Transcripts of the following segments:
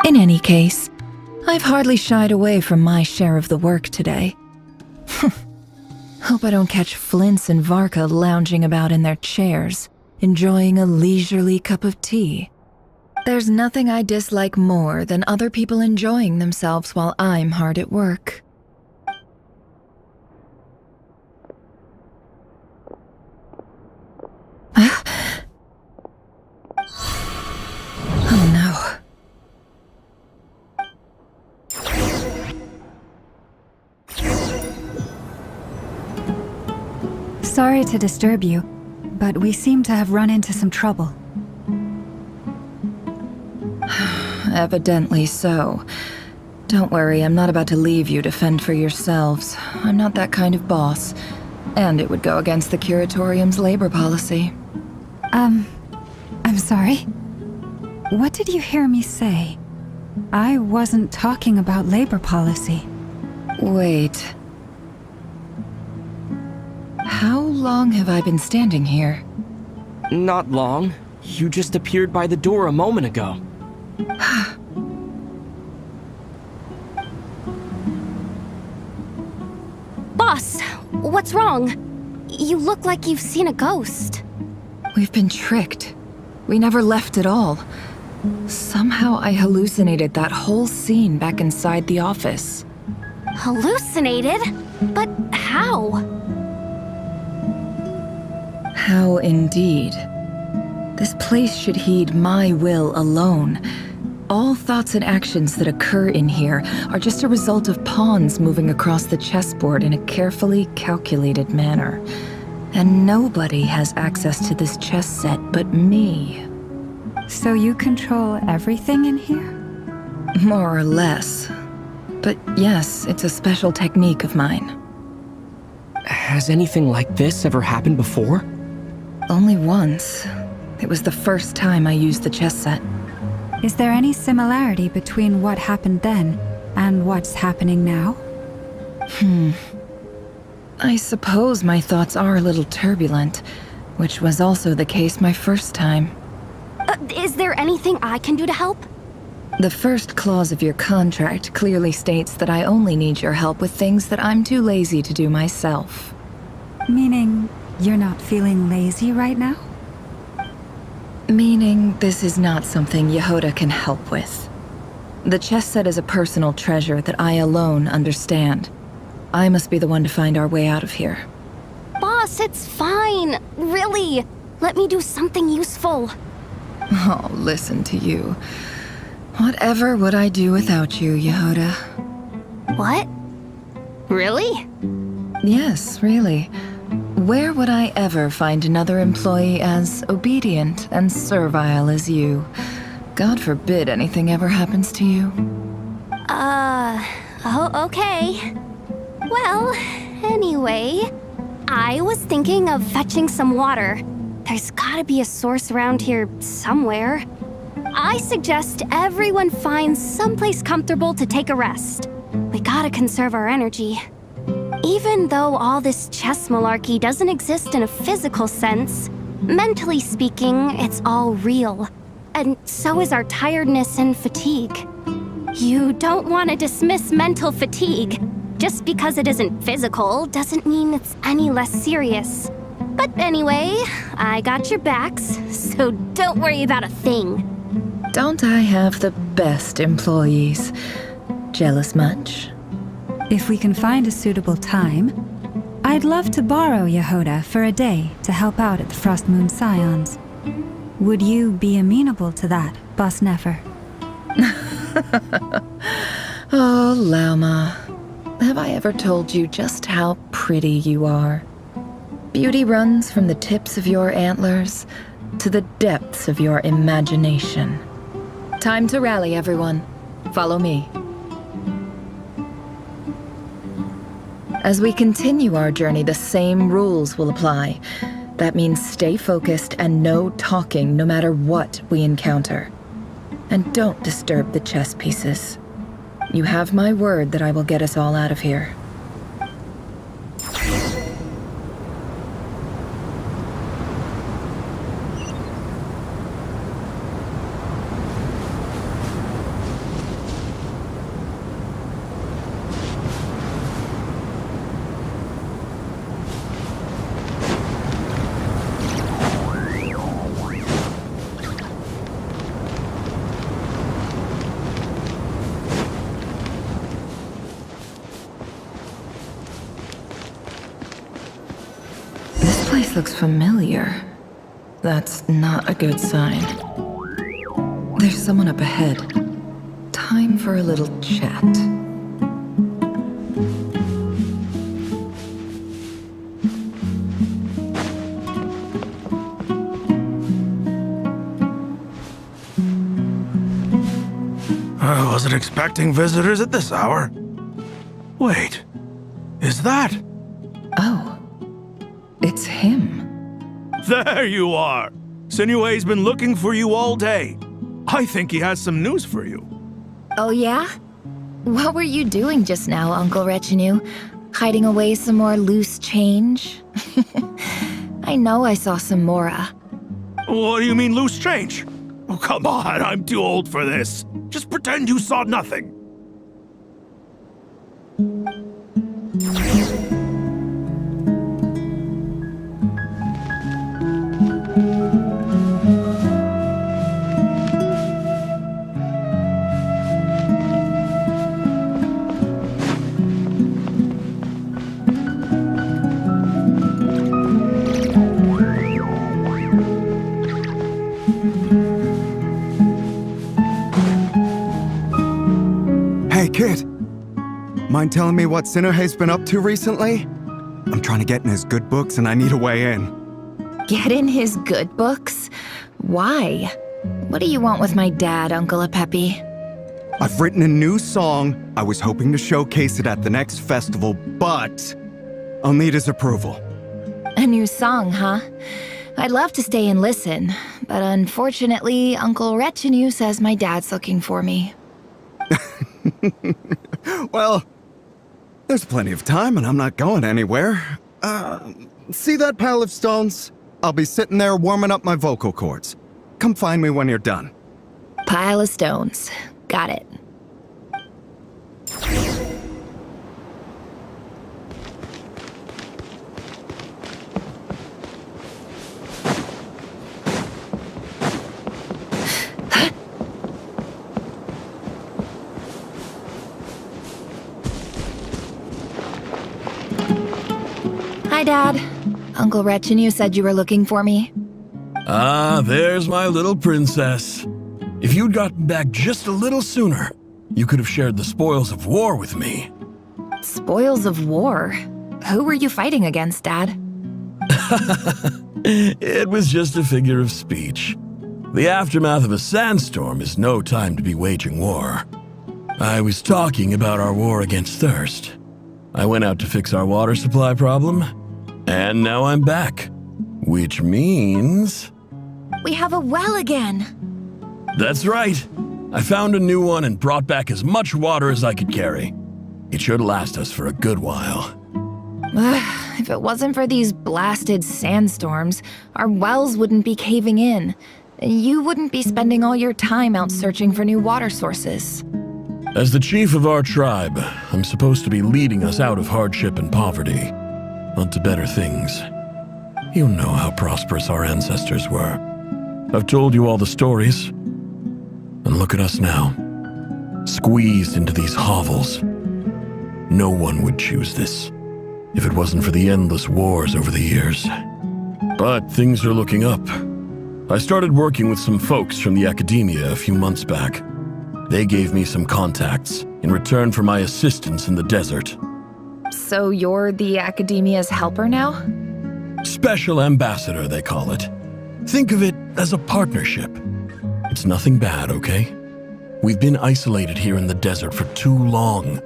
In any case, I've hardly shied away from my share of the work today. Hope I don't catch Flintz and Varka lounging about in their chairs, enjoying a leisurely cup of tea. There's nothing I dislike more than other people enjoying themselves while I'm hard at work. Oh no. Sorry to disturb you, but we seem to have run into some trouble. Evidently so. Don't worry, I'm not about to leave you to fend for yourselves. I'm not that kind of boss. And it would go against the Curatorium's labor policy. I'm sorry? What did you hear me say? I wasn't talking about labor policy. Wait. How long have I been standing here? Not long. You just appeared by the door a moment ago. Boss, what's wrong? You look like you've seen a ghost. We've been tricked. We never left at all. Somehow I hallucinated that whole scene back inside the office. Hallucinated? But how? How indeed. This place should heed my will alone. All thoughts and actions that occur in here are just a result of pawns moving across the chessboard in a carefully calculated manner. And nobody has access to this chess set but me. So you control everything in here? More or less. But yes, it's a special technique of mine. Has anything like this ever happened before? Only once. It was the first time I used the chess set. Is there any similarity between what happened then and what's happening now? I suppose my thoughts are a little turbulent, which was also the case my first time. Is there anything I can do to help? The first clause of your contract clearly states that I only need your help with things that I'm too lazy to do myself. Meaning, you're not feeling lazy right now? Meaning, this is not something Yehoda can help with. The chess set is a personal treasure that I alone understand. I must be the one to find our way out of here. Boss, it's fine. Really. Let me do something useful. Oh, listen to you. Whatever would I do without you, Yehoda? What? Really? Yes, really. Where would I ever find another employee as obedient and servile as you? God forbid anything ever happens to you. Oh, okay. Well, anyway, I was thinking of fetching some water. There's gotta be a source around here somewhere. I suggest everyone finds someplace comfortable to take a rest. We gotta conserve our energy. Even though all this chess malarkey doesn't exist in a physical sense, mentally speaking, it's all real. And so is our tiredness and fatigue. You don't want to dismiss mental fatigue. Just because it isn't physical doesn't mean it's any less serious. But anyway, I got your backs, so don't worry about a thing. Don't I have the best employees? Jealous much? If we can find a suitable time, I'd love to borrow Yehoda for a day to help out at the Frost Moon Scions. Would you be amenable to that, Boss Nefer? Oh, Lauma. Have I ever told you just how pretty you are? Beauty runs from the tips of your antlers to the depths of your imagination. Time to rally, everyone. Follow me. As we continue our journey, the same rules will apply. That means stay focused and no talking no matter what we encounter. And don't disturb the chess pieces. You have my word that I will get us all out of here. place looks familiar. That's not a good sign. There's someone up ahead. Time for a little chat. I wasn't expecting visitors at this hour. Wait, is that? Oh, it's him. There you are! Sinue's been looking for you all day. I think he has some news for you. Oh yeah? What were you doing just now, Uncle Retinue? Hiding away some more loose change? I know I saw some Mora. What do you mean loose change? Oh, come on, I'm too old for this. Just pretend you saw nothing. Hey, kid. Mind telling me what Sinuhe's been up to recently? I'm trying to get in his good books and I need a way in. Get in his good books? Why? What do you want with my dad, Uncle Apepi? I've written a new song. I was hoping to showcase it at the next festival, but I'll need his approval. A new song, huh? I'd love to stay and listen, but unfortunately, Uncle Retinue says my dad's looking for me. Well, there's plenty of time and I'm not going anywhere. See that pile of stones? I'll be sitting there warming up my vocal cords. Come find me when you're done. Pile of stones. Got it. Hi, Dad. Uncle Retinue said you were looking for me. Ah, there's my little princess. If you'd gotten back just a little sooner, you could have shared the spoils of war with me. Spoils of war? Who were you fighting against, Dad? It was just a figure of speech. The aftermath of a sandstorm is no time to be waging war. I was talking about our war against thirst. I went out to fix our water supply problem, and now I'm back. Which means... We have a well again! That's right. I found a new one and brought back as much water as I could carry. It should last us for a good while. If it wasn't for these blasted sandstorms, our wells wouldn't be caving in. You wouldn't be spending all your time out searching for new water sources. As the chief of our tribe, I'm supposed to be leading us out of hardship and poverty, onto better things. You know how prosperous our ancestors were. I've told you all the stories. And look at us now, squeezed into these hovels. No one would choose this, if it wasn't for the endless wars over the years. But things are looking up. I started working with some folks from the academia a few months back. They gave me some contacts in return for my assistance in the desert. So you're the academia's helper now? Special ambassador, they call it. Think of it as a partnership. It's nothing bad, okay? We've been isolated here in the desert for too long.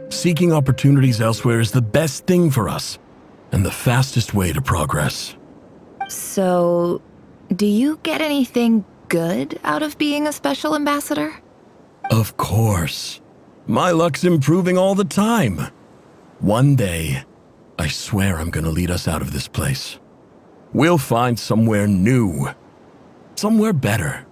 Seeking opportunities elsewhere is the best thing for us, and the fastest way to progress. So, do you get anything good out of being a special ambassador? Of course. My luck's improving all the time. One day, I swear I'm gonna lead us out of this place. We'll find somewhere new. Somewhere better.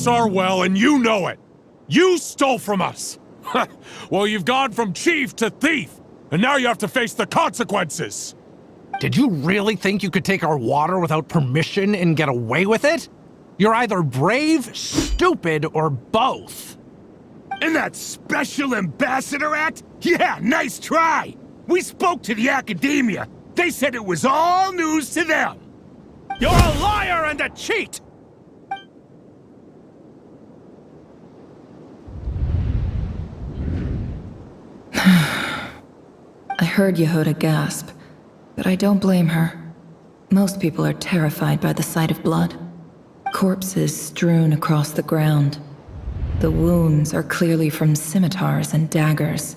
That's our well, and you know it! You stole from us! Well, you've gone from chief to thief, and now you have to face the consequences! Did you really think you could take our water without permission and get away with it? You're either brave, stupid, or both. And that Special Ambassador Act? Yeah, nice try! We spoke to the academia. They said it was all news to them. You're a liar and a cheat! I heard Yehuda gasp, but I don't blame her. Most people are terrified by the sight of blood. Corpses strewn across the ground. The wounds are clearly from scimitars and daggers.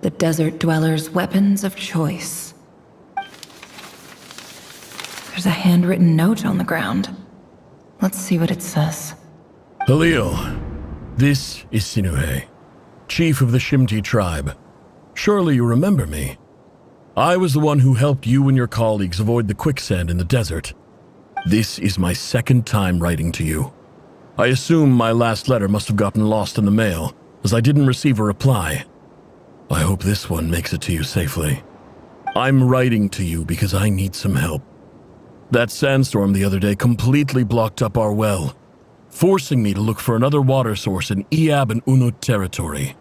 The desert dwellers' weapons of choice. There's a handwritten note on the ground. Let's see what it says. Halil, this is Sinuhe, chief of the Shimti tribe. Surely you remember me. I was the one who helped you and your colleagues avoid the quicksand in the desert. This is my second time writing to you. I assume my last letter must have gotten lost in the mail, as I didn't receive a reply. I hope this one makes it to you safely. I'm writing to you because I need some help. That sandstorm the other day completely blocked up our well, forcing me to look for another water source in Iab and Unut territory.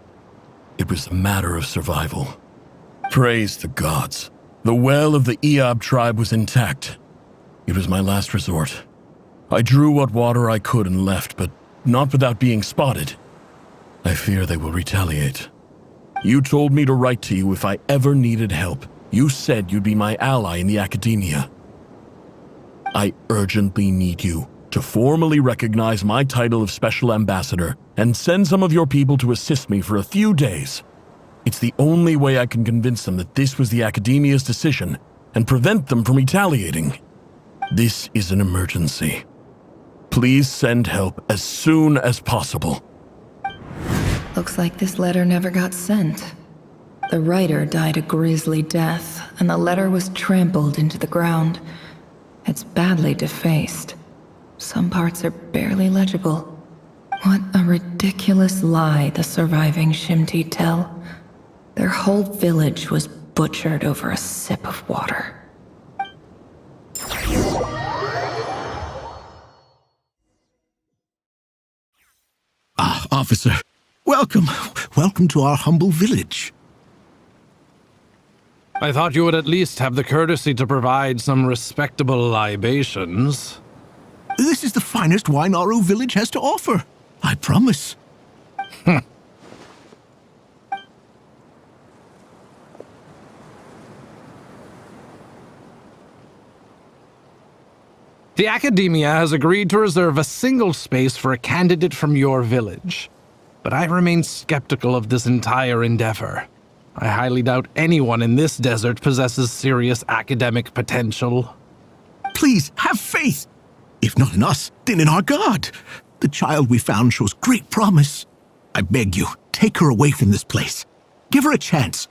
It was a matter of survival. Praise the gods. The well of the Iab tribe was intact. It was my last resort. I drew what water I could and left, but not without being spotted. I fear they will retaliate. You told me to write to you if I ever needed help. You said you'd be my ally in the academia. I urgently need you to formally recognize my title of Special Ambassador and send some of your people to assist me for a few days. It's the only way I can convince them that this was the academia's decision and prevent them from retaliating. This is an emergency. Please send help as soon as possible. Looks like this letter never got sent. The writer died a grisly death, and the letter was trampled into the ground. It's badly defaced. Some parts are barely legible. What a ridiculous lie the surviving Shimti tell. Their whole village was butchered over a sip of water. Ah, officer. Welcome. Welcome to our humble village. I thought you would at least have the courtesy to provide some respectable libations. This is the finest wine Aru village has to offer. I promise. The Academia has agreed to reserve a single space for a candidate from your village. But I remain skeptical of this entire endeavor. I highly doubt anyone in this desert possesses serious academic potential. Please, have faith. If not in us, then in our God. The child we found shows great promise. I beg you, take her away from this place. Give her a chance.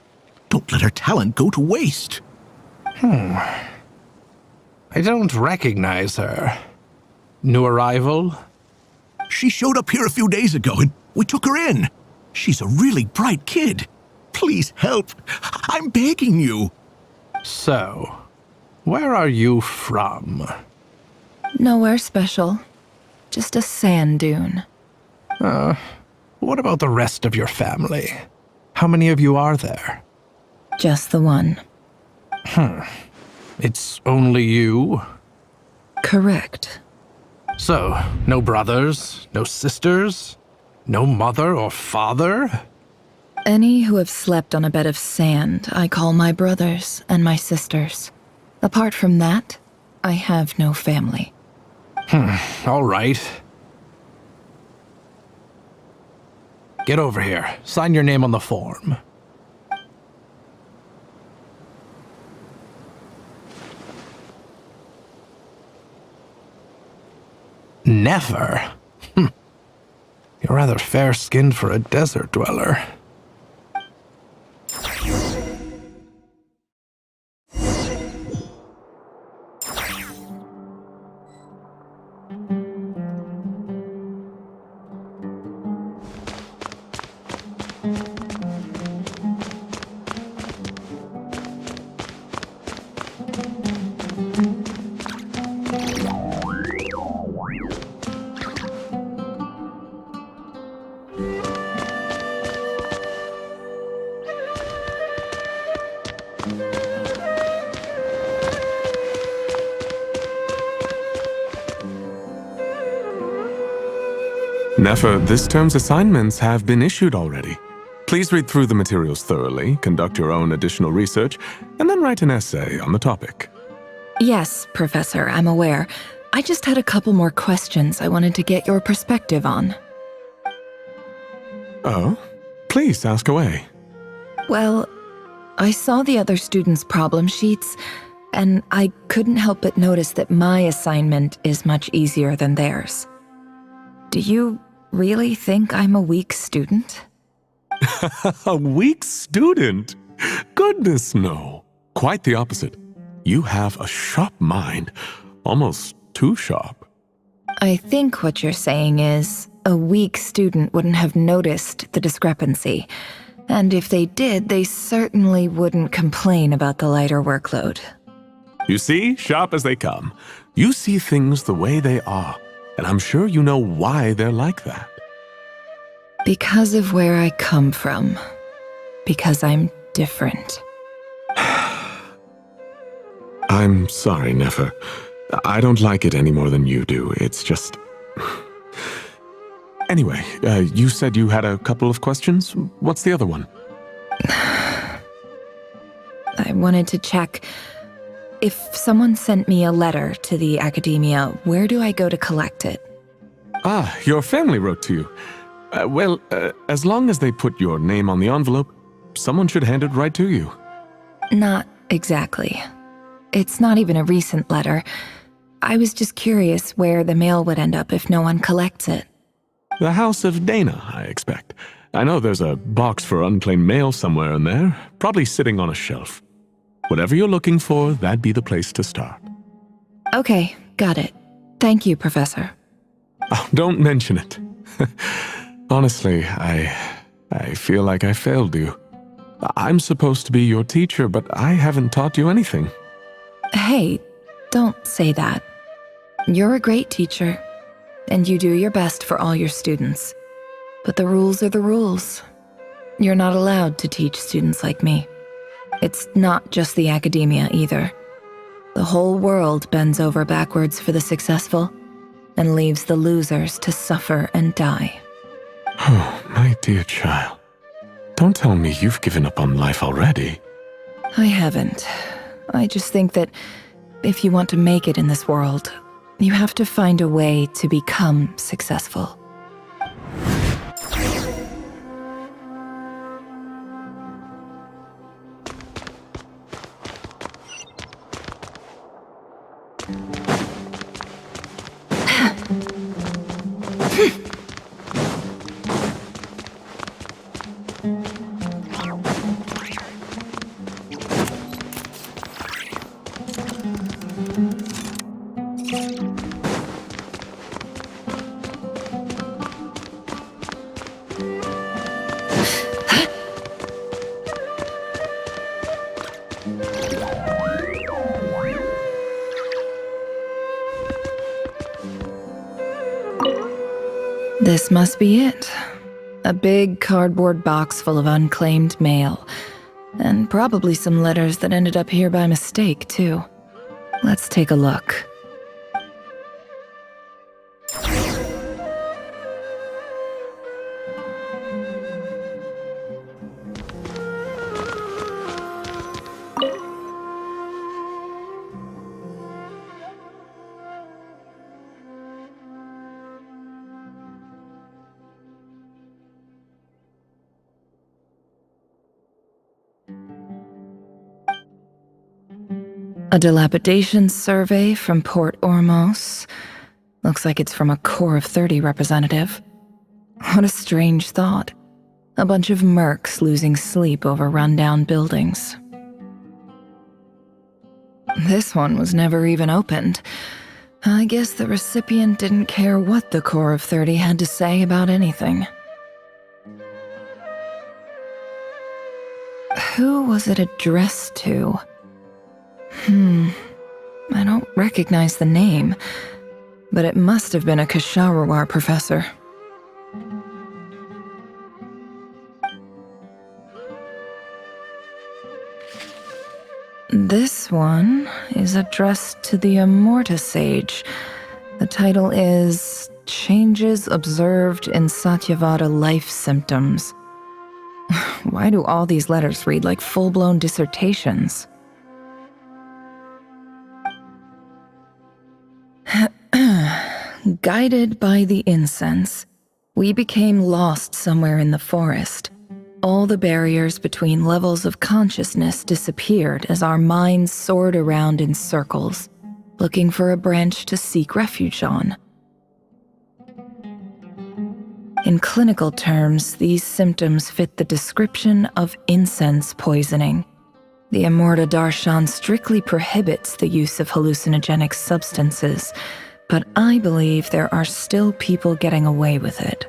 Don't let her talent go to waste. I don't recognize her. New arrival? She showed up here a few days ago and we took her in. She's a really bright kid. Please help. I'm begging you. So, where are you from? Nowhere special. Just a sand dune. What about the rest of your family? How many of you are there? Just the one. It's only you? Correct. So, no brothers, no sisters, no mother or father? Any who have slept on a bed of sand, I call my brothers and my sisters. Apart from that, I have no family. All right. Get over here. Sign your name on the form. Never? You're rather fair-skinned for a desert dweller. Nefer, this term's assignments have been issued already. Please read through the materials thoroughly, conduct your own additional research, and then write an essay on the topic. Yes, Professor, I'm aware. I just had a couple more questions I wanted to get your perspective on. Oh? Please ask away. Well, I saw the other students' problem sheets, and I couldn't help but notice that my assignment is much easier than theirs. Do you really think I'm a weak student? A weak student? Goodness, no. Quite the opposite. You have a sharp mind, almost too sharp. I think what you're saying is, a weak student wouldn't have noticed the discrepancy, and if they did, they certainly wouldn't complain about the lighter workload. You see, sharp as they come. You see things the way they are, and I'm sure you know why they're like that. Because of where I come from. Because I'm different. I'm sorry, Nefer. I don't like it any more than you do. It's just... Anyway, you said you had a couple of questions. What's the other one? I wanted to check... If someone sent me a letter to the academia, where do I go to collect it? Ah, your family wrote to you. Well, as long as they put your name on the envelope, someone should hand it right to you. Not exactly. It's not even a recent letter. I was just curious where the mail would end up if no one collects it. The House of Dana, I expect. I know there's a box for unclaimed mail somewhere in there, probably sitting on a shelf. Whatever you're looking for, that'd be the place to start. Okay, got it. Thank you, Professor. Oh, don't mention it. Honestly, I feel like I failed you. I'm supposed to be your teacher, but I haven't taught you anything. Hey, don't say that. You're a great teacher, and you do your best for all your students. But the rules are the rules. You're not allowed to teach students like me. It's not just the academia either. The whole world bends over backwards for the successful and leaves the losers to suffer and die. Oh, my dear child. Don't tell me you've given up on life already. I haven't. I just think that if you want to make it in this world, you have to find a way to become successful. This must be it. A big cardboard box full of unclaimed mail. And probably some letters that ended up here by mistake, too. Let's take a look. A dilapidation survey from Port Ormos. Looks like it's from a Core of 30 representative. What a strange thought. A bunch of mercs losing sleep over rundown buildings. This one was never even opened. I guess the recipient didn't care what the Core of 30 had to say about anything. Who was it addressed to? I don't recognize the name, but it must have been a Kasharawar professor. This one is addressed to the Immorta Sage. The title is Changes observed in Satyavada life symptoms. Why do all these letters read like full-blown dissertations? Guided by the incense, we became lost somewhere in the forest. All the barriers between levels of consciousness disappeared as our minds soared around in circles, looking for a branch to seek refuge on. In clinical terms, these symptoms fit the description of incense poisoning. The Amurta Darshan strictly prohibits the use of hallucinogenic substances, but I believe there are still people getting away with it.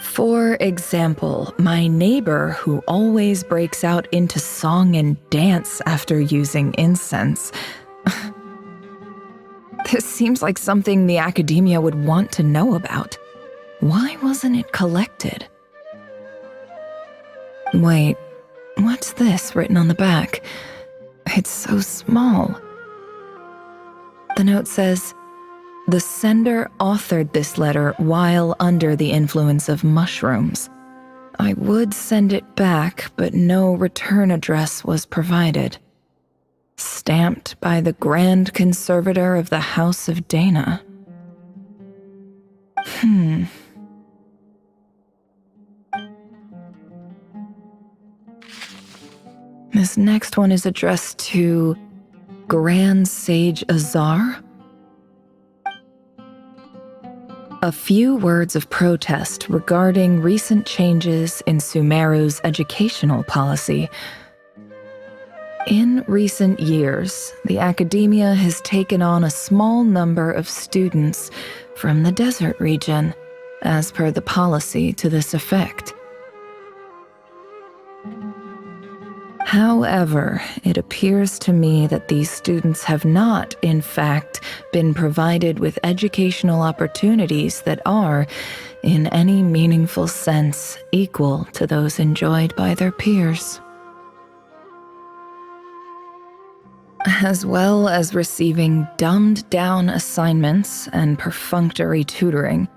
For example, my neighbor who always breaks out into song and dance after using incense. This seems like something the academia would want to know about. Why wasn't it collected? Wait, what's this written on the back? It's so small. The note says, "The sender authored this letter while under the influence of mushrooms. I would send it back, but no return address was provided. Stamped by the Grand Conservator of the House of Dana." This next one is addressed to Grand Sage Azar. A few words of protest regarding recent changes in Sumeru's educational policy. In recent years, the academia has taken on a small number of students from the desert region, as per the policy to this effect. However, it appears to me that these students have not, in fact, been provided with educational opportunities that are, in any meaningful sense, equal to those enjoyed by their peers. As well as receiving dumbed-down assignments and perfunctory tutoring,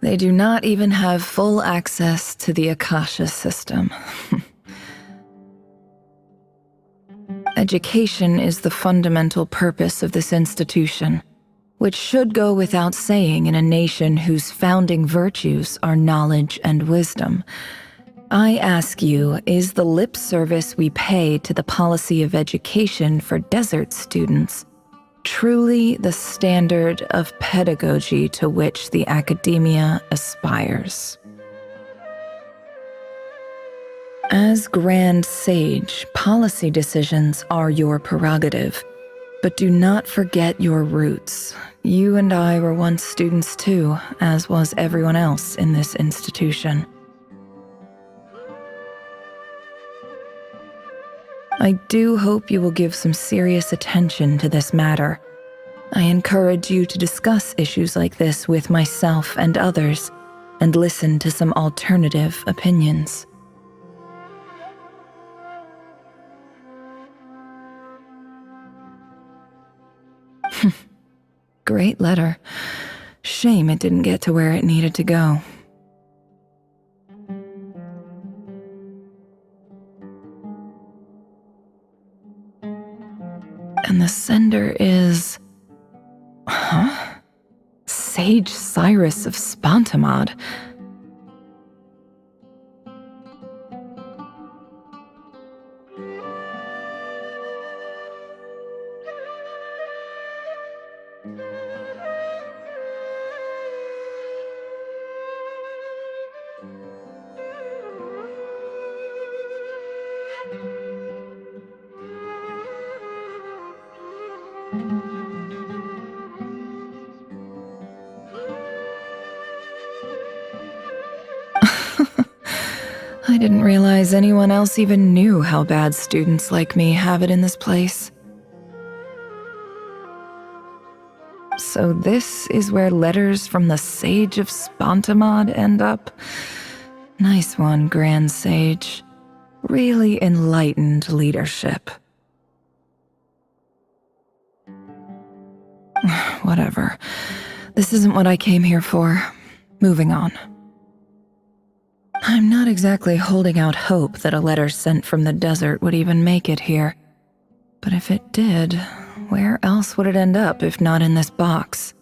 they do not even have full access to the Akasha system. Education is the fundamental purpose of this institution, which should go without saying in a nation whose founding virtues are knowledge and wisdom. I ask you, is the lip service we pay to the policy of education for desert students truly the standard of pedagogy to which the academia aspires? As Grand Sage, policy decisions are your prerogative, but do not forget your roots. You and I were once students too, as was everyone else in this institution. I do hope you will give some serious attention to this matter. I encourage you to discuss issues like this with myself and others, and listen to some alternative opinions. Great letter. Shame it didn't get to where it needed to go. And the sender is... Sage Cyrus of Spantamad. I didn't realize anyone else even knew how bad students like me have it in this place. So this is where letters from the Sage of Spantamad end up? Nice one, Grand Sage. Really enlightened leadership. Whatever. This isn't what I came here for. Moving on. I'm not exactly holding out hope that a letter sent from the desert would even make it here. But if it did, where else would it end up if not in this box?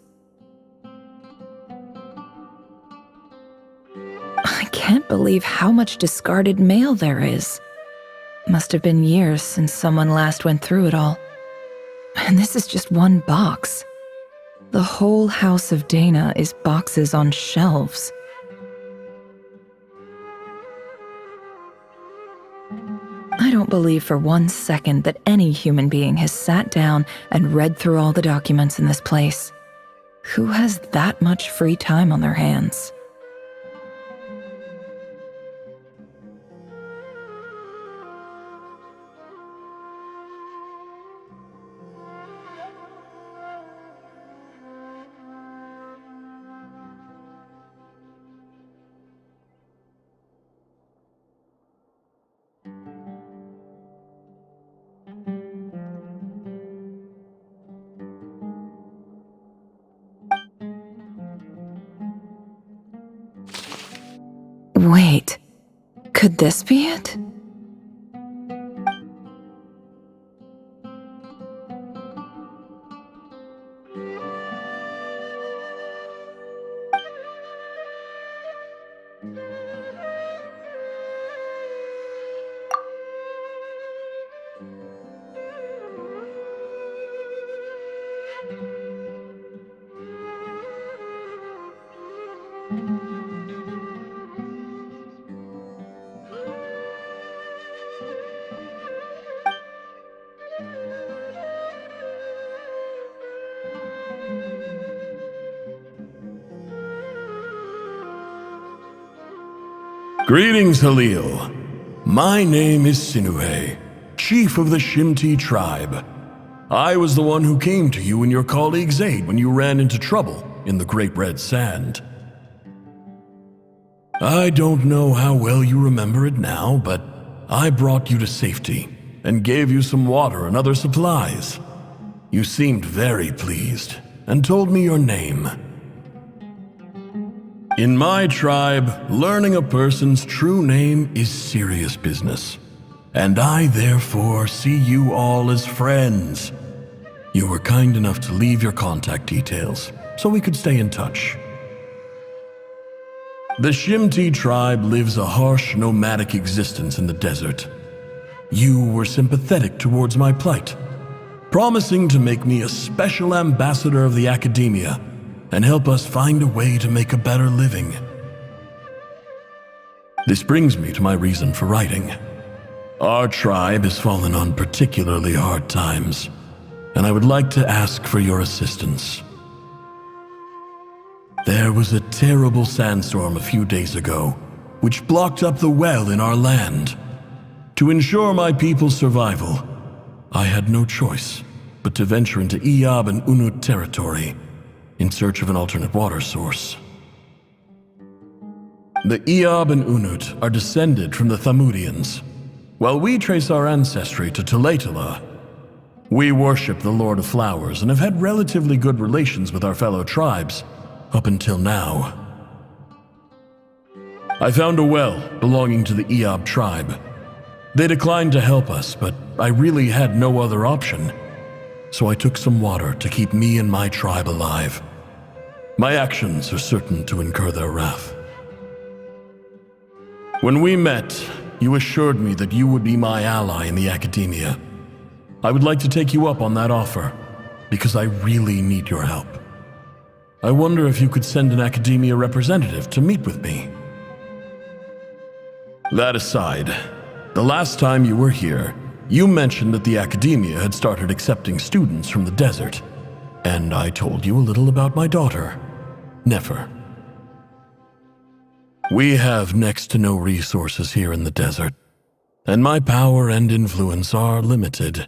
I can't believe how much discarded mail there is. Must have been years since someone last went through it all. And this is just one box. The whole house of Dana is boxes on shelves. I don't believe for 1 second that any human being has sat down and read through all the documents in this place. Who has that much free time on their hands? Wait, could this be it? Greetings, Halil. My name is Sinuhe, chief of the Shimti tribe. I was the one who came to you and your colleague's aid when you ran into trouble in the Great Red Sand. I don't know how well you remember it now, but I brought you to safety and gave you some water and other supplies. You seemed very pleased and told me your name. In my tribe, learning a person's true name is serious business, and I therefore see you all as friends. You were kind enough to leave your contact details so we could stay in touch. The Shimti tribe lives a harsh, nomadic existence in the desert. You were sympathetic towards my plight, promising to make me a special ambassador of the academia and help us find a way to make a better living. This brings me to my reason for writing. Our tribe has fallen on particularly hard times, and I would like to ask for your assistance. There was a terrible sandstorm a few days ago, which blocked up the well in our land. To ensure my people's survival, I had no choice but to venture into Iyab and Unut territory in search of an alternate water source. The Iyab and Unut are descended from the Thamudians, while we trace our ancestry to Tulatala. We worship the Lord of Flowers and have had relatively good relations with our fellow tribes up until now. I found a well belonging to the Iyab tribe. They declined to help us, but I really had no other option. So I took some water to keep me and my tribe alive. My actions are certain to incur their wrath. When we met, you assured me that you would be my ally in the academia. I would like to take you up on that offer, because I really need your help. I wonder if you could send an academia representative to meet with me. That aside, the last time you were here, you mentioned that the academia had started accepting students from the desert, and I told you a little about my daughter, Nefer. We have next to no resources here in the desert, and my power and influence are limited.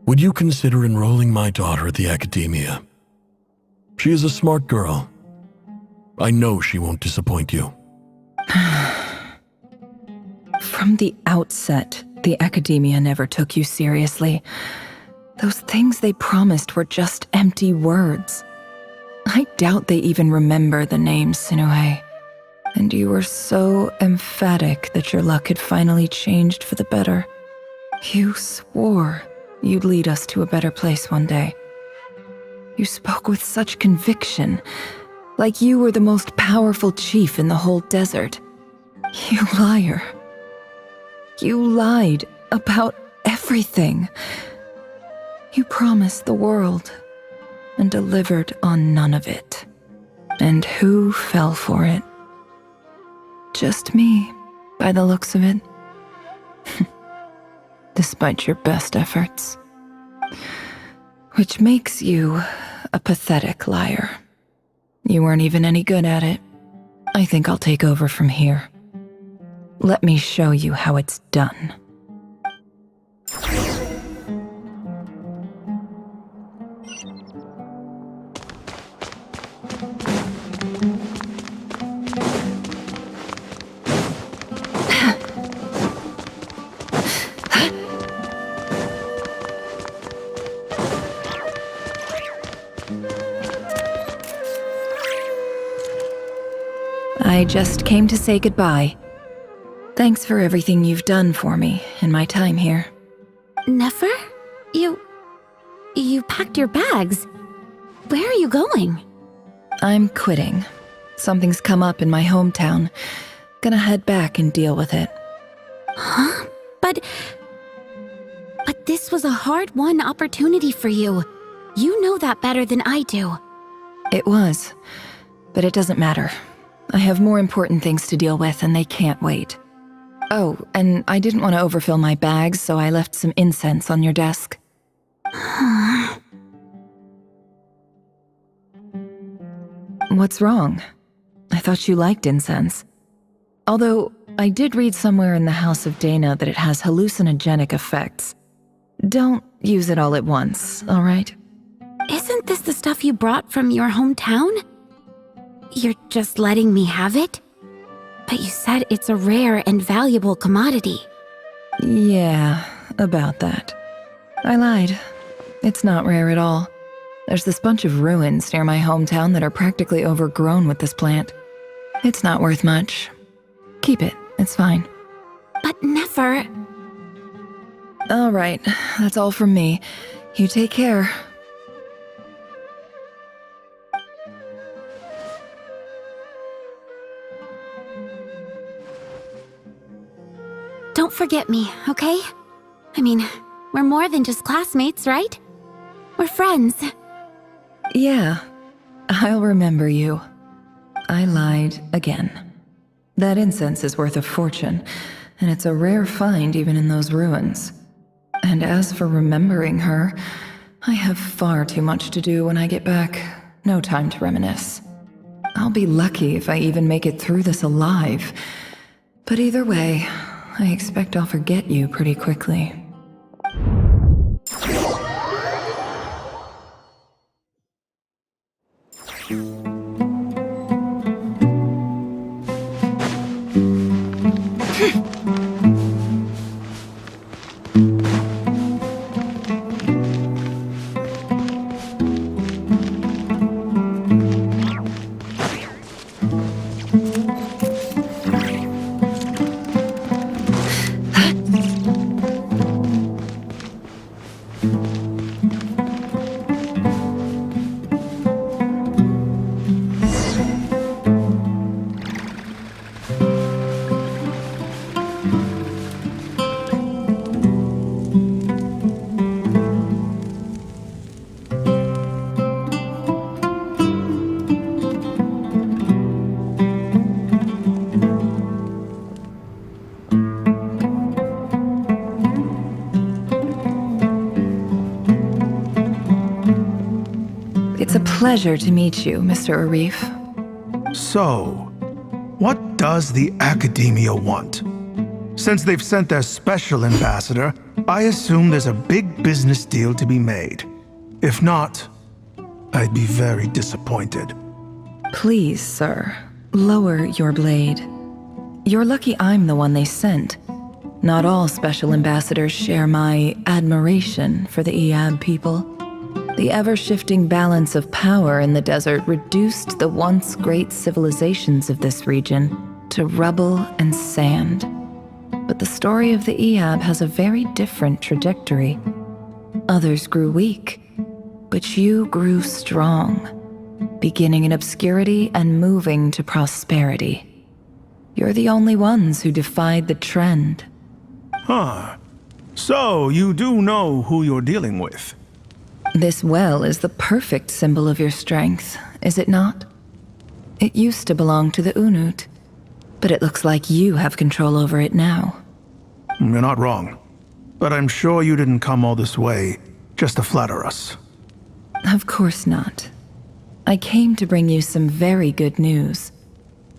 Would you consider enrolling my daughter at the academia? She is a smart girl. I know she won't disappoint you. From the outset, the academia never took you seriously. Those things they promised were just empty words. I doubt they even remember the name Sinuhe. And you were so emphatic that your luck had finally changed for the better. You swore you'd lead us to a better place one day. You spoke with such conviction, like you were the most powerful chief in the whole desert. You liar. You lied about everything. You promised the world and delivered on none of it. And who fell for it? Just me, by the looks of it. Despite your best efforts. Which makes you a pathetic liar. You weren't even any good at it. I think I'll take over from here. Let me show you how it's done. I just came to say goodbye. Thanks for everything you've done for me in my time here. Nefer? You packed your bags. Where are you going? I'm quitting. Something's come up in my hometown. Gonna head back and deal with it. Huh? But this was a hard-won opportunity for you. You know that better than I do. It was, but it doesn't matter. I have more important things to deal with and they can't wait. Oh, and I didn't want to overfill my bags, so I left some incense on your desk. What's wrong? I thought you liked incense. Although, I did read somewhere in the House of Dana that it has hallucinogenic effects. Don't use it all at once, all right? Isn't this the stuff you brought from your hometown? You're just letting me have it? But you said it's a rare and valuable commodity. Yeah, about that. I lied. It's not rare at all. There's this bunch of ruins near my hometown that are practically overgrown with this plant. It's not worth much. Keep it, it's fine. But Nefer... All right, that's all from me. You take care. Don't forget me, okay? I mean, we're more than just classmates, right? We're friends. Yeah, I'll remember you. I lied again. That incense is worth a fortune, and it's a rare find even in those ruins. And as for remembering her, I have far too much to do when I get back. No time to reminisce. I'll be lucky if I even make it through this alive. But either way, I expect I'll forget you pretty quickly. It's a pleasure to meet you, Mr. Arif. So, what does the Academia want? Since they've sent their special ambassador, I assume there's a big business deal to be made. If not, I'd be very disappointed. Please, sir, lower your blade. You're lucky I'm the one they sent. Not all special ambassadors share my admiration for the Iab people. The ever-shifting balance of power in the desert reduced the once great civilizations of this region to rubble and sand. But the story of the Eab has a very different trajectory. Others grew weak, but you grew strong, beginning in obscurity and moving to prosperity. You're the only ones who defied the trend. Huh. So, you do know who you're dealing with? This well is the perfect symbol of your strength, is it not? It used to belong to the Unut, but it looks like you have control over it now. You're not wrong. But I'm sure you didn't come all this way just to flatter us. Of course not. I came to bring you some very good news.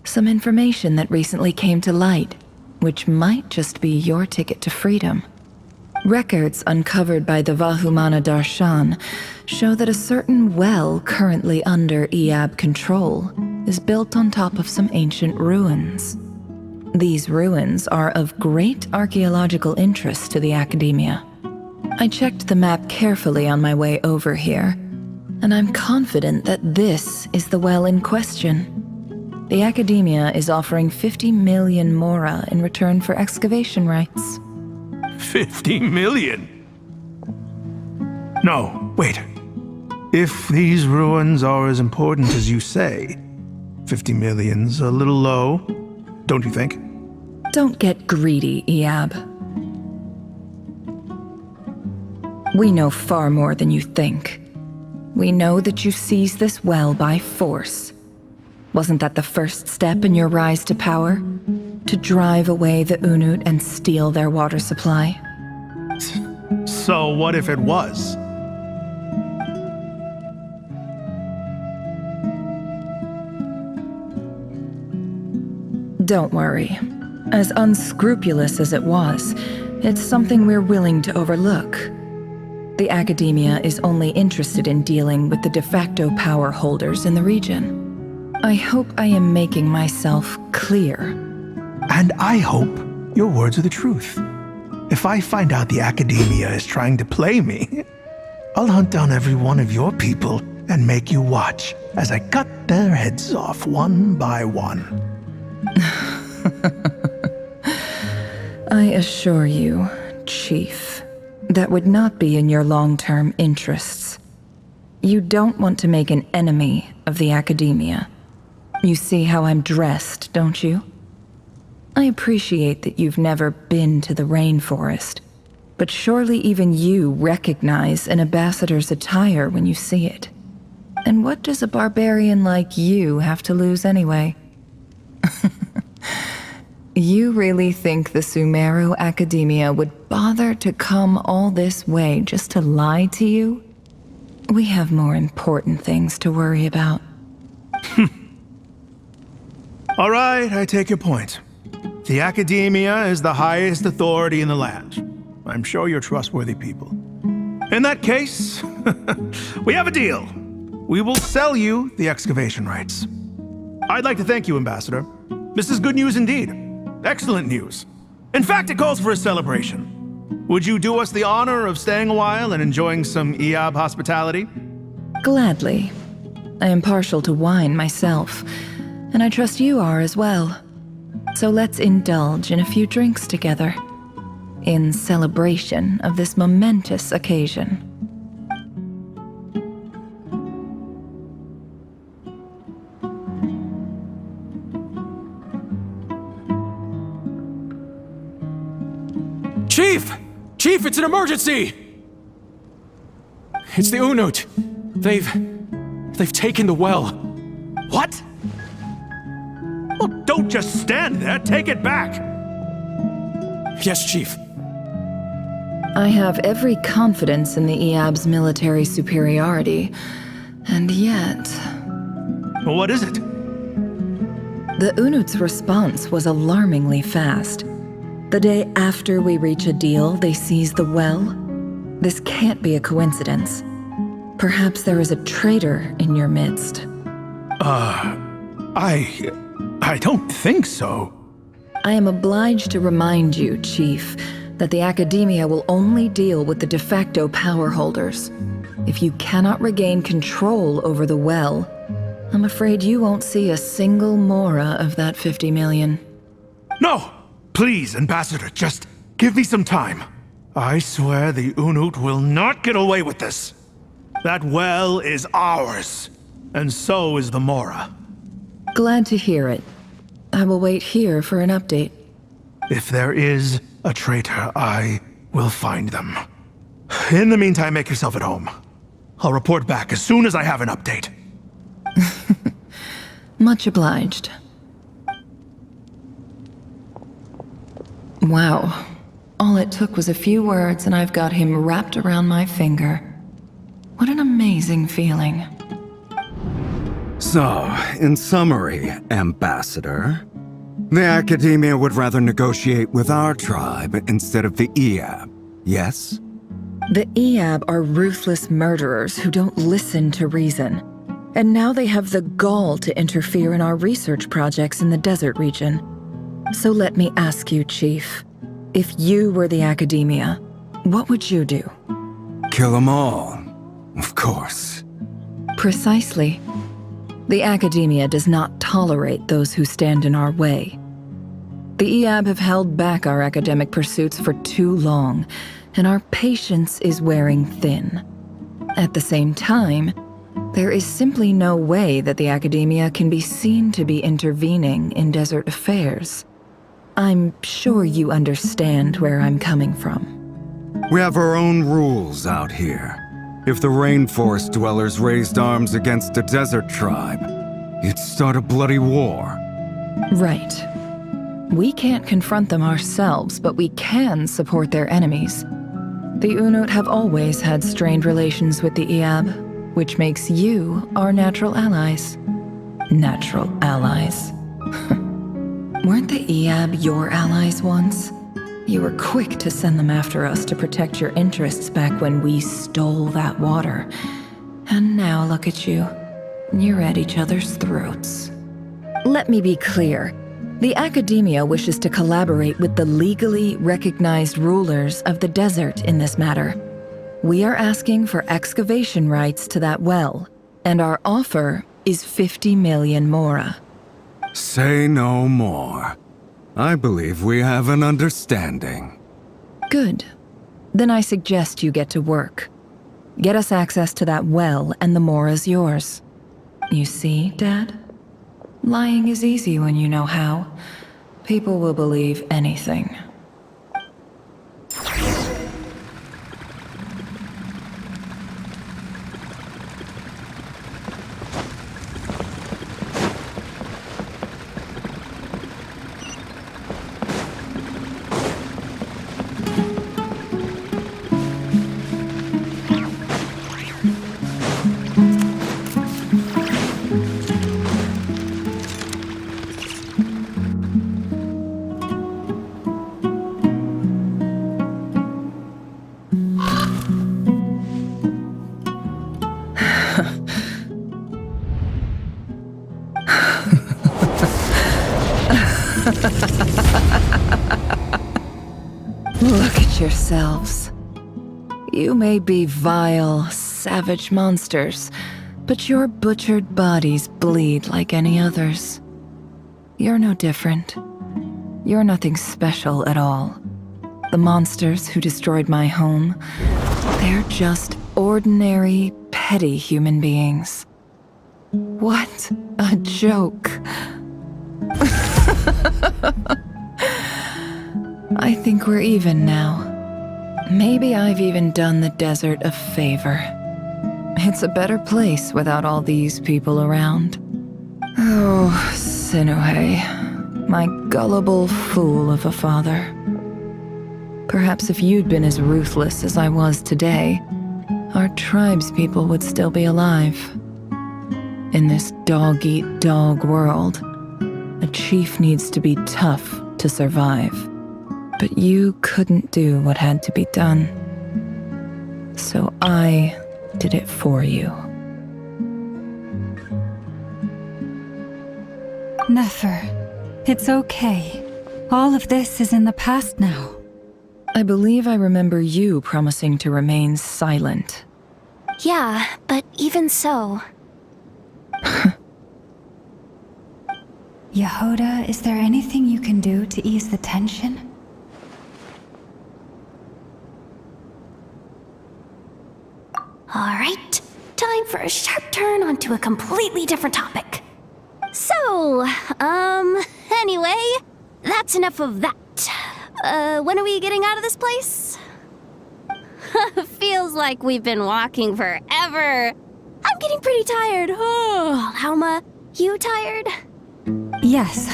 Some information that recently came to light, which might just be your ticket to freedom. Records uncovered by the Vahumana Darshan show that a certain well currently under Eab control is built on top of some ancient ruins. These ruins are of great archaeological interest to the Academia. I checked the map carefully on my way over here, and I'm confident that this is the well in question. The Academia is offering 50 million mora in return for excavation rights. 50 million? No, wait. If these ruins are as important as you say, 50 million's a little low, don't you think? Don't get greedy, Eab. We know far more than you think. We know that you seized this well by force. Wasn't that the first step in your rise to power? To drive away the Unut and steal their water supply? So what if it was? Don't worry. As unscrupulous as it was, it's something we're willing to overlook. The Academia is only interested in dealing with the de facto power holders in the region. I hope I am making myself clear. And I hope your words are the truth. If I find out the Academia is trying to play me, I'll hunt down every one of your people and make you watch as I cut their heads off one by one. I assure you, Chief, that would not be in your long-term interests. You don't want to make an enemy of the Academia. You see how I'm dressed, don't you? I appreciate that you've never been to the rainforest, but surely even you recognize an ambassador's attire when you see it. And what does a barbarian like you have to lose anyway? You really think the Sumeru Academia would bother to come all this way just to lie to you? We have more important things to worry about. All right, I take your point. The Academia is the highest authority in the land. I'm sure you're trustworthy people. In that case, we have a deal. We will sell you the excavation rights. I'd like to thank you, Ambassador. This is good news indeed. Excellent news. In fact, it calls for a celebration. Would you do us the honor of staying a while and enjoying some Eab hospitality? Gladly. I am partial to wine myself, and I trust you are as well. So let's indulge in a few drinks together, in celebration of this momentous occasion. Chief! Chief, it's an emergency! It's the Unut. They've taken the well. What? Well, don't just stand there. Take it back. Yes, Chief. I have every confidence in the Eab's military superiority, and yet... What is it? The Unut's response was alarmingly fast. The day after we reach a deal, they seize the well. This can't be a coincidence. Perhaps there is a traitor in your midst. I don't think so. I am obliged to remind you, Chief, that the Academia will only deal with the de facto power holders. If you cannot regain control over the well, I'm afraid you won't see a single mora of that 50 million. No! Please, Ambassador, just give me some time. I swear the Unut will not get away with this. That well is ours, and so is the mora. Glad to hear it. I will wait here for an update. If there is a traitor, I will find them. In the meantime, make yourself at home. I'll report back as soon as I have an update. Much obliged. Wow. All it took was a few words and I've got him wrapped around my finger. What an amazing feeling. So, in summary, Ambassador, the Academia would rather negotiate with our tribe instead of the Eab, yes? The Eab are ruthless murderers who don't listen to reason. And now they have the gall to interfere in our research projects in the desert region. So let me ask you, Chief, if you were the Academia, what would you do? Kill them all, of course. Precisely. The Academia does not tolerate those who stand in our way. The Eab have held back our academic pursuits for too long, and our patience is wearing thin. At the same time, there is simply no way that the Academia can be seen to be intervening in desert affairs. I'm sure you understand where I'm coming from. We have our own rules out here. If the rainforest dwellers raised arms against a desert tribe, you'd start a bloody war. Right. We can't confront them ourselves, but we can support their enemies. The Unut have always had strained relations with the Eab, which makes you our natural allies. Natural allies. Weren't the Eab your allies once? You were quick to send them after us to protect your interests back when we stole that water. And now look at you. You're at each other's throats. Let me be clear. The Academia wishes to collaborate with the legally recognized rulers of the desert in this matter. We are asking for excavation rights to that well, and our offer is 50 million mora. Say no more. I believe we have an understanding. Good. Then I suggest you get to work. Get us access to that well, and the mora's yours. You see, Dad? Lying is easy when you know how. People will believe anything. Look at yourselves. You may be vile, savage monsters, but your butchered bodies bleed like any others. You're no different. You're nothing special at all. The monsters who destroyed my home, they're just ordinary, petty human beings. What a joke. I think we're even now. Maybe I've even done the desert a favor. It's a better place without all these people around. Oh, Sinuhe, my gullible fool of a father. Perhaps if you'd been as ruthless as I was today, our tribespeople would still be alive. In this dog-eat-dog world, a chief needs to be tough to survive. But you couldn't do what had to be done. So I did it for you. Nefer, it's okay. All of this is in the past now. I believe I remember you promising to remain silent. Yeah, but even so. Yehoda, is there anything you can do to ease the tension? Alright, time for a sharp turn onto a completely different topic. So, anyway, that's enough of that. When are we getting out of this place? Feels like we've been walking forever. I'm getting pretty tired. Oh, Alma, you tired? Yes.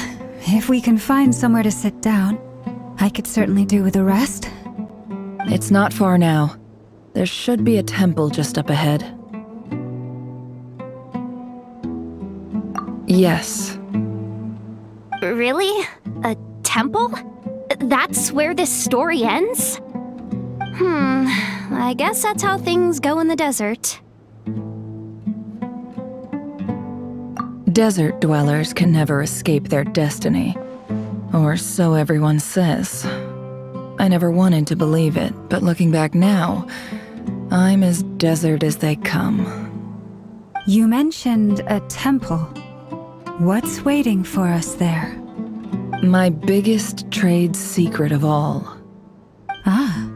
If we can find somewhere to sit down, I could certainly do with a rest. It's not far now. There should be a temple just up ahead. Yes. Really? A temple? That's where this story ends? I guess that's how things go in the desert. Desert dwellers can never escape their destiny. Or so everyone says. I never wanted to believe it, but looking back now, I'm as desert as they come. You mentioned a temple. What's waiting for us there? My biggest trade secret of all. Ah.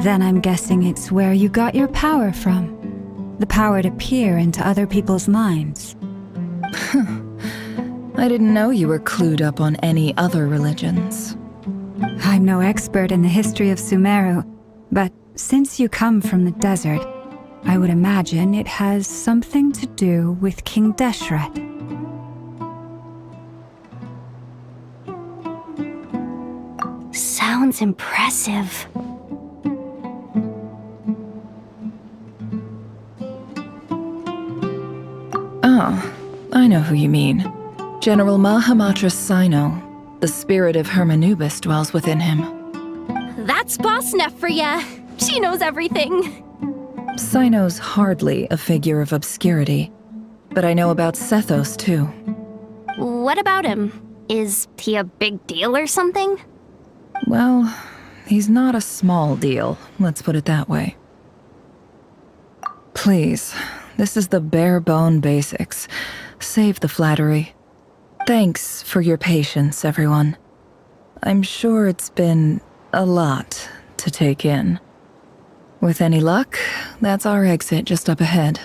Then I'm guessing it's where you got your power from. The power to peer into other people's minds. I didn't know you were clued up on any other religions. I'm no expert in the history of Sumeru, but since you come from the desert, I would imagine it has something to do with King Deshret. Sounds impressive. Oh, I know who you mean. General Mahamatra Sino. The spirit of Hermanubis dwells within him. That's Boss Neff for ya. She knows everything. Sino's hardly a figure of obscurity, but I know about Sethos too. What about him? Is he a big deal or something? Well, he's not a small deal, let's put it that way. Please, this is the bare-bone basics. Save the flattery. Thanks for your patience, everyone. I'm sure it's been a lot to take in. With any luck, that's our exit just up ahead.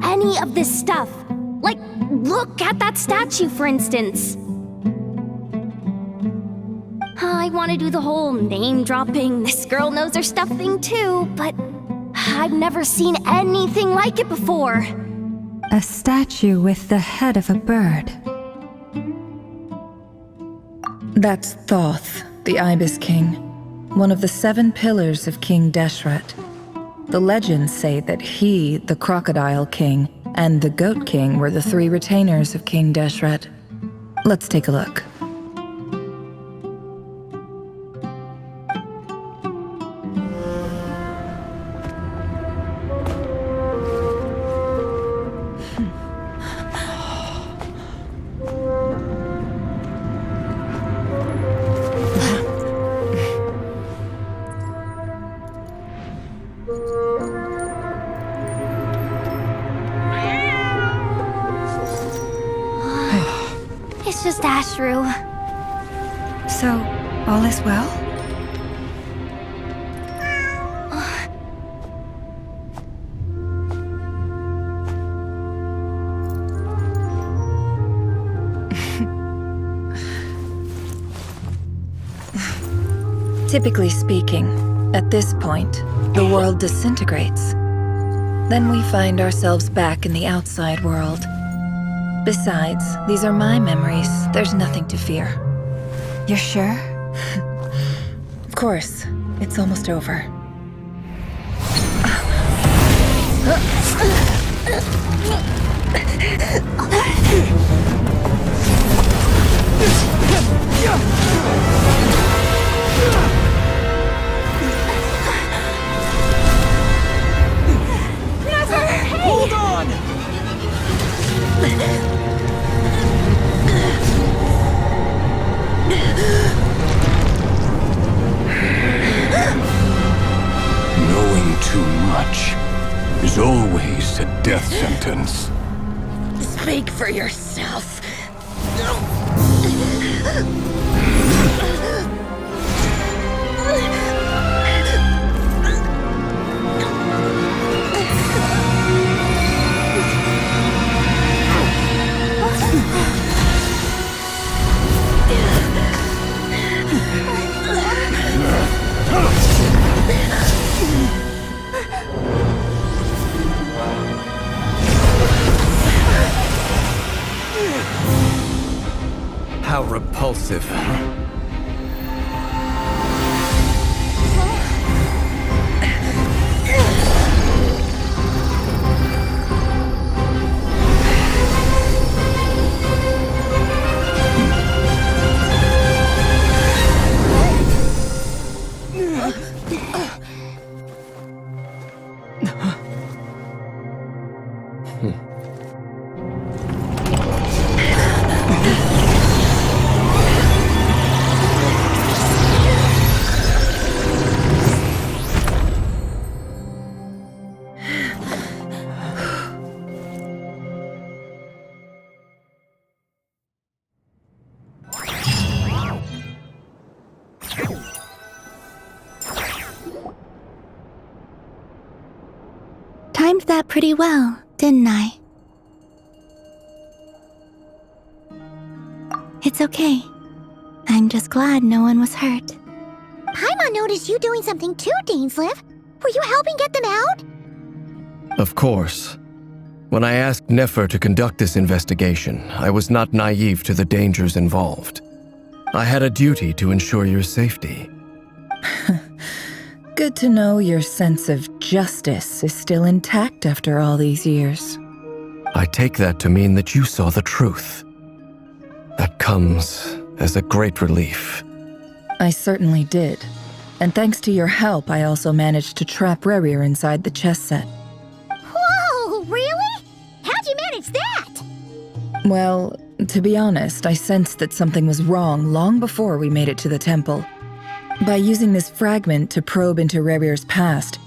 Any of this stuff. Like, look at that statue, for instance. I want to do the whole name-dropping, this girl knows her stuff thing too, but I've never seen anything like it before. A statue with the head of a bird. That's Thoth, the Ibis King, one of the 7 pillars of King Deshret. The legends say that he, the Crocodile King, and the Goat King were the 3 retainers of King Deshret. Let's take a look. just Ashru. So, all is well? Typically speaking, at this point, the world disintegrates. Then we find ourselves back in the outside world. Besides, these are my memories. There's nothing to fear. You're sure? Of course. It's almost over. Hold on! Knowing too much is always a death sentence. Speak for yourself. How repulsive. Timed that pretty well, didn't I? It's okay. I'm just glad no one was hurt. Paimon noticed you doing something too, Dainsleif. Were you helping get them out? Of course. When I asked Nefer to conduct this investigation, I was not naive to the dangers involved. I had a duty to ensure your safety. Good to know your sense of justice is still intact after all these years. I take that to mean that you saw the truth. That comes as a great relief. I certainly did. And thanks to your help, I also managed to trap Rerir inside the chess set. Whoa, really? How'd you manage that? Well, to be honest, I sensed that something was wrong long before we made it to the temple. By using this fragment to probe into Rerir's past,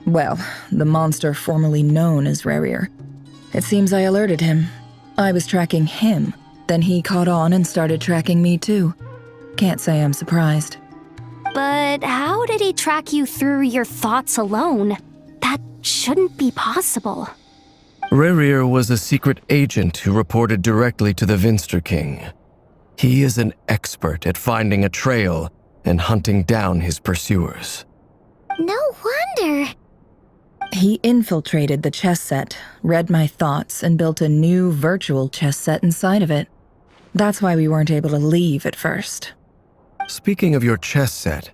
well, the monster formerly known as Rerir, it seems I alerted him. I was tracking him, then he caught on and started tracking me too. Can't say I'm surprised. But how did he track you through your thoughts alone? That shouldn't be possible. Rerir was a secret agent who reported directly to the Vinster King. He is an expert at finding a trail and hunting down his pursuers. No wonder. He infiltrated the chess set, read my thoughts, and built a new virtual chess set inside of it. That's why we weren't able to leave at first. Speaking of your chess set,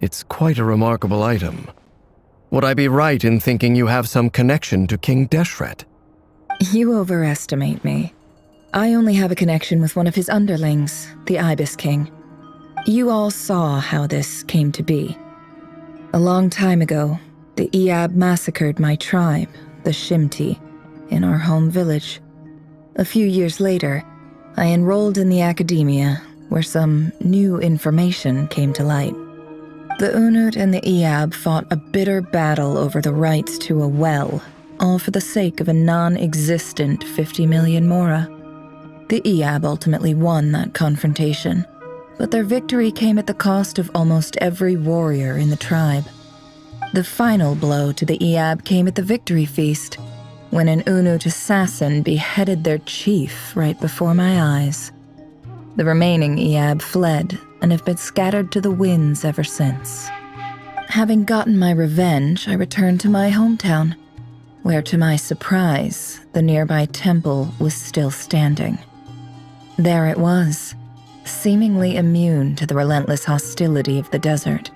it's quite a remarkable item. Would I be right in thinking you have some connection to King Deshret? You overestimate me. I only have a connection with one of his underlings, the Ibis King. You all saw how this came to be. A long time ago, the Iab massacred my tribe, the Shimti, in our home village. A few years later, I enrolled in the academia, where some new information came to light. The Unut and the Iab fought a bitter battle over the rights to a well, all for the sake of a non-existent 50 million mora. The Eab ultimately won that confrontation, but their victory came at the cost of almost every warrior in the tribe. The final blow to the Eab came at the victory feast, when an Unut assassin beheaded their chief right before my eyes. The remaining Eab fled and have been scattered to the winds ever since. Having gotten my revenge, I returned to my hometown, where to my surprise, the nearby temple was still standing. There it was, seemingly immune to the relentless hostility of the desert,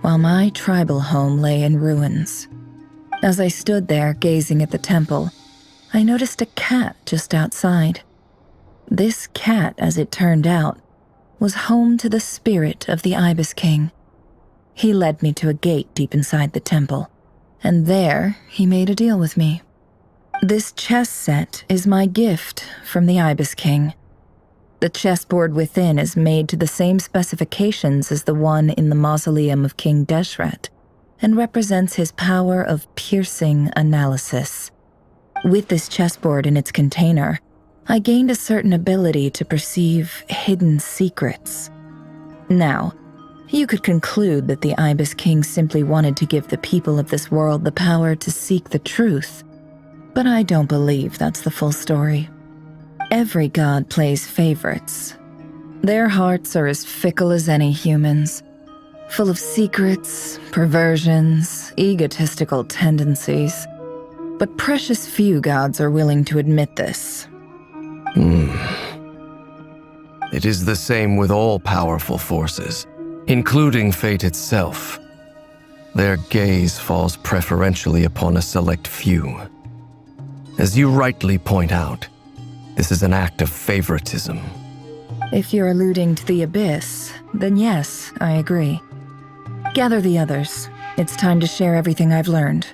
while my tribal home lay in ruins. As I stood there gazing at the temple, I noticed a cat just outside. This cat, as it turned out, was home to the spirit of the Ibis King. He led me to a gate deep inside the temple, and there he made a deal with me. This chess set is my gift from the Ibis King. The chessboard within is made to the same specifications as the one in the mausoleum of King Deshret, and represents his power of piercing analysis. With this chessboard in its container, I gained a certain ability to perceive hidden secrets. Now, you could conclude that the Ibis King simply wanted to give the people of this world the power to seek the truth, but I don't believe that's the full story. Every god plays favorites. Their hearts are as fickle as any human's, full of secrets, perversions, egotistical tendencies. But precious few gods are willing to admit this. It is the same with all powerful forces, including fate itself. Their gaze falls preferentially upon a select few. As you rightly point out, this is an act of favoritism. If you're alluding to the Abyss, then yes, I agree. Gather the others. It's time to share everything I've learned.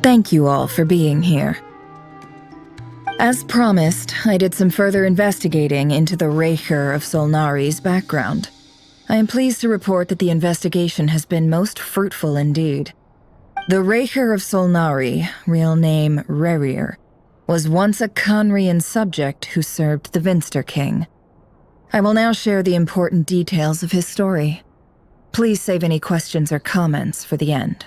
Thank you all for being here. As promised, I did some further investigating into the Raker of Solnari's background. I am pleased to report that the investigation has been most fruitful indeed. The Raker of Solnari, real name Rerir, was once a Conrian subject who served the Vinster King. I will now share the important details of his story. Please save any questions or comments for the end.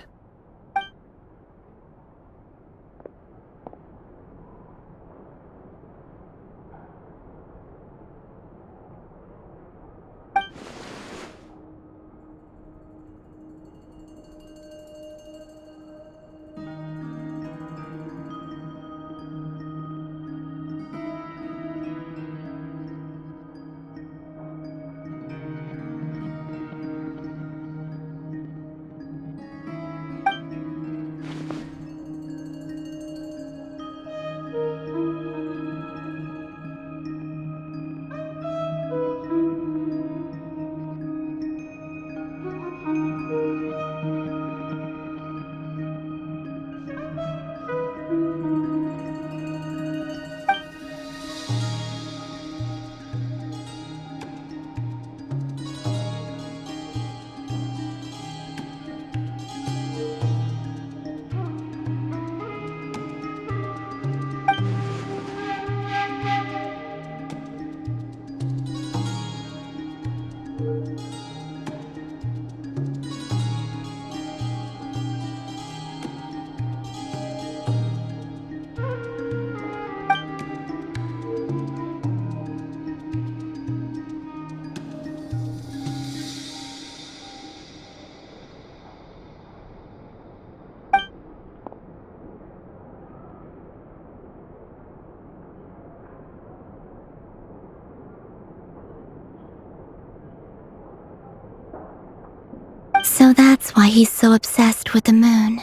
So that's why he's so obsessed with the moon.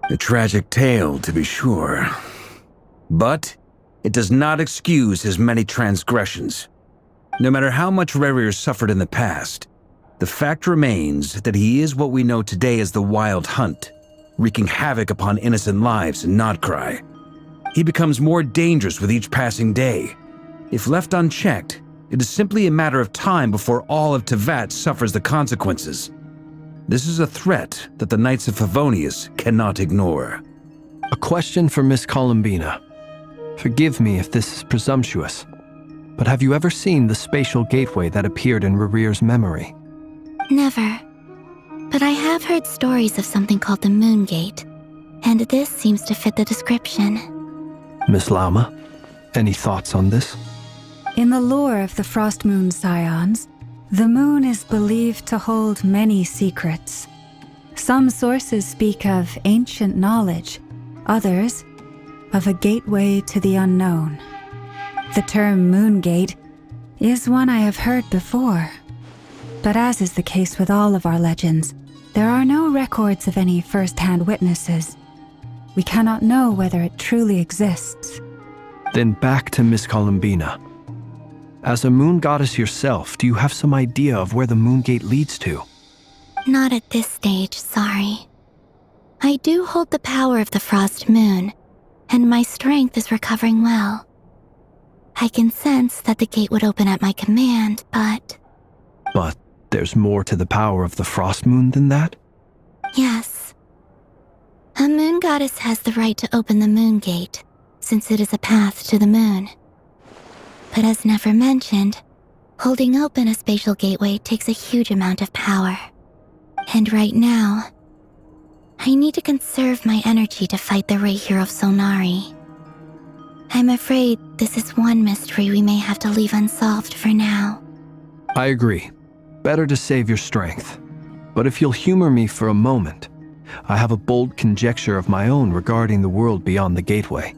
A tragic tale, to be sure. But it does not excuse his many transgressions. No matter how much Rerir suffered in the past, the fact remains that he is what we know today as the Wild Hunt, wreaking havoc upon innocent lives in Nodcry. He becomes more dangerous with each passing day. If left unchecked, It is simply a matter of time before all of Tevat suffers the consequences. This is a threat that the Knights of Favonius cannot ignore. A question for Miss Columbina. Forgive me if this is presumptuous, but have you ever seen the spatial gateway that appeared in Rerear's memory? Never. But I have heard stories of something called the Moon Gate, and this seems to fit the description. Miss Lama, any thoughts on this? In the lore of the Frost Moon Scions, the moon is believed to hold many secrets. Some sources speak of ancient knowledge, others of a gateway to the unknown. The term Moon Gate is one I have heard before. But as is the case with all of our legends, there are no records of any first-hand witnesses. We cannot know whether it truly exists. Then back to Miss Columbina. As a moon goddess yourself, do you have some idea of where the Moon Gate leads to? Not at this stage, sorry. I do hold the power of the Frost Moon, and my strength is recovering well. I can sense that the gate would open at my command, but... But there's more to the power of the Frost Moon than that? Yes. A moon goddess has the right to open the Moon Gate, since it is a path to the moon. But as Nefer mentioned, holding open a spatial gateway takes a huge amount of power. And right now, I need to conserve my energy to fight the Rahier of Solnari. I'm afraid this is one mystery we may have to leave unsolved for now. I agree. Better to save your strength. But if you'll humor me for a moment, I have a bold conjecture of my own regarding the world beyond the gateway.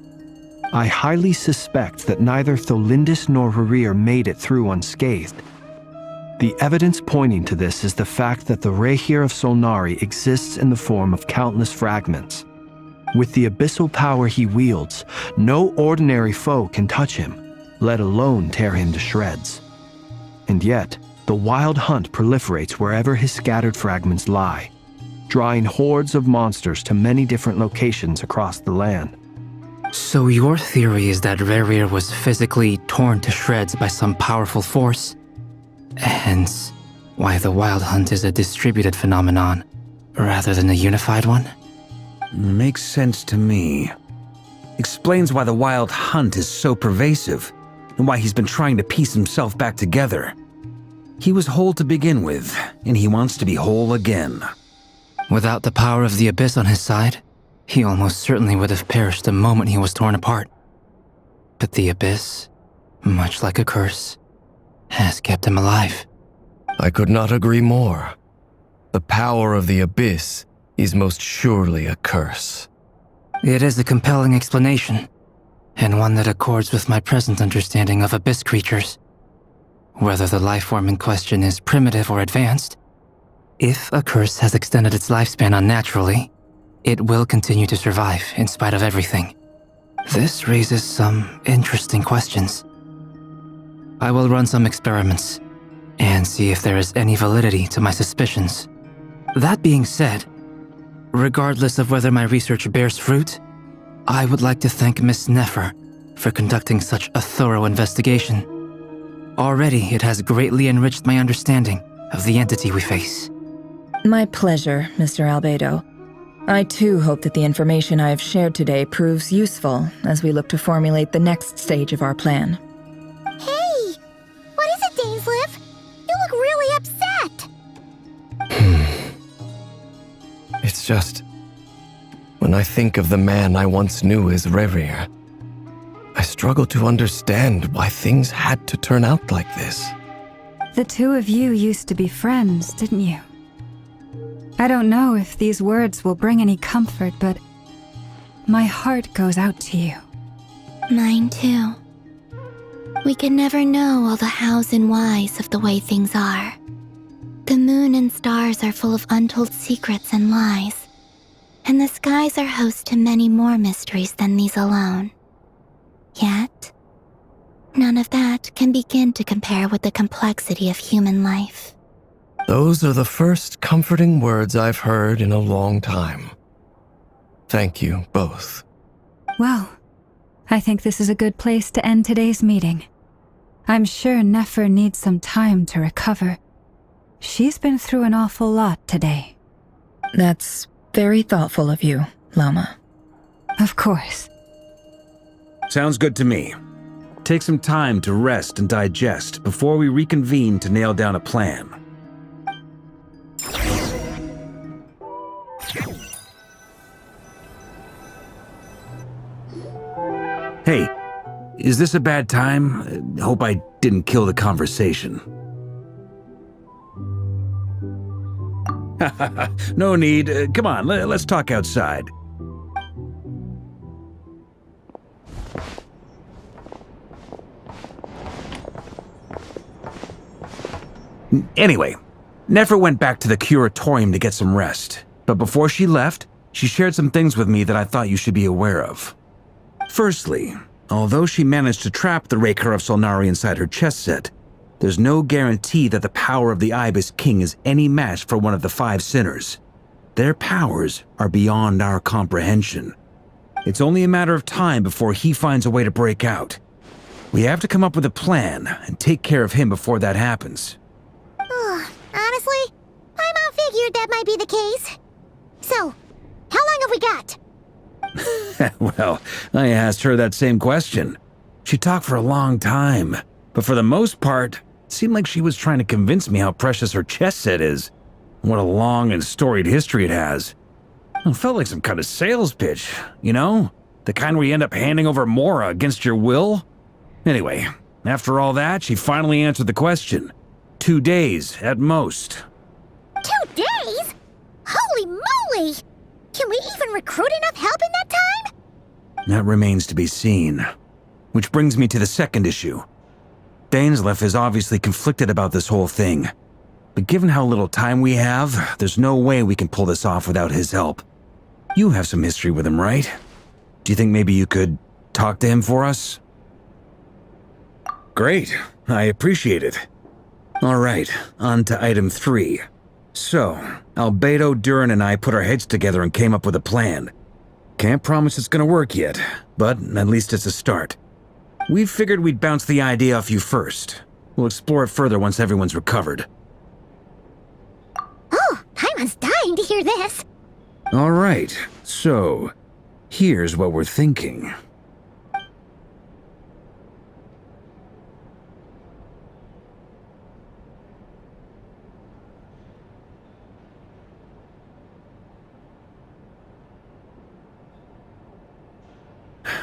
I highly suspect that neither Tholindis nor Rerear made it through unscathed. The evidence pointing to this is the fact that the Rahier of Solnari exists in the form of countless fragments. With the abyssal power he wields, no ordinary foe can touch him, let alone tear him to shreds. And yet, the wild hunt proliferates wherever his scattered fragments lie, drawing hordes of monsters to many different locations across the land. So your theory is that Rerear was physically torn to shreds by some powerful force? Hence, why the Wild Hunt is a distributed phenomenon, rather than a unified one? Makes sense to me. Explains why the Wild Hunt is so pervasive, and why he's been trying to piece himself back together. He was whole to begin with, and he wants to be whole again. Without the power of the Abyss on his side, he almost certainly would have perished the moment he was torn apart. But the Abyss, much like a curse, has kept him alive. I could not agree more. The power of the Abyss is most surely a curse. It is a compelling explanation, and one that accords with my present understanding of Abyss creatures. Whether the life form in question is primitive or advanced, if a curse has extended its lifespan unnaturally, it will continue to survive in spite of everything. This raises some interesting questions. I will run some experiments and see if there is any validity to my suspicions. That being said, regardless of whether my research bears fruit, I would like to thank Miss Nefer for conducting such a thorough investigation. Already, it has greatly enriched my understanding of the entity we face. My pleasure, Mr. Albedo. I too hope that the information I have shared today proves useful as we look to formulate the next stage of our plan. Hey! What is it, Dainsleif? You look really upset! It's just... when I think of the man I once knew as Rerear, I struggle to understand why things had to turn out like this. The two of you used to be friends, didn't you? I don't know if these words will bring any comfort, but my heart goes out to you. Mine too. We can never know all the hows and whys of the way things are. The moon and stars are full of untold secrets and lies, and the skies are host to many more mysteries than these alone. Yet, none of that can begin to compare with the complexity of human life. Those are the first comforting words I've heard in a long time. Thank you both. Well, I think this is a good place to end today's meeting. I'm sure Nefer needs some time to recover. She's been through an awful lot today. That's very thoughtful of you, Lama. Of course. Sounds good to me. Take some time to rest and digest before we reconvene to nail down a plan. Hey, is this a bad time? Hope I didn't kill the conversation. No need. Come on, let's talk outside. Anyway, Nefer went back to the curatorium to get some rest. But before she left, she shared some things with me that I thought you should be aware of. Firstly, although she managed to trap the Raker of Solnari inside her chess set, there's no guarantee that the power of the Ibis King is any match for one of the 5 sinners. Their powers are beyond our comprehension. It's only a matter of time before he finds a way to break out. We have to come up with a plan and take care of him before that happens. Honestly, my mom figured that might be the case. So, how long have we got? Well, I asked her that same question. She talked for a long time, but for the most part, it seemed like she was trying to convince me how precious her chess set is. What a long and storied history it has. It felt like some kind of sales pitch, you know? The kind where you end up handing over Mora against your will? Anyway, after all that, she finally answered the question. 2 days, at most. 2 days? Holy moly! Can we even recruit enough help in that time? That remains to be seen. Which brings me to the second issue. Dainsleif is obviously conflicted about this whole thing. But given how little time we have, there's no way we can pull this off without his help. You have some history with him, right? Do you think maybe you could talk to him for us? Great. I appreciate it. All right, on to item 3. So, Albedo, Durin, and I put our heads together and came up with a plan. Can't promise it's gonna work yet, but at least it's a start. We figured we'd bounce the idea off you first. We'll explore it further once everyone's recovered. Oh, Paimon's dying to hear this. All right, so here's what we're thinking.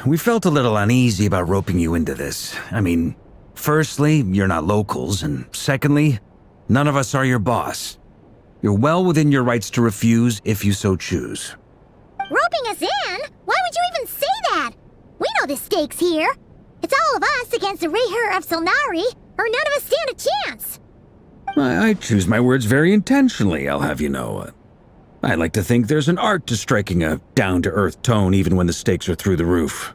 We felt a little uneasy about roping you into this. I mean, firstly, you're not locals, and secondly, none of us are your boss. You're well within your rights to refuse if you so choose. Roping us in? Why would you even say that? We know the stakes here. It's all of us against the Rayher of Solnari, or none of us stand a chance. I choose my words very intentionally, I'll have you know. I like to think there's an art to striking a down-to-earth tone even when the stakes are through the roof.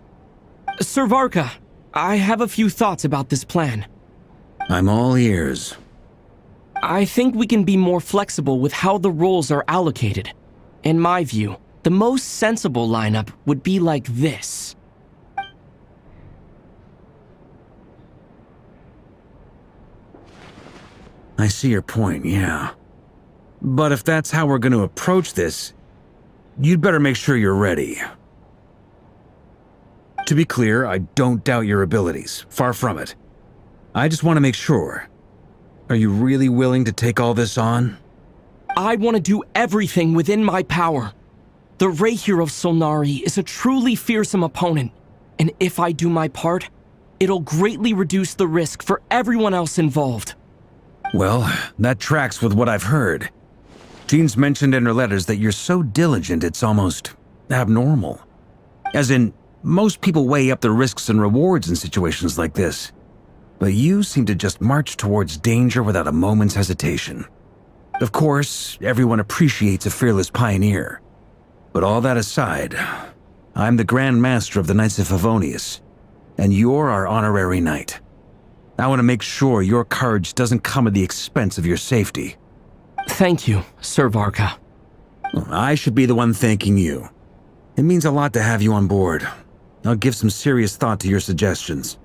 Sir Varka, I have a few thoughts about this plan. I'm all ears. I think we can be more flexible with how the roles are allocated. In my view, the most sensible lineup would be like this. I see your point, yeah. But if that's how we're going to approach this, you'd better make sure you're ready. To be clear, I don't doubt your abilities. Far from it. I just want to make sure. Are you really willing to take all this on? I want to do everything within my power. The Rayher of Solnari is a truly fearsome opponent, and if I do my part, it'll greatly reduce the risk for everyone else involved. Well, that tracks with what I've heard. Jean's mentioned in her letters that you're so diligent it's almost abnormal. As in, most people weigh up the risks and rewards in situations like this. But you seem to just march towards danger without a moment's hesitation. Of course, everyone appreciates a fearless pioneer. But all that aside, I'm the Grand Master of the Knights of Favonius, and you're our honorary knight. I want to make sure your courage doesn't come at the expense of your safety. Thank you, Sir Varka. I should be the one thanking you. It means a lot to have you on board. I'll give some serious thought to your suggestions.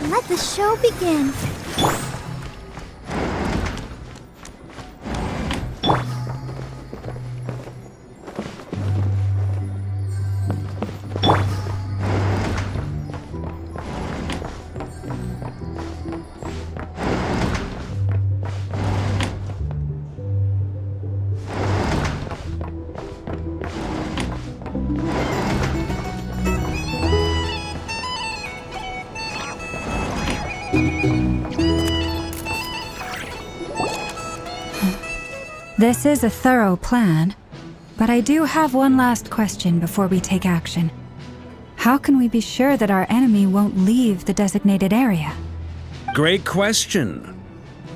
Let the show begin. This is a thorough plan, but I do have one last question before we take action. How can we be sure that our enemy won't leave the designated area? Great question.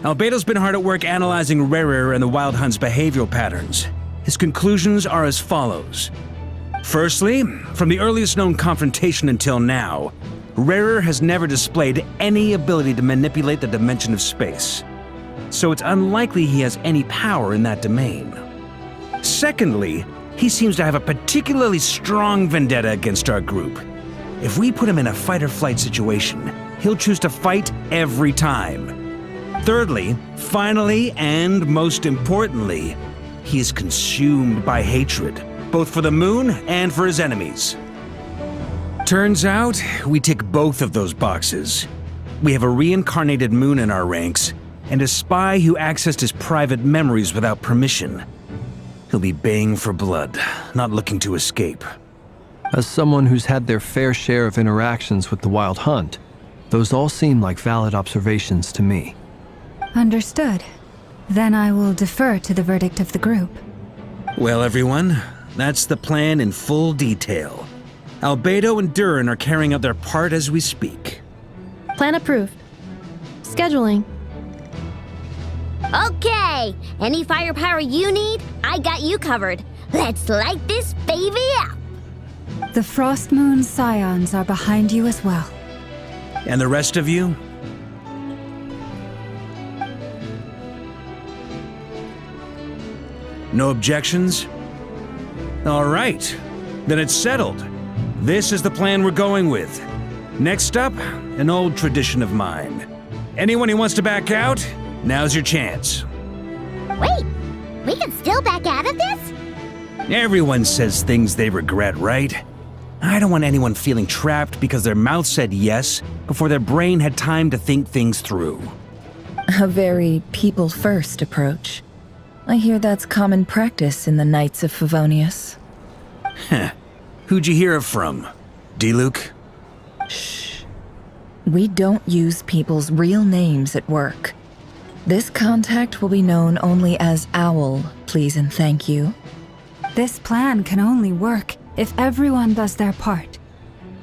Albedo's been hard at work analyzing Rerir and the Wild Hunt's behavioral patterns. His conclusions are as follows. Firstly, from the earliest known confrontation until now, Rerir has never displayed any ability to manipulate the dimension of space. So it's unlikely he has any power in that domain. Secondly, he seems to have a particularly strong vendetta against our group. If we put him in a fight-or-flight situation, he'll choose to fight every time. Thirdly, finally, and most importantly, he is consumed by hatred, both for the moon and for his enemies. Turns out, we tick both of those boxes. We have a reincarnated moon in our ranks, and a spy who accessed his private memories without permission. He'll be baying for blood, not looking to escape. As someone who's had their fair share of interactions with the Wild Hunt, those all seem like valid observations to me. Understood. Then I will defer to the verdict of the group. Well, everyone, that's the plan in full detail. Albedo and Durin are carrying out their part as we speak. Plan approved. Scheduling. Okay, any firepower you need, I got you covered. Let's light this baby up. The Frost Moon Scions are behind you as well. And the rest of you? No objections? All right, then it's settled. This is the plan we're going with. Next up, an old tradition of mine. Anyone who wants to back out, now's your chance. Wait, we can still back out of this? Everyone says things they regret, right? I don't want anyone feeling trapped because their mouth said yes before their brain had time to think things through. A very people-first approach. I hear that's common practice in the Knights of Favonius. Heh. Who'd you hear it from? D-Luke? Shh. We don't use people's real names at work. This contact will be known only as Owl, please and thank you. This plan can only work if everyone does their part.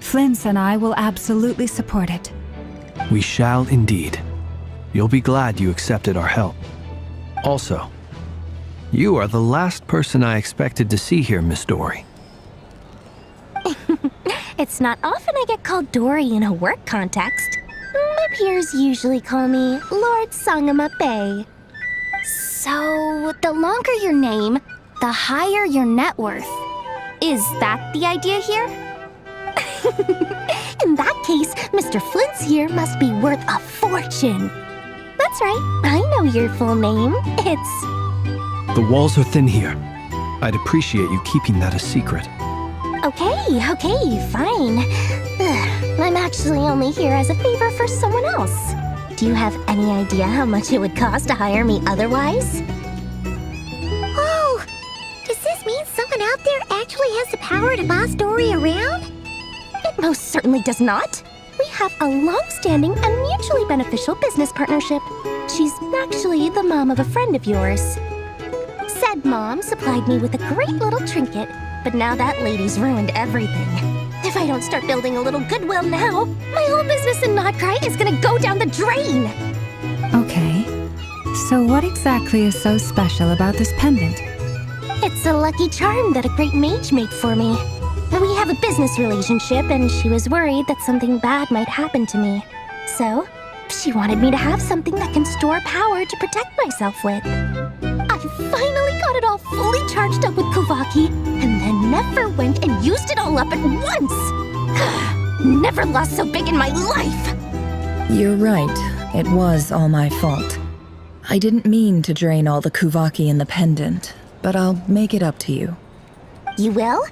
Flint's and I will absolutely support it. We shall indeed. You'll be glad you accepted our help. Also, you are the last person I expected to see here, Miss Dory. It's not often I get called Dory in a work context. My peers usually call me Lord Sangamabe. So, the longer your name, the higher your net worth. Is that the idea here? In that case, Mr. Flint's here must be worth a fortune. That's right, I know your full name. It's... The walls are thin here. I'd appreciate you keeping that a secret. Okay, fine. Ugh, I'm actually only here as a favor for someone else. Do you have any idea how much it would cost to hire me otherwise? Oh, does this mean someone out there actually has the power to boss Dory around? It most certainly does not. We have a long-standing and mutually beneficial business partnership. She's actually the mom of a friend of yours. Said mom supplied me with a great little trinket, but now that lady's ruined everything. If I don't start building a little goodwill now, my whole business in Notcry is gonna go down the drain! Okay. So what exactly is so special about this pendant? It's a lucky charm that a great mage made for me. We have a business relationship, and she was worried that something bad might happen to me. So, she wanted me to have something that can store power to protect myself with. I finally got it all fully charged up with Kovaki, and then never went and used it all up at once! Never lost so big in my life! You're right. It was all my fault. I didn't mean to drain all the Kuvaki in the pendant, but I'll make it up to you. You will?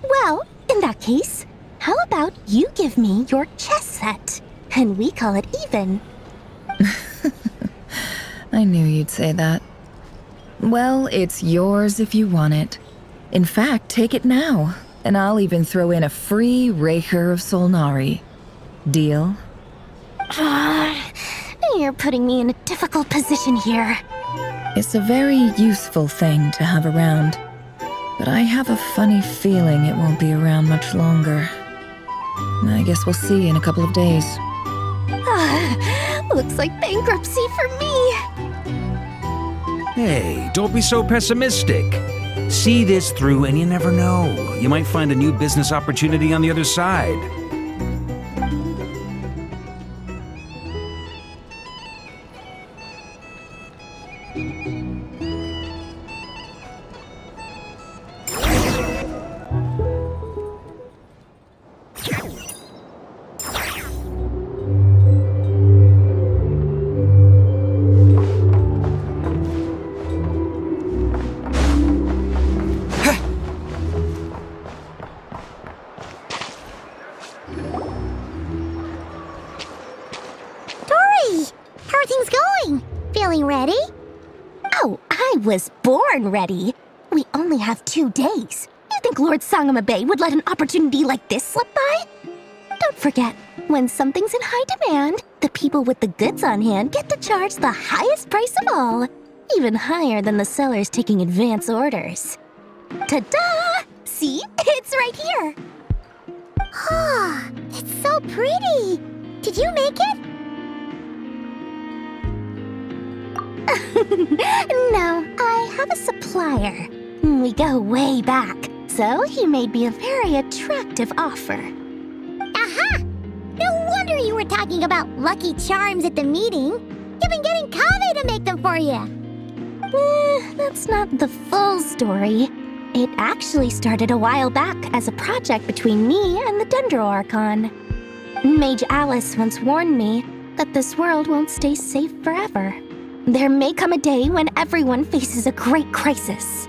Well, in that case, how about you give me your chess set, and we call it even? I knew you'd say that. Well, it's yours if you want it. In fact, take it now, and I'll even throw in a free Raker of Solnari. Deal? You're putting me in a difficult position here. It's a very useful thing to have around, but I have a funny feeling it won't be around much longer. I guess we'll see in a couple of days. Looks like bankruptcy for me. Hey, don't be so pessimistic. See this through and you never know. You might find a new business opportunity on the other side. Was born ready. We only have 2 days. You think Lord Sangamabe would let an opportunity like this slip by? Don't forget, when something's in high demand, the people with the goods on hand get to charge the highest price of all, even higher than the sellers taking advance orders. Ta-da! See? It's right here. Ah, it's so pretty. Did you make it? No, I have a supplier. We go way back, so he made me a very attractive offer. Aha! No wonder you were talking about Lucky Charms at the meeting. You've been getting Kaveh to make them for you. That's not the full story. It actually started a while back as a project between me and the Dendro Archon. Mage Alice once warned me that this world won't stay safe forever. There may come a day when everyone faces a great crisis.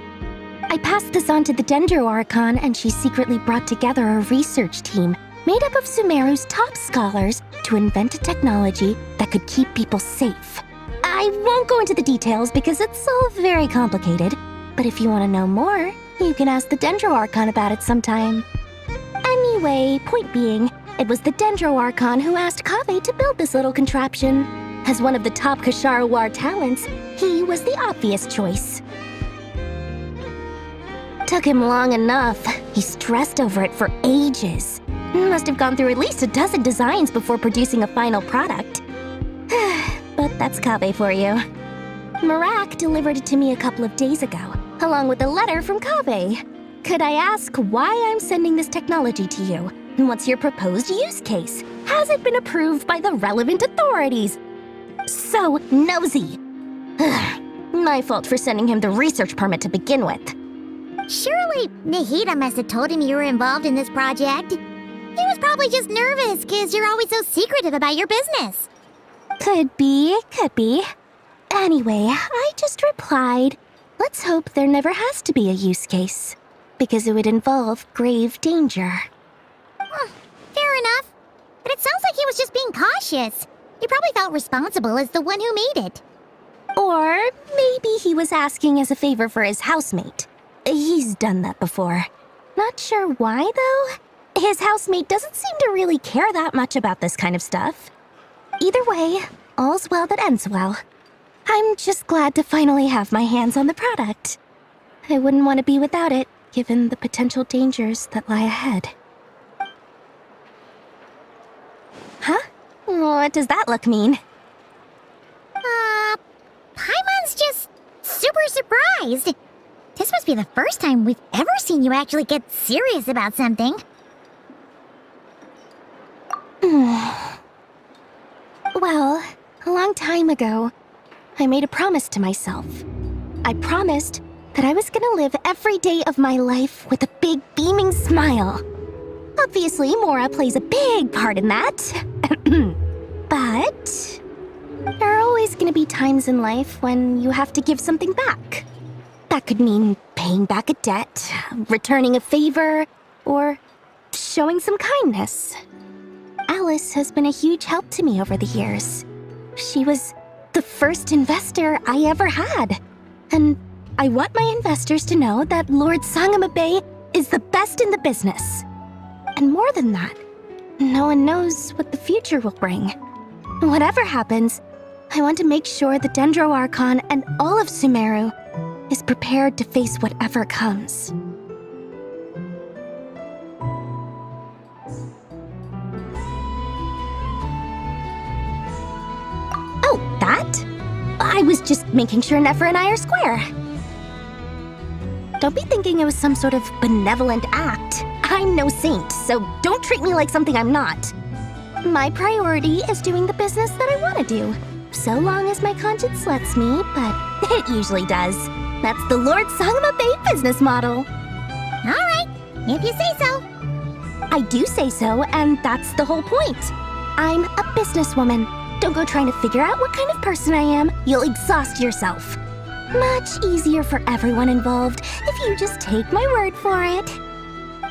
I passed this on to the Dendro Archon, and she secretly brought together a research team made up of Sumeru's top scholars to invent a technology that could keep people safe. I won't go into the details because it's all very complicated, but if you want to know more, you can ask the Dendro Archon about it sometime. Anyway, point being, it was the Dendro Archon who asked Kaveh to build this little contraption. As one of the top Kashara War talents, he was the obvious choice. Took him long enough. He stressed over it for ages. Must have gone through at least a dozen designs before producing a final product. But that's Kaveh for you. Marak delivered it to me a couple of days ago, along with a letter from Kaveh. Could I ask why I'm sending this technology to you? What's your proposed use case? Has it been approved by the relevant authorities? So nosy. My fault for sending him the research permit to begin with. Surely Nahida must have told him you were involved in this project. He was probably just nervous because you're always so secretive about your business. Could be. Anyway, I just replied, let's hope there never has to be a use case, because it would involve grave danger. Fair enough. But it sounds like he was just being cautious. He probably felt responsible as the one who made it. Or maybe he was asking as a favor for his housemate. He's done that before. Not sure why, though. His housemate doesn't seem to really care that much about this kind of stuff. Either way, all's well that ends well. I'm just glad to finally have my hands on the product. I wouldn't want to be without it, given the potential dangers that lie ahead. Huh? What does that look mean? Paimon's just super surprised. This must be the first time we've ever seen you actually get serious about something. Well, a long time ago, I made a promise to myself. I promised that I was gonna live every day of my life with a big beaming smile. Obviously, Mora plays a big part in that. But there are always going to be times in life when you have to give something back. That could mean paying back a debt, returning a favor, or showing some kindness. Alice has been a huge help to me over the years. She was the first investor I ever had. And I want my investors to know that Lord Sangamabe is the best in the business. And more than that, no one knows what the future will bring. Whatever happens, I want to make sure the Dendro Archon and all of Sumeru is prepared to face whatever comes. Oh, that? I was just making sure Nefer and I are square. Don't be thinking it was some sort of benevolent act. I'm no saint, so don't treat me like something I'm not. My priority is doing the business that I want to do, so long as my conscience lets me, but it usually does. That's the Lord Sangamabe business model. Alright, if you say so. I do say so, and that's the whole point. I'm a businesswoman. Don't go trying to figure out what kind of person I am. You'll exhaust yourself. Much easier for everyone involved if you just take my word for it.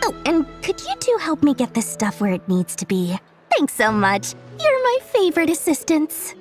Oh, and could you two help me get this stuff where it needs to be? Thanks so much. You're my favorite assistants.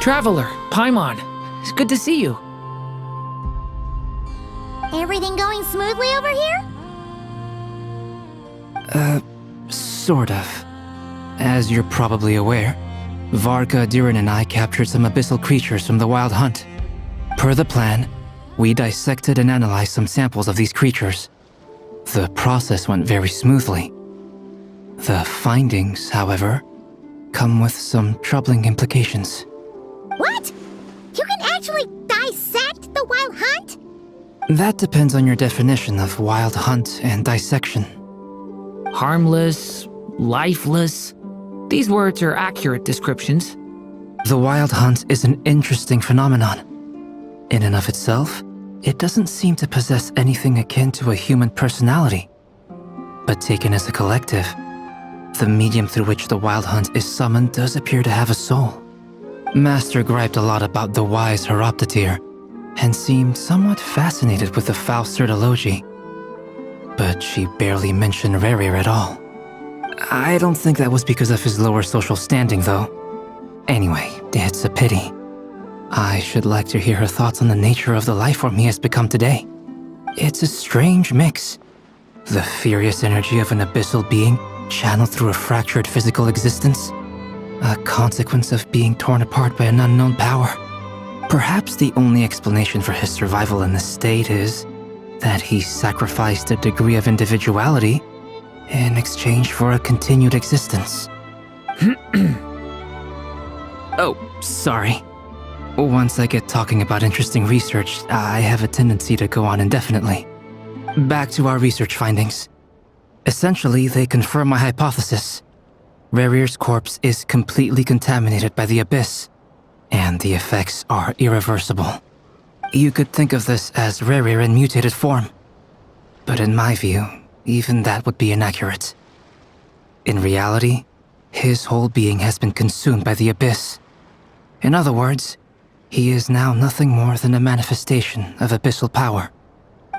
Traveler, Paimon, it's good to see you. Everything going smoothly over here? Sort of. As you're probably aware, Varka, Diren, and I captured some abyssal creatures from the Wild Hunt. Per the plan, we dissected and analyzed some samples of these creatures. The process went very smoothly. The findings, however, come with some troubling implications. What? You can actually dissect the Wild Hunt? That depends on your definition of Wild Hunt and dissection. Harmless, lifeless. These words are accurate descriptions. The Wild Hunt is an interesting phenomenon. In and of itself, it doesn't seem to possess anything akin to a human personality. But taken as a collective, the medium through which the Wild Hunt is summoned does appear to have a soul. Master griped a lot about the wise Horoptetyr, and seemed somewhat fascinated with the Fausted Elegy. But she barely mentioned Rerir at all. I don't think that was because of his lower social standing, though. Anyway, it's a pity. I should like to hear her thoughts on the nature of the lifeform he has become today. It's a strange mix. The furious energy of an abyssal being channeled through a fractured physical existence. A consequence of being torn apart by an unknown power. Perhaps the only explanation for his survival in this state is that he sacrificed a degree of individuality in exchange for a continued existence. Oh, sorry. Once I get talking about interesting research, I have a tendency to go on indefinitely. Back to our research findings. Essentially, they confirm my hypothesis. Rerir's corpse is completely contaminated by the Abyss, and the effects are irreversible. You could think of this as Rerir in mutated form. But in my view, even that would be inaccurate. In reality, his whole being has been consumed by the Abyss. In other words, he is now nothing more than a manifestation of abyssal power.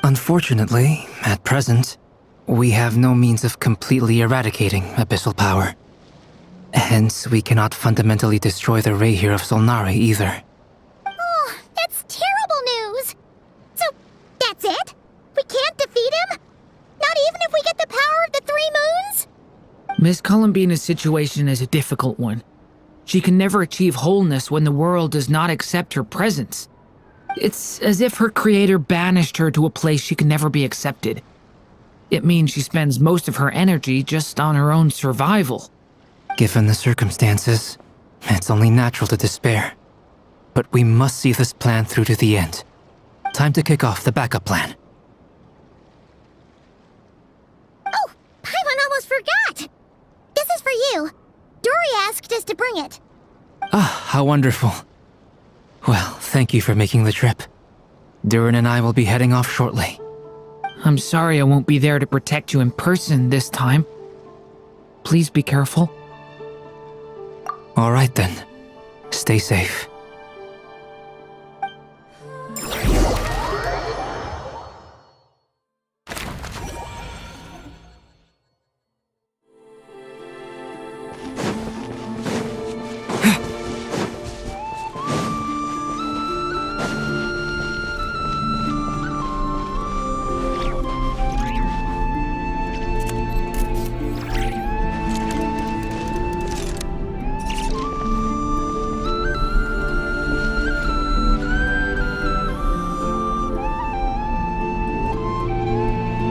Unfortunately, at present, we have no means of completely eradicating abyssal power. Hence, we cannot fundamentally destroy the Rayhir of Solnari either. Oh, that's terrible news! So, that's it? We can't defeat him? Not even if we get the power of the Three Moons? Miss Columbina's situation is a difficult one. She can never achieve wholeness when the world does not accept her presence. It's as if her creator banished her to a place she can never be accepted. It means she spends most of her energy just on her own survival. Given the circumstances, it's only natural to despair. But we must see this plan through to the end. Time to kick off the backup plan. Oh, Paimon almost forgot! This is for you. Dory asked us to bring it. Ah, how wonderful. Well, thank you for making the trip. Durin and I will be heading off shortly. I'm sorry I won't be there to protect you in person this time. Please be careful. All right then. Stay safe.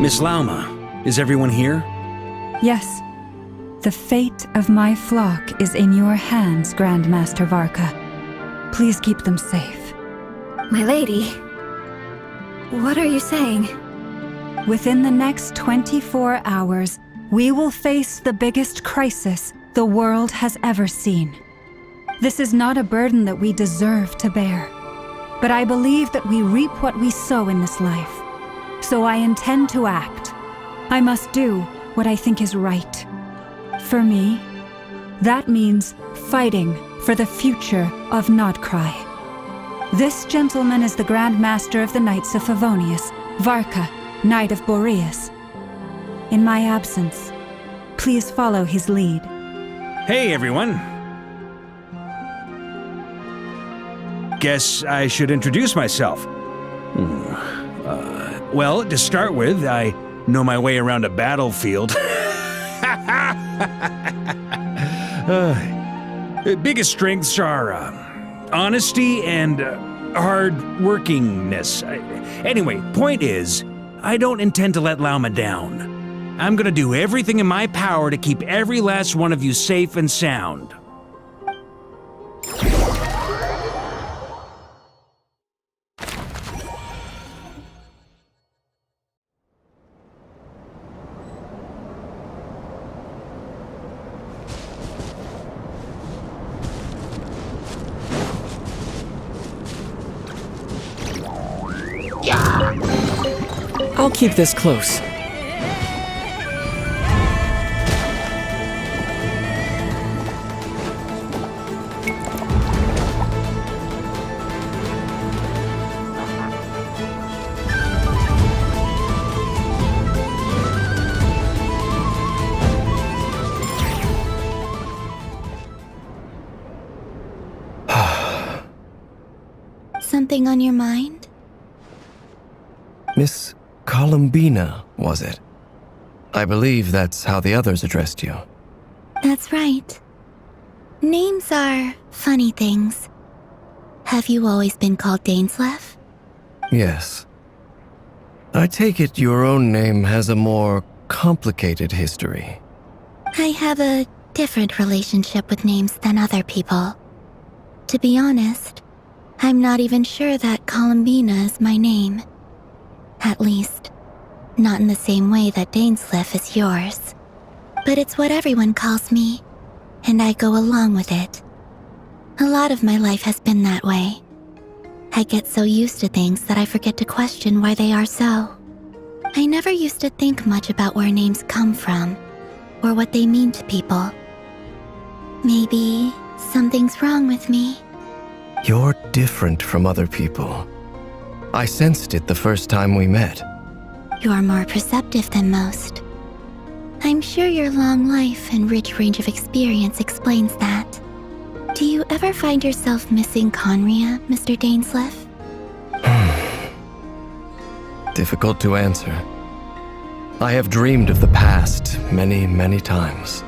Miss Lauma, is everyone here? Yes. The fate of my flock is in your hands, Grand Master Varka. Please keep them safe. My lady, what are you saying? Within the next 24 hours, we will face the biggest crisis the world has ever seen. This is not a burden that we deserve to bear, but I believe that we reap what we sow in this life. So I intend to act. I must do what I think is right. For me, that means fighting for the future of Nodcry. This gentleman is the Grand Master of the Knights of Favonius, Varka, Knight of Boreas. In my absence, please follow his lead. Hey, everyone. Guess I should introduce myself. Well, to start with, I know my way around a battlefield. Biggest strengths are honesty and hard-workingness. Anyway, point is, I don't intend to let Lauma down. I'm gonna do everything in my power to keep every last one of you safe and sound. I'll keep this close. Something on your mind? Miss Columbina, was it? I believe that's how the others addressed you. That's right. Names are funny things. Have you always been called Dainslev? Yes. I take it your own name has a more complicated history. I have a different relationship with names than other people. To be honest, I'm not even sure that Columbina is my name. At least, Not in the same way that Dainsleif is yours. But it's what everyone calls me, and I go along with it. A lot of my life has been that way. I get so used to things that I forget to question why they are so. I never used to think much about where names come from, or what they mean to people. Maybe something's wrong with me. You're different from other people. I sensed it the first time we met. You're more perceptive than most. I'm sure your long life and rich range of experience explains that. Do you ever find yourself missing Conria, Mr. Dainsleif? Difficult to answer. I have dreamed of the past many, many times.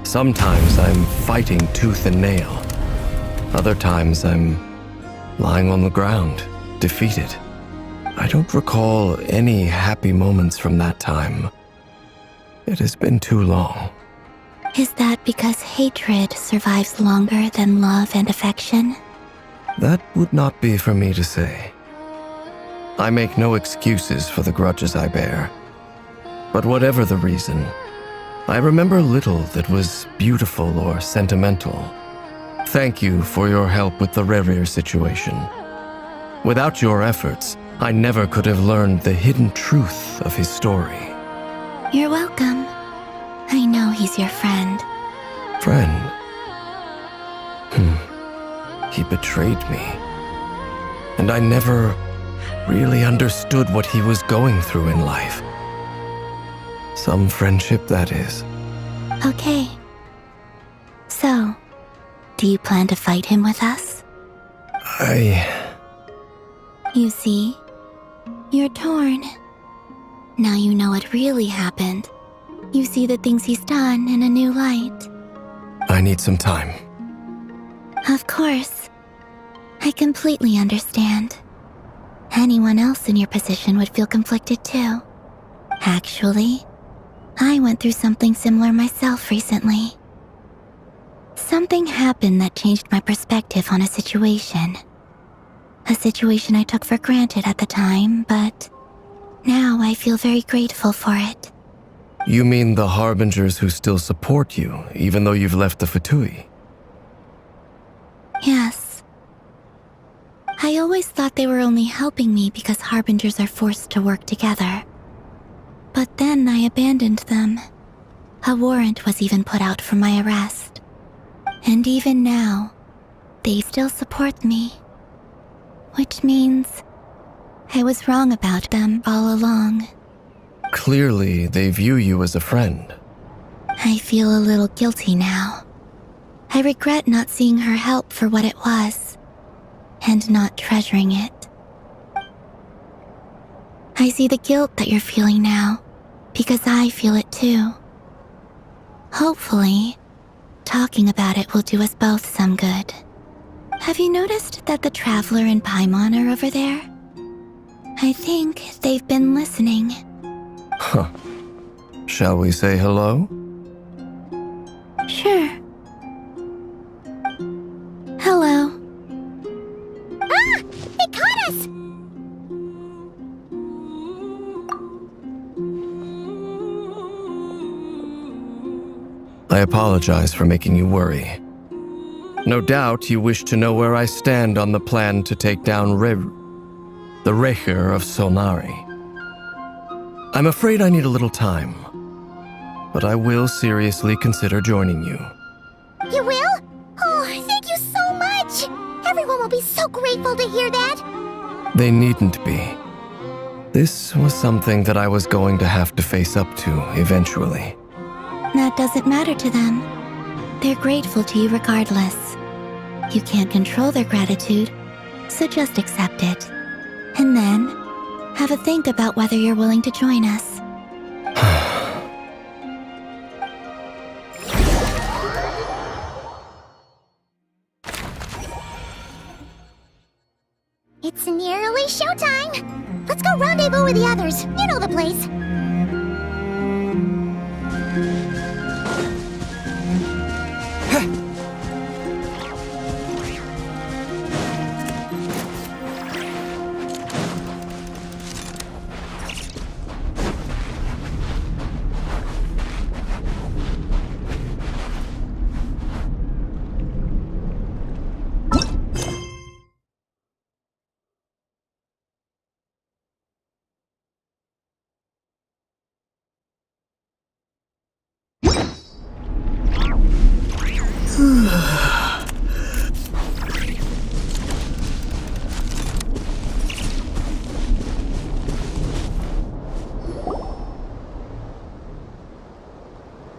Sometimes I'm fighting tooth and nail. Other times I'm lying on the ground, defeated. I don't recall any happy moments from that time. It has been too long. Is that because hatred survives longer than love and affection? That would not be for me to say. I make no excuses for the grudges I bear. But whatever the reason, I remember little that was beautiful or sentimental. Thank you for your help with the Rerir situation. Without your efforts, I never could have learned the hidden truth of his story. You're welcome. I know he's your friend. Friend? He betrayed me. And I never really understood what he was going through in life. Some friendship, that is. Okay. So, do you plan to fight him with us? You see, you're torn. Now you know what really happened. You see the things he's done in a new light. I need some time. Of course. I completely understand. Anyone else in your position would feel conflicted too. Actually, I went through something similar myself recently. Something happened that changed my perspective on a situation. A situation I took for granted at the time, but now I feel very grateful for it. You mean the Harbingers who still support you, even though you've left the Fatui? Yes. I always thought they were only helping me because Harbingers are forced to work together. But then I abandoned them. A warrant was even put out for my arrest. And even now, they still support me. Which means I was wrong about them all along. Clearly, they view you as a friend. I feel a little guilty now. I regret not seeing her help for what it was, and not treasuring it. I see the guilt that you're feeling now, because I feel it too. Hopefully, talking about it will do us both some good. Have you noticed that the Traveler and Paimon are over there? I think they've been listening. Huh. Shall we say hello? Sure. Hello. Ah! They caught us! I apologize for making you worry. No doubt you wish to know where I stand on the plan to take down the Rerir of Solnari. I'm afraid I need a little time, but I will seriously consider joining you. You will? Oh, thank you so much! Everyone will be so grateful to hear that! They needn't be. This was something that I was going to have to face up to eventually. That doesn't matter to them. They're grateful to you regardless. You can't control their gratitude, so just accept it. And then, have a think about whether you're willing to join us. It's nearly showtime! Let's go rendezvous with the others. You know the place.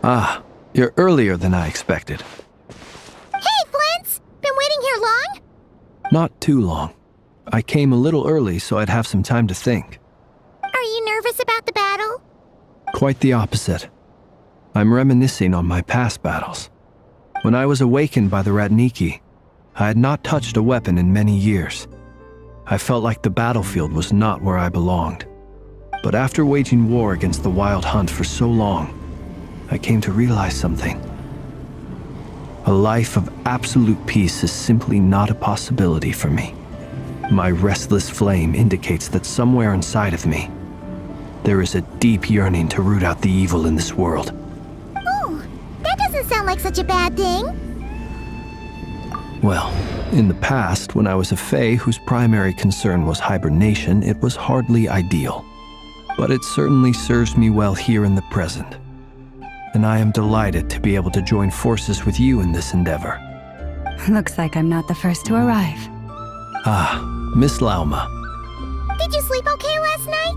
Ah, you're earlier than I expected. Hey, Flint's! Been waiting here long? Not too long. I came a little early so I'd have some time to think. Are you nervous about the battle? Quite the opposite. I'm reminiscing on my past battles. When I was awakened by the Ratniki, I had not touched a weapon in many years. I felt like the battlefield was not where I belonged. But after waging war against the Wild Hunt for so long, I came to realize something. A life of absolute peace is simply not a possibility for me. My restless flame indicates that somewhere inside of me, there is a deep yearning to root out the evil in this world. Ooh, that doesn't sound like such a bad thing. Well, in the past, when I was a Fae whose primary concern was hibernation, it was hardly ideal. But it certainly serves me well here in the present. And I am delighted to be able to join forces with you in this endeavor. Looks like I'm not the first to arrive. Ah, Miss Lauma. Did you sleep okay last night?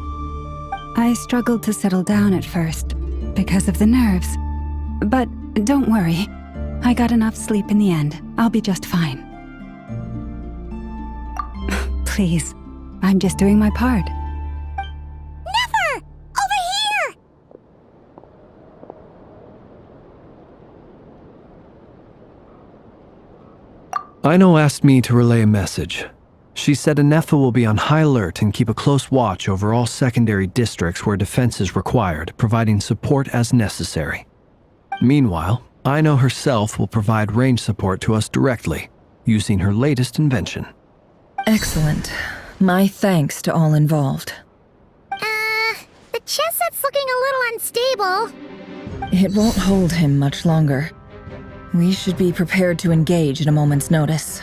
I struggled to settle down at first, because of the nerves. But don't worry. I got enough sleep in the end. I'll be just fine. Please, I'm just doing my part. Never! Over here! Aino asked me to relay a message. She said Anefa will be on high alert and keep a close watch over all secondary districts where defense is required, providing support as necessary. Meanwhile, Aino herself will provide range support to us directly, using her latest invention. Excellent. My thanks to all involved. The chest set's looking a little unstable. It won't hold him much longer. We should be prepared to engage at a moment's notice.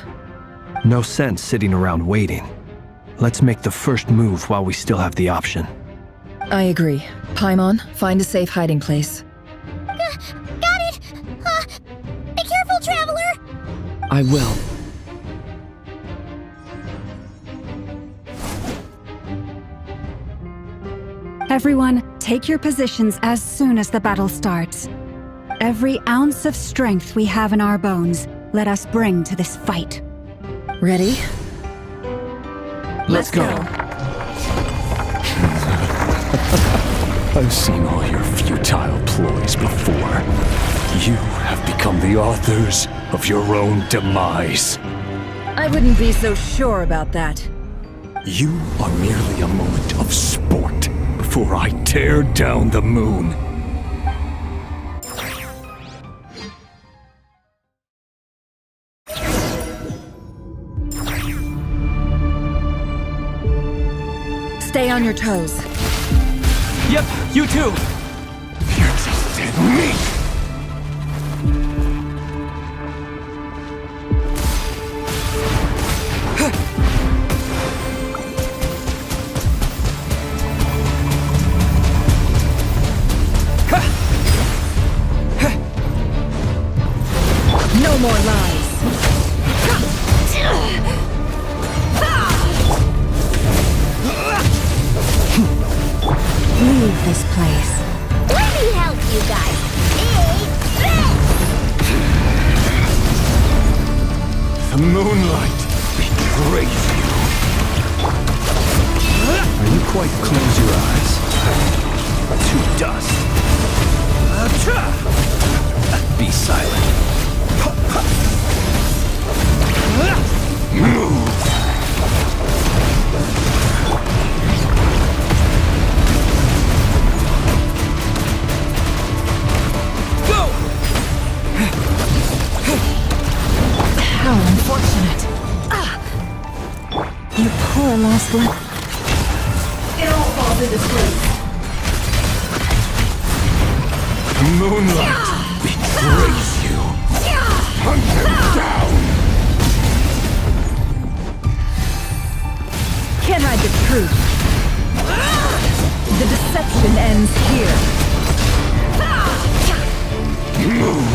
No sense sitting around waiting. Let's make the first move while we still have the option. I agree. Paimon, find a safe hiding place. Got it! Be careful, Traveler! I will. Everyone, take your positions as soon as the battle starts. Every ounce of strength we have in our bones, let us bring to this fight. Ready? Let's go. I've seen all your futile ploys before. You have become the authors of your own demise. I wouldn't be so sure about that. You are merely a moment of sport before I tear down the moon. Stay on your toes. Yep, you too. You're just dead meat. No more lies. Leave this place. Let me help you guys. The moonlight betrays you. Are you quite close your eyes? To dust. Be silent. Move. How unfortunate. You poor lost left. It all falls into place. Moonlight betrays you. Hunt him down. Can't hide the truth. The deception ends here. Move.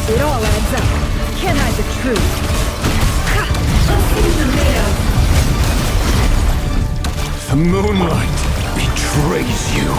It all adds up. Can't hide the truth. Let's see what you're made of. The moonlight betrays you.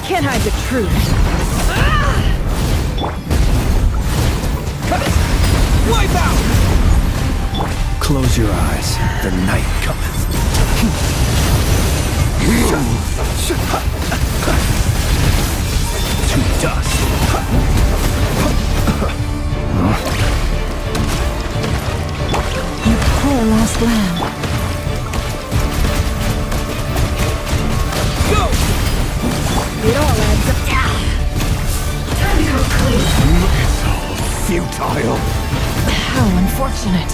Can't hide the truth. Wipe out! Close your eyes. The night cometh. To dust. You poor lost lamb. Go! It all adds up. Time to go clean. It's all futile. How unfortunate.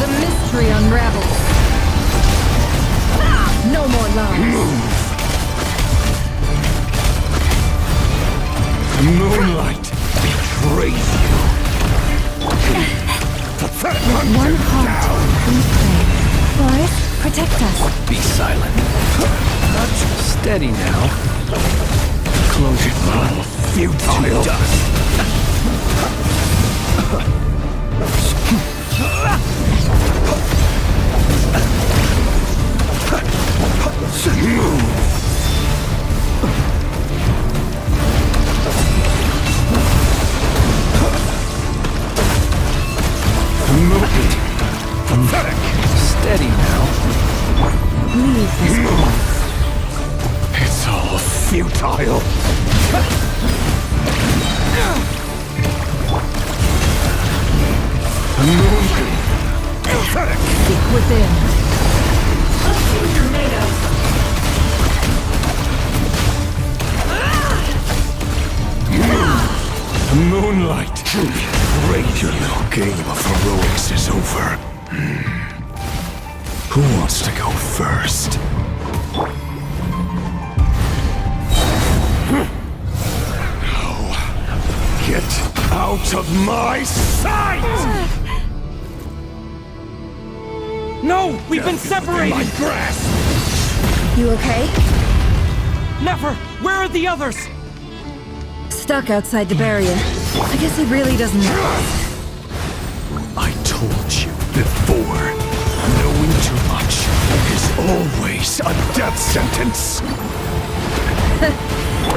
The mystery unravels. No more lies. Moonlight betrays you. Pathetic. One heart, we pray. Forest, protect us. Be silent. Steady now. Close your eyes. Futile. Dust. Pathetic. Steady now. Leave this place. It's all futile. Pathetic. Seek within. Let's see what you're made of. Moonlight. Great, your little game of heroics is over. Who wants to go first? No. Get out of my sight! No! We've been separated! My grasp! You okay? Never! Where are the others? Stuck outside the barrier. I guess he really doesn't know. I told you before. Knowing too much is always a death sentence.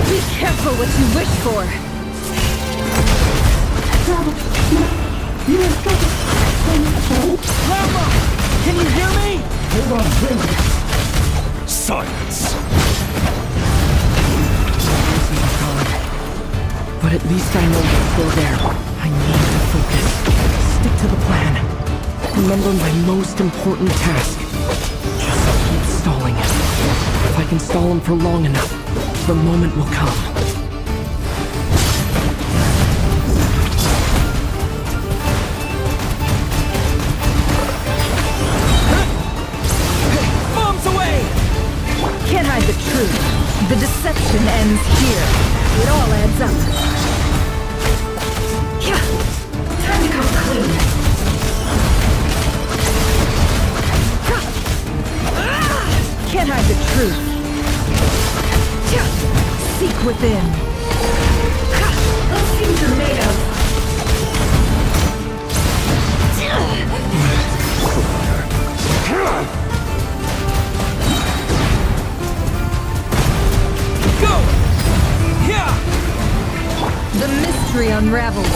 Be careful what you wish for. Llama! Can you hear me? Silence. But at least I know you're still there. I need to focus. Stick to the plan. Remember my most important task. Just keep stalling him. If I can stall him for long enough, the moment will come. Bombs away! Can't hide the truth. The deception ends here. It all adds up. Yeah. Time to come clean. Can't hide the truth. Seek within. Let's see what you're made of. Go! Yeah! The mystery unravels.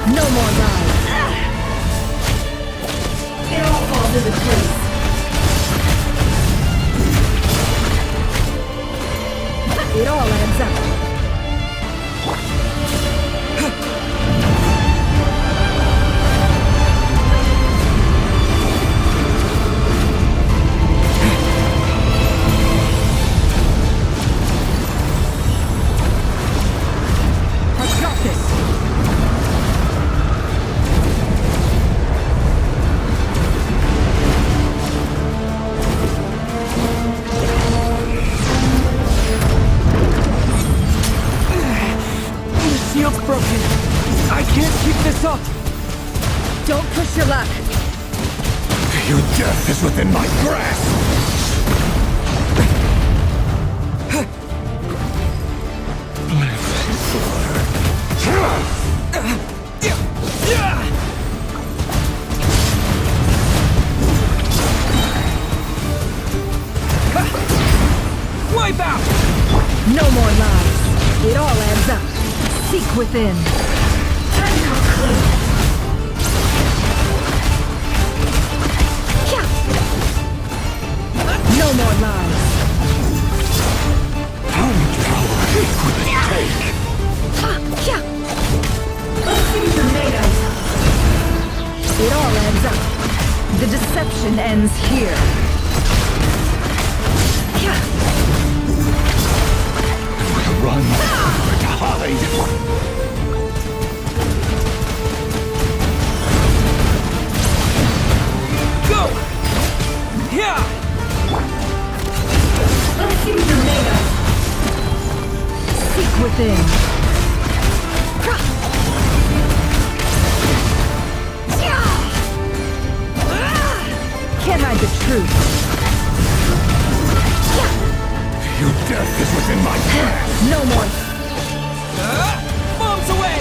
No more lies. It all falls into place. It all adds up. I've got this! Shield's broken. I can't keep this up. Don't push your luck. Your death is within my grasp. Seek within. No more lies. How much power could it take? It all adds up. The deception ends here. Run or to hide. Go! Yeah! Let's see what you're made of. Seek within. Can't hide the truth. Your death is within my grasp. No more. Bombs away!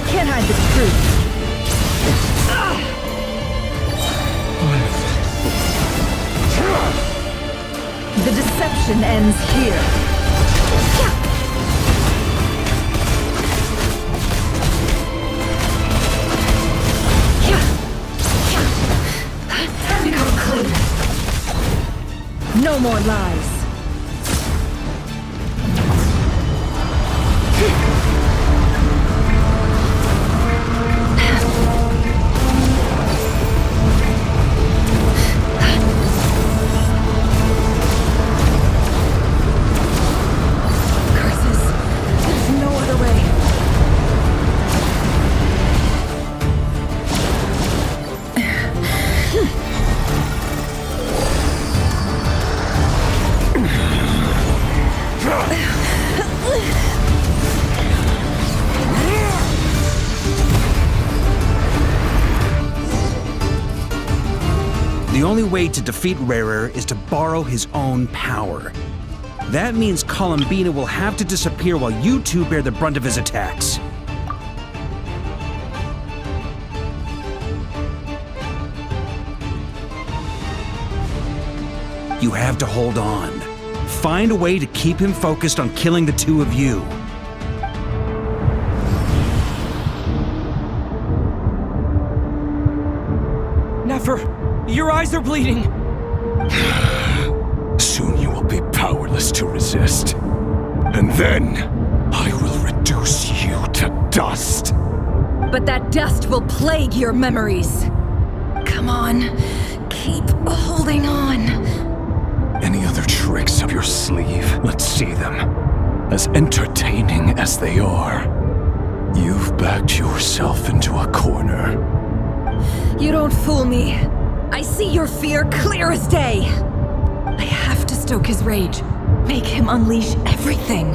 Can't hide the truth. The deception ends here. Time to come clean. No more lies. The only way to defeat Rarer is to borrow his own power. That means Columbina will have to disappear while you two bear the brunt of his attacks. You have to hold on. Find a way to keep him focused on killing the two of you. Nefer, your eyes are bleeding. Soon you will be powerless to resist. And then, I will reduce you to dust. But that dust will plague your memories. Come on, keep holding on. Any other tricks up your sleeve? Let's see them. As entertaining as they are. You've backed yourself into a corner. You don't fool me. I see your fear clear as day. I have to stoke his rage. Make him unleash everything.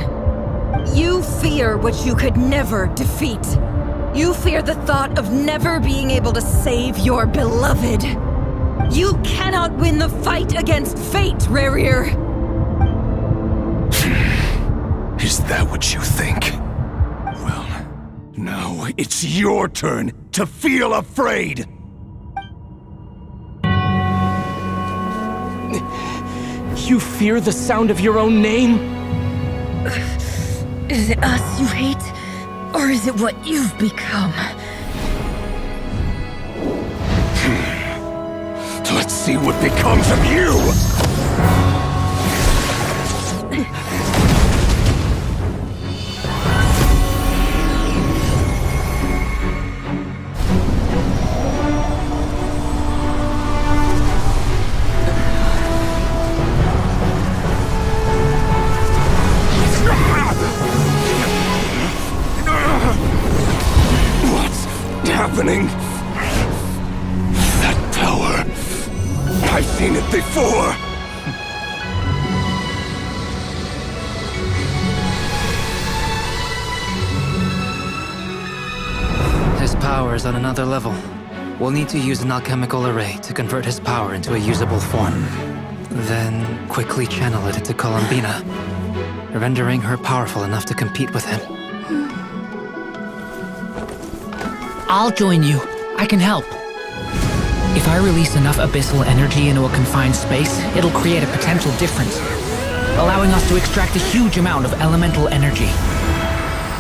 You fear what you could never defeat. You fear the thought of never being able to save your beloved. You cannot win the fight against fate, Rarir. Is that what you think? Well, now it's your turn to feel afraid! You fear the sound of your own name? Is it us you hate? Or is it what you've become? Let's see what becomes of you! What's happening? That power. I've seen it before! His power is on another level. We'll need to use an alchemical array to convert his power into a usable form. Then quickly channel it into Columbina, rendering her powerful enough to compete with him. I'll join you. I can help. If I release enough abyssal energy into a confined space, it'll create a potential difference, allowing us to extract a huge amount of elemental energy.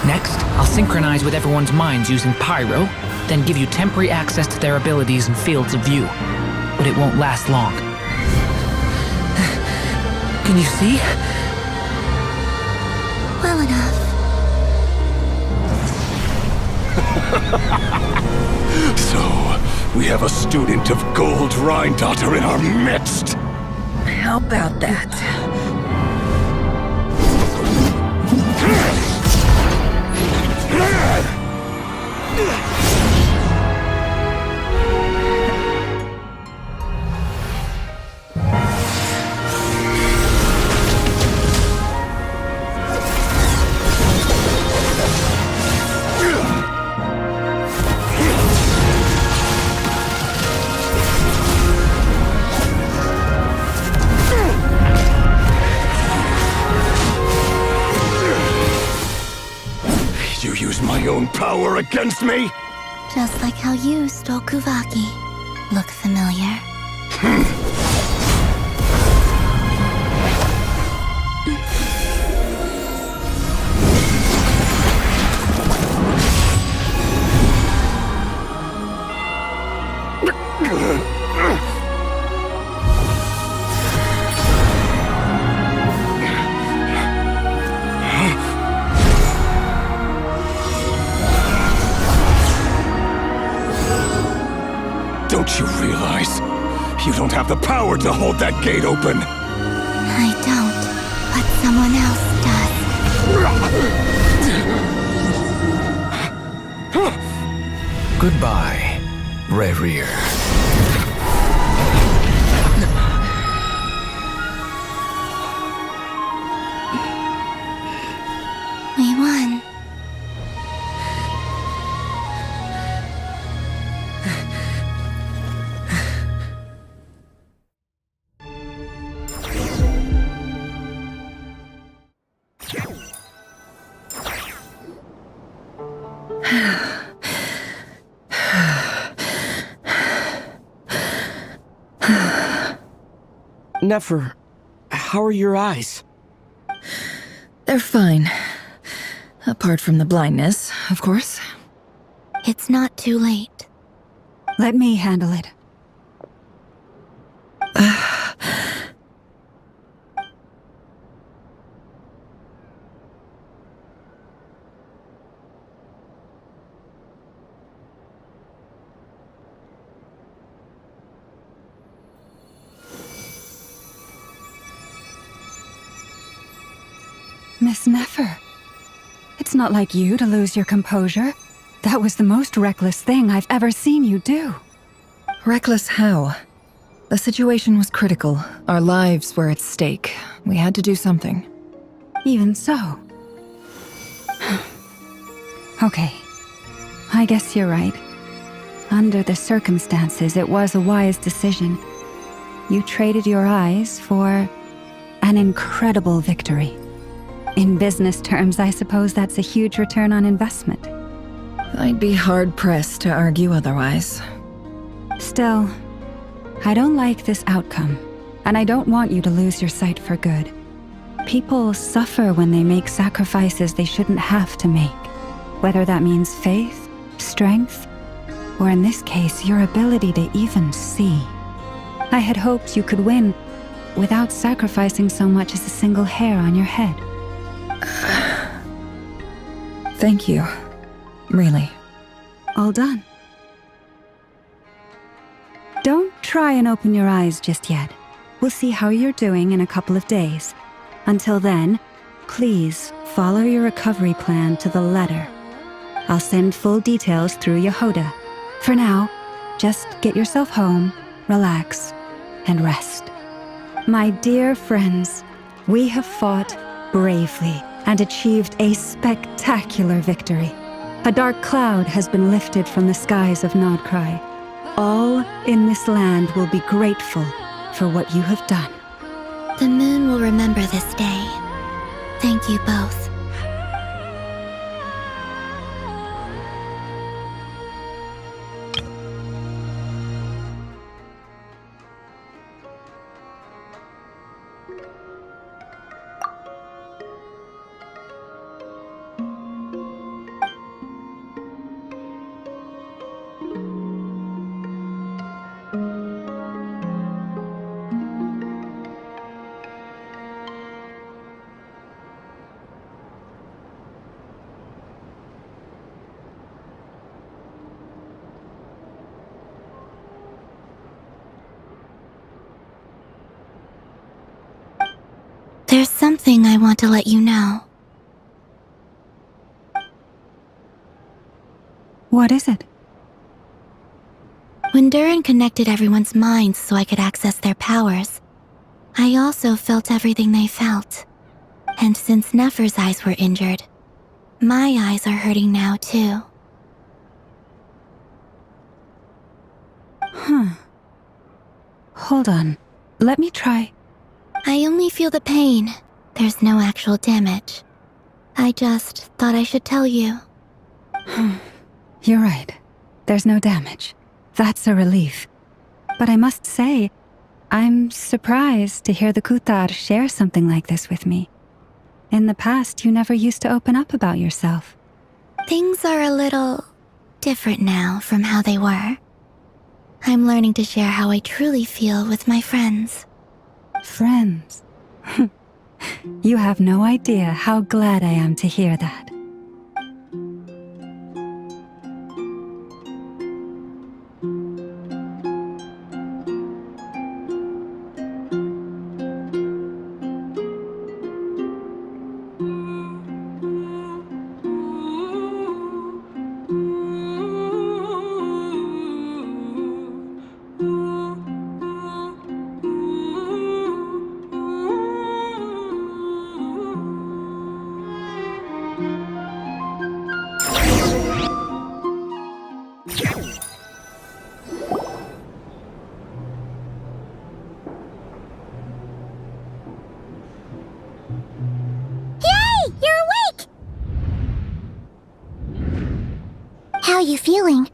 Next, I'll synchronize with everyone's minds using pyro, then give you temporary access to their abilities and fields of view. But it won't last long. Can you see? Well enough. So, we have a student of Gold Rheindotter in our midst. How about that? You use my own power against me? Just like how you stole Kuvaki. Look familiar? Don't you realize? You don't have the power to hold that gate open! I don't, but someone else does. Goodbye, Rerir. We won. Nefer, how are your eyes? They're fine. Apart from the blindness, of course. It's not too late. Let me handle it. Miss Nefer, it's not like you to lose your composure. That was the most reckless thing I've ever seen you do. Reckless how? The situation was critical. Our lives were at stake. We had to do something. Even so. Okay. I guess you're right. Under the circumstances, it was a wise decision. You traded your eyes for an incredible victory. In business terms, I suppose that's a huge return on investment. I'd be hard-pressed to argue otherwise. Still, I don't like this outcome, and I don't want you to lose your sight for good. People suffer when they make sacrifices they shouldn't have to make, whether that means faith, strength, or in this case, your ability to even see. I had hoped you could win without sacrificing so much as a single hair on your head. Thank you. Really. All done. Don't try and open your eyes just yet. We'll see how you're doing in a couple of days. Until then, please follow your recovery plan to the letter. I'll send full details through Yehoda. For now, just get yourself home, relax, and rest. My dear friends, we have fought bravely and achieved a spectacular victory. A dark cloud has been lifted from the skies of Nodcry. All in this land will be grateful for what you have done. The moon will remember this day. Thank you both. There's something I want to let you know. What is it? When Durin connected everyone's minds so I could access their powers, I also felt everything they felt. And since Nefer's eyes were injured, my eyes are hurting now too. Huh. Hold on. Let me try. I only feel the pain. There's no actual damage. I just thought I should tell you. You're right. There's no damage. That's a relief. But I must say, I'm surprised to hear the Kutar share something like this with me. In the past, you never used to open up about yourself. Things are a little different now from how they were. I'm learning to share how I truly feel with my friends. Friends? You have no idea how glad I am to hear that. How are you feeling?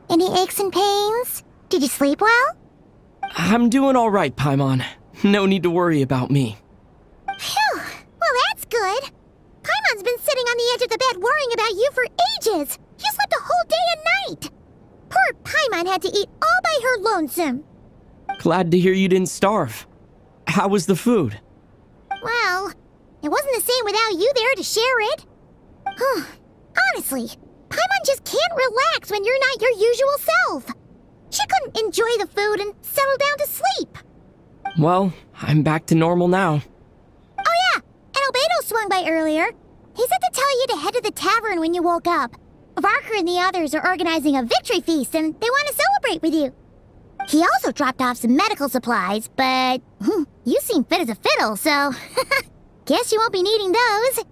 Any aches and pains? Did you sleep well? I'm doing all right, Paimon. No need to worry about me. Phew! Well, that's good. Paimon's been sitting on the edge of the bed worrying about you for ages. You slept a whole day and night. Poor Paimon had to eat all by her lonesome. Glad to hear you didn't starve. How was the food? Well, it wasn't the same without you there to share it. Honestly, Paimon just can't relax when you're not your usual self. She couldn't enjoy the food and settle down to sleep. Well, I'm back to normal now. Oh yeah, and Albedo swung by earlier. He said to tell you to head to the tavern when you woke up. Varker and the others are organizing a victory feast and they want to celebrate with you. He also dropped off some medical supplies, but you seem fit as a fiddle, so guess you won't be needing those.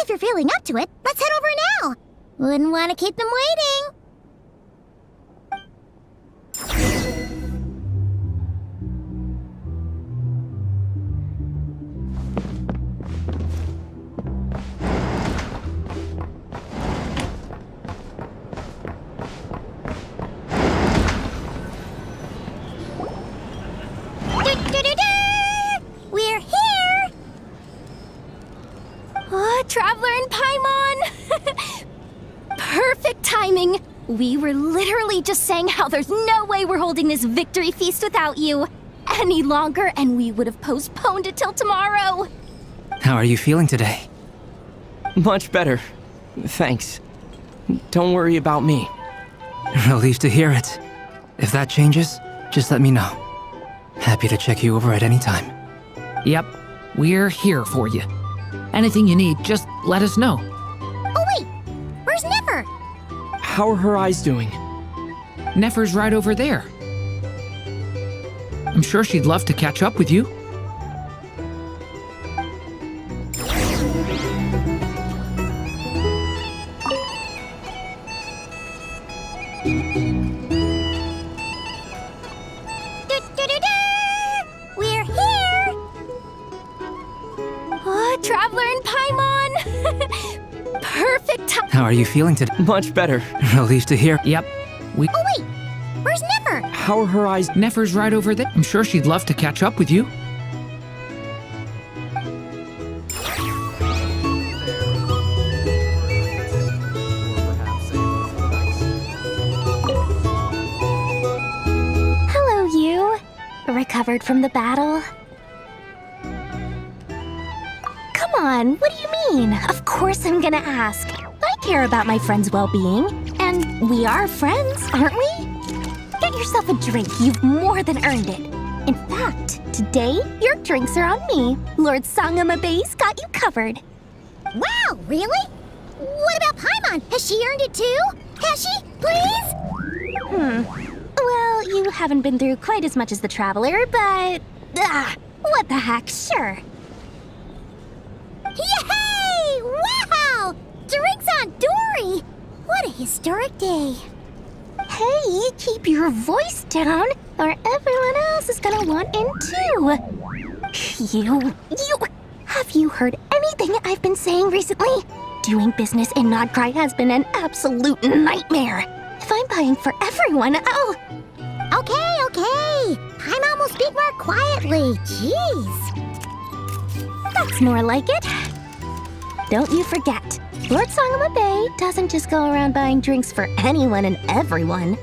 If you're feeling up to it, let's head over now. Wouldn't want to keep them waiting. We're here! Oh, Traveler and Paimon! Perfect timing! We were literally just saying how there's no way we're holding this victory feast without you any longer, and we would have postponed it till tomorrow. How are you feeling today? Much better. Thanks. Don't worry about me. Relieved to hear it. If that changes, just let me know. Happy to check you over at any time. Yep, we're here for you. Anything you need, just let us know. Oh wait, where's Nefer? How are her eyes doing? Nefer's right over there. I'm sure she'd love to catch up with you. We're here! Oh, Traveler and Paimon! Perfect time. How are you feeling today? Much better. Relieved to hear. Yep. Oh wait, where's Nefer? How are her eyes? Nefer's right over there. I'm sure she'd love to catch up with you. Hello, you. Recovered from the battle? Come on, what do you mean? Of course I'm gonna ask. I care about my friend's well-being. And we are friends, aren't we? Get yourself a drink. You've more than earned it. In fact, today, your drinks are on me. Lord Sangamabay's got you covered. Wow, really? What about Paimon? Has she earned it too? Has she? Please? Well, you haven't been through quite as much as the Traveler, but... what the heck, sure. Yay! Wow! Drinks on Dory! What a historic day. Hey, keep your voice down, or everyone else is gonna want in too. Have you heard anything I've been saying recently? Doing business in Nodcry has been an absolute nightmare. If I'm buying for everyone, I'll... Okay. Paimon will speak more quietly. Jeez. That's more like it. Don't you forget, Lord Sangamabe doesn't just go around buying drinks for anyone and everyone.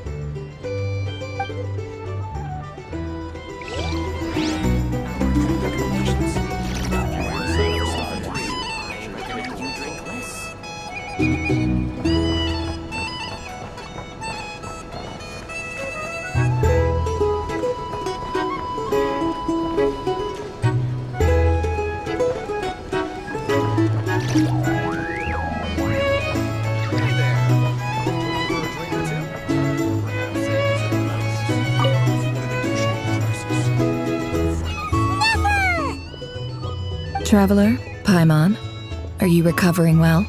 Traveler, Paimon, are you recovering well?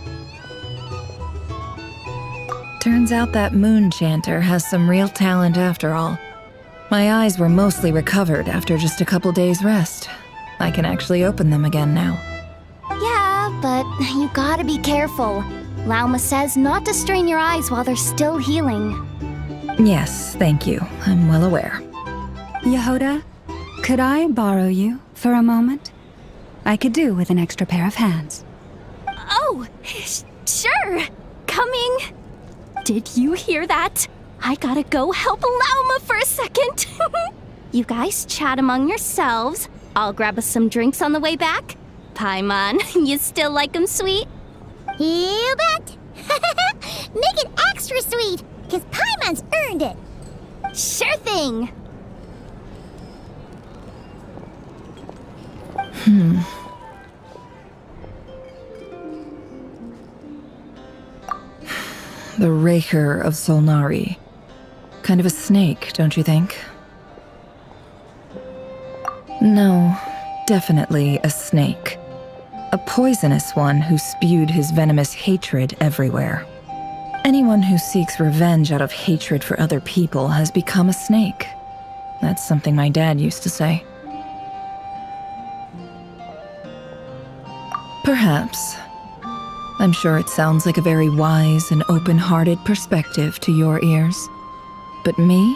Turns out that moon chanter has some real talent after all. My eyes were mostly recovered after just a couple days' rest. I can actually open them again now. Yeah, but you gotta be careful. Lauma says not to strain your eyes while they're still healing. Yes, thank you. I'm well aware. Yehoda, could I borrow you for a moment? I could do with an extra pair of hands. Oh, sure. Coming. Did you hear that? I gotta go help Lauma for a second. You guys chat among yourselves. I'll grab us some drinks on the way back. Paimon, you still like them sweet? You bet. Make it extra sweet, because Paimon's earned it. Sure thing. The Raker of Solnari. Kind of a snake, don't you think? No, definitely a snake. A poisonous one who spewed his venomous hatred everywhere. Anyone who seeks revenge out of hatred for other people has become a snake. That's something my dad used to say. Perhaps. I'm sure it sounds like a very wise and open-hearted perspective to your ears. But me?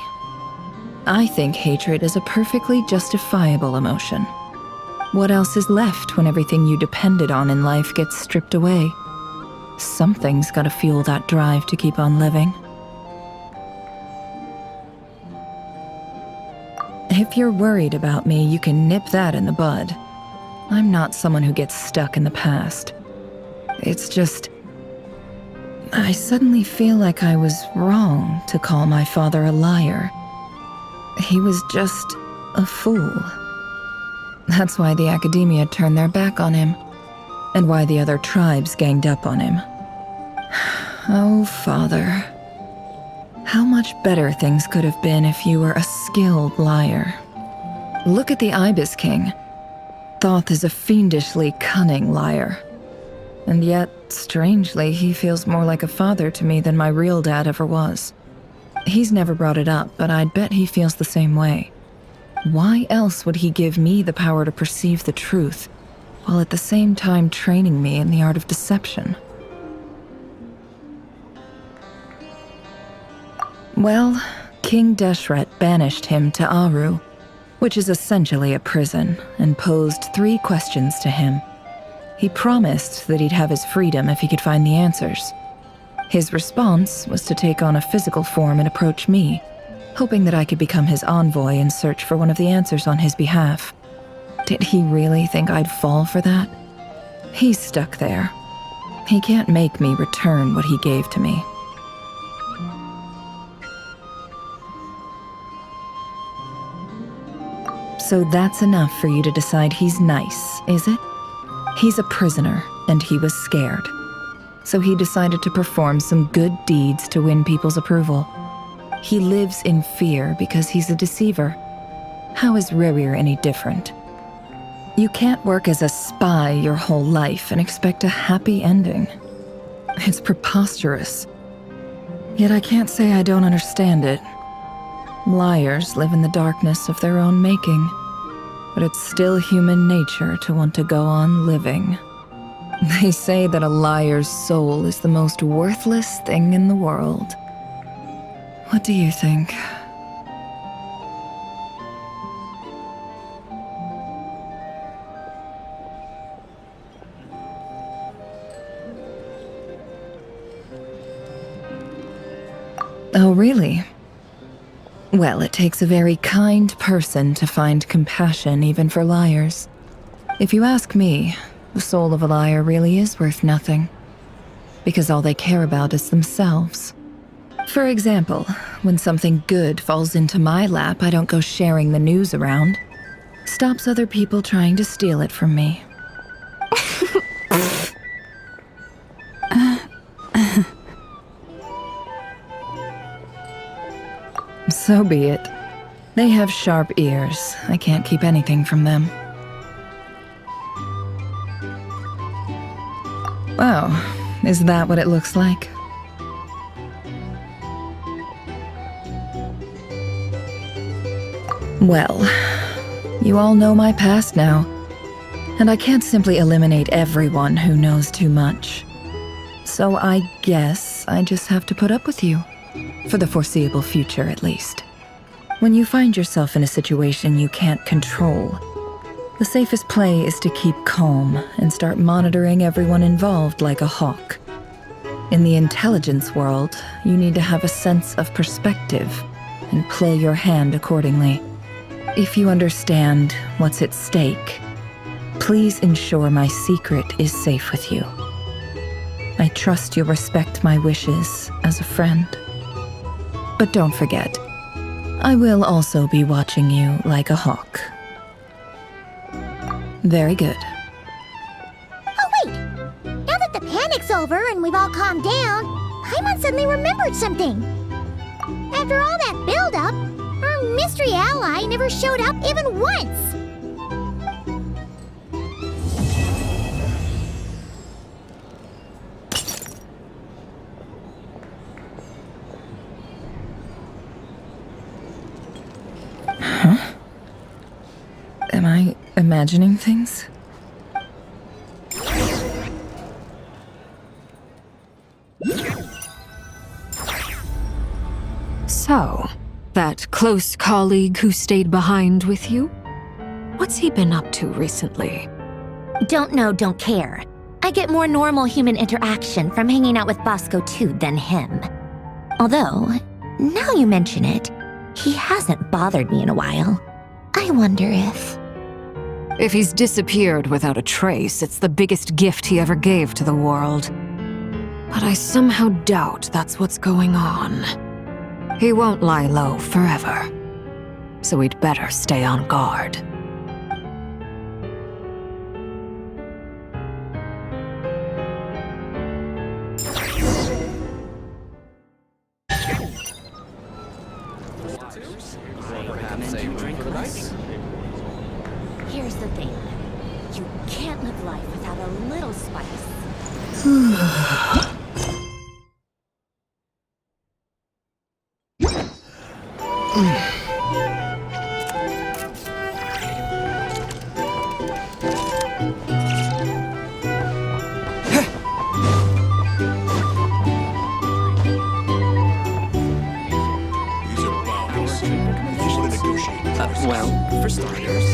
I think hatred is a perfectly justifiable emotion. What else is left when everything you depended on in life gets stripped away? Something's gotta fuel that drive to keep on living. If you're worried about me, you can nip that in the bud. I'm not someone who gets stuck in the past. It's just... I suddenly feel like I was wrong to call my father a liar. He was just a fool. That's why the Academia turned their back on him, and why the other tribes ganged up on him. Oh, Father. How much better things could have been if you were a skilled liar. Look at the Ibis King. Thoth is a fiendishly cunning liar. And yet, strangely, he feels more like a father to me than my real dad ever was. He's never brought it up, but I'd bet he feels the same way. Why else would he give me the power to perceive the truth, while at the same time training me in the art of deception? Well, King Deshret banished him to Aru, which is essentially a prison, and posed 3 questions to him. He promised that he'd have his freedom if he could find the answers. His response was to take on a physical form and approach me, hoping that I could become his envoy and search for one of the answers on his behalf. Did he really think I'd fall for that? He's stuck there. He can't make me return what he gave to me. So that's enough for you to decide he's nice, is it? He's a prisoner, and he was scared. So he decided to perform some good deeds to win people's approval. He lives in fear because he's a deceiver. How is Rerir any different? You can't work as a spy your whole life and expect a happy ending. It's preposterous. Yet I can't say I don't understand it. Liars live in the darkness of their own making, but it's still human nature to want to go on living. They say that a liar's soul is the most worthless thing in the world. What do you think? Oh, really? Well, it takes a very kind person to find compassion even for liars. If you ask me, the soul of a liar really is worth nothing, because all they care about is themselves. For example, when something good falls into my lap, I don't go sharing the news around. Stops other people trying to steal it from me. So be it. They have sharp ears. I can't keep anything from them. Wow, is that what it looks like? Well, you all know my past now, and I can't simply eliminate everyone who knows too much. So I guess I just have to put up with you. For the foreseeable future, at least. When you find yourself in a situation you can't control, the safest play is to keep calm and start monitoring everyone involved like a hawk. In the intelligence world, you need to have a sense of perspective and play your hand accordingly. If you understand what's at stake, please ensure my secret is safe with you. I trust you'll respect my wishes as a friend. But don't forget, I will also be watching you like a hawk. Very good. Oh, wait! Now that the panic's over and we've all calmed down, Paimon suddenly remembered something. After all that build-up, our mystery ally never showed up even once! Huh? Am I imagining things? So, that close colleague who stayed behind with you? What's he been up to recently? Don't know, don't care. I get more normal human interaction from hanging out with Bosco too than him. Although, now you mention it, he hasn't bothered me in a while. I wonder if... If he's disappeared without a trace, it's the biggest gift he ever gave to the world. But I somehow doubt that's what's going on. He won't lie low forever. So we'd better stay on guard. Here's the thing. You can't live life without a little spice. Well, for starters...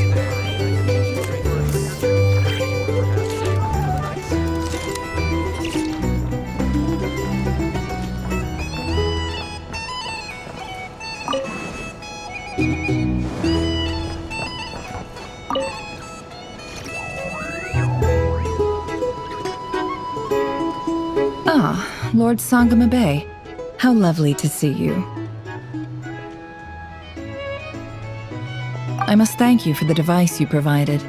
Ah, Lord Sangama Bay. How lovely to see you. I must thank you for the device you provided.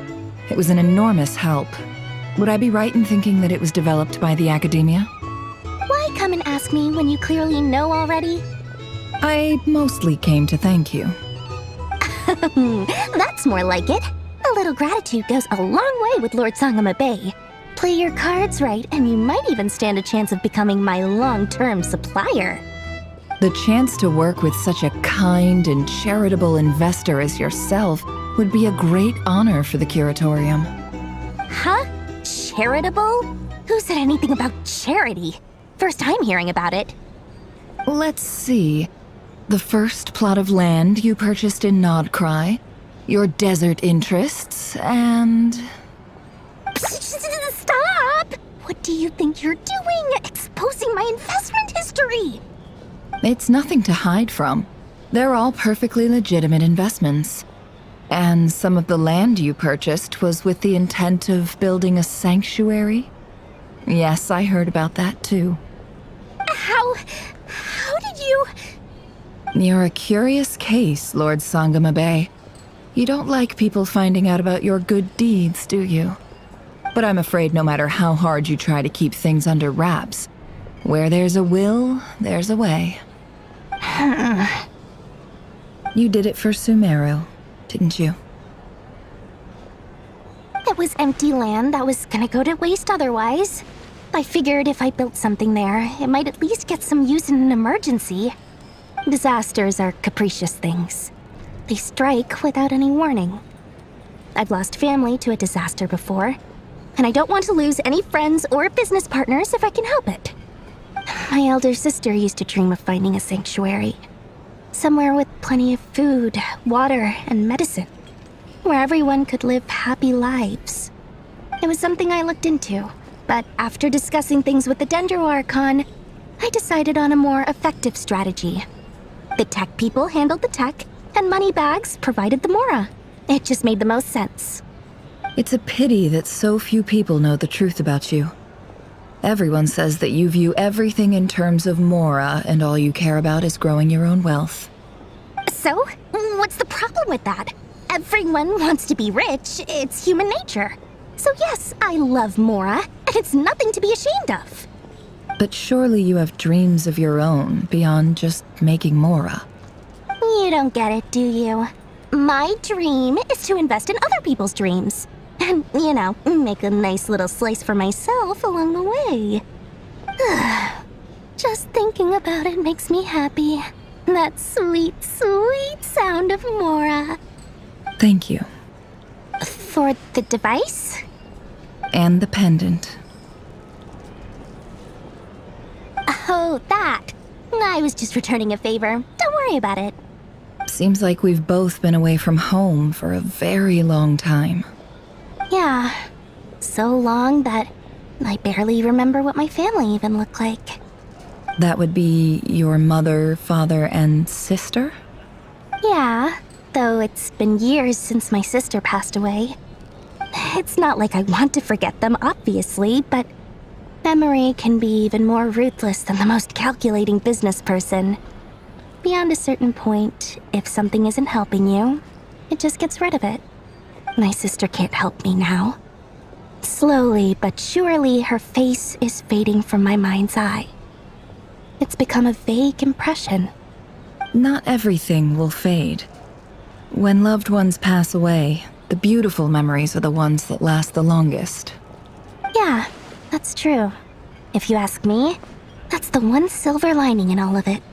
It was an enormous help. Would I be right in thinking that it was developed by the Academia? Why come and ask me when you clearly know already? I mostly came to thank you. That's more like it. A little gratitude goes a long way with Lord Sangama Bay. Play your cards right, and you might even stand a chance of becoming my long-term supplier. The chance to work with such a kind and charitable investor as yourself would be a great honor for the Curatorium. Huh? Charitable? Who said anything about charity? First time hearing about it. Let's see. The first plot of land you purchased in Nodcry, your desert interests, and... Stop! What do you think you're doing? Exposing my investment history! It's nothing to hide from. They're all perfectly legitimate investments. And some of the land you purchased was with the intent of building a sanctuary? Yes, I heard about that too. How did you... You're a curious case, Lord Sangama Bay. You don't like people finding out about your good deeds, do you? But I'm afraid no matter how hard you try to keep things under wraps, where there's a will, there's a way. You did it for Sumeru, didn't you? It was empty land that was gonna go to waste otherwise. I figured if I built something there, it might at least get some use in an emergency. Disasters are capricious things. They strike without any warning. I've lost family to a disaster before, and I don't want to lose any friends or business partners if I can help it. My elder sister used to dream of finding a sanctuary. Somewhere with plenty of food, water, and medicine. Where everyone could live happy lives. It was something I looked into, but after discussing things with the Dendro Archon, I decided on a more effective strategy. The tech people handled the tech, and Moneybags provided the Mora. It just made the most sense. It's a pity that so few people know the truth about you. Everyone says that you view everything in terms of Mora, and all you care about is growing your own wealth. So, what's the problem with that? Everyone wants to be rich. It's human nature. So yes, I love Mora, and it's nothing to be ashamed of. But surely you have dreams of your own beyond just making Mora. You don't get it, do you? My dream is to invest in other people's dreams. And, you know, make a nice little slice for myself along the way. Just thinking about it makes me happy. That sweet, sweet sound of Mora. Thank you. For the device? And the pendant. Oh, that. I was just returning a favor. Don't worry about it. Seems like we've both been away from home for a very long time. Yeah. So long that I barely remember what my family even looked like. That would be your mother, father, and sister? Yeah, though it's been years since my sister passed away. It's not like I want to forget them, obviously, but memory can be even more ruthless than the most calculating business person. Beyond a certain point, if something isn't helping you, it just gets rid of it. My sister can't help me now. Slowly but surely, her face is fading from my mind's eye. It's become a vague impression. Not everything will fade. When loved ones pass away, the beautiful memories are the ones that last the longest. Yeah, that's true. If you ask me, that's the one silver lining in all of it.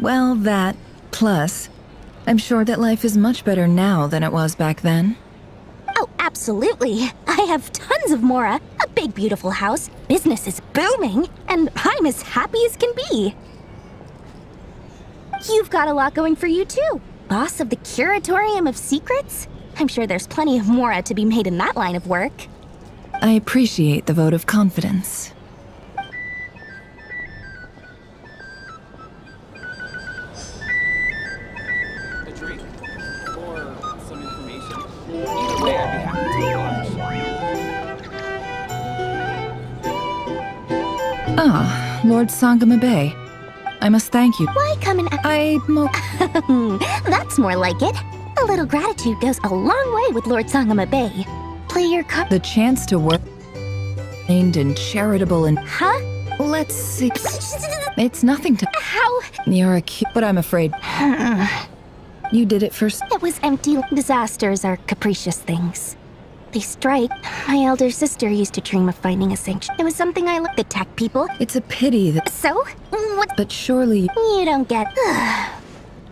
Well, that, plus, I'm sure that life is much better now than it was back then. Oh, absolutely. I have tons of Mora, a big beautiful house, business is booming, and I'm as happy as can be. You've got a lot going for you too. Boss of the Curatorium of Secrets? I'm sure there's plenty of Mora to be made in that line of work. I appreciate the vote of confidence. A drink or some information. Either way, I'd be happy to oblige. Ah, Lord Sangama Bay. I must thank you. Why come and... I That's more like it. A A little gratitude goes a long way with Lord Sangama Bay. Play your card. The chance to work kind and charitable and... Huh? Let's see. It's nothing to... How? You're a cute... But I'm afraid... You did it first. It was empty. Disasters are capricious things. They strike. My elder sister used to dream of finding a sanctuary. It was something I looked at tech people. It's a pity that... So? What? But surely... You don't get...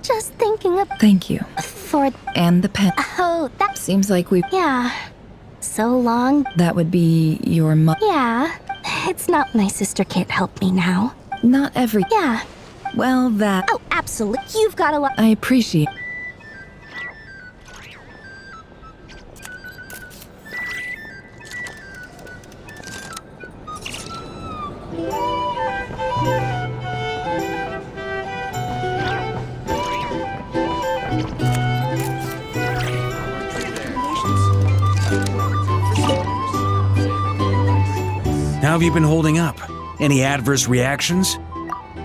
Just thinking of... Thank you. For... And the pen. Oh, that... Seems like we... Yeah. So long. That would be your mother. Yeah. It's not my sister can't help me now. Not every... Yeah. Well, that... Oh, absolutely. You've got a lot... I appreciate... How have you been holding up? Any adverse reactions?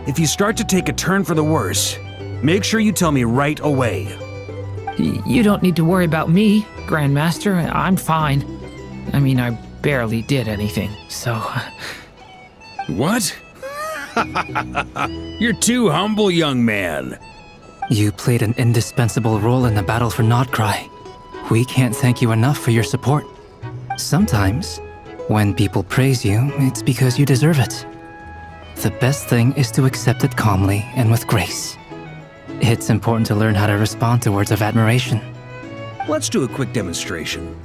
If you start to take a turn for the worse, make sure you tell me right away. You don't need to worry about me, Grandmaster. I'm fine. I mean, I barely did anything, so... What? You're too humble, young man. You played an indispensable role in the battle for Nodcry. We can't thank you enough for your support. Sometimes, when people praise you, it's because you deserve it. The best thing is to accept it calmly and with grace. It's important to learn how to respond to words of admiration. Let's do a quick demonstration.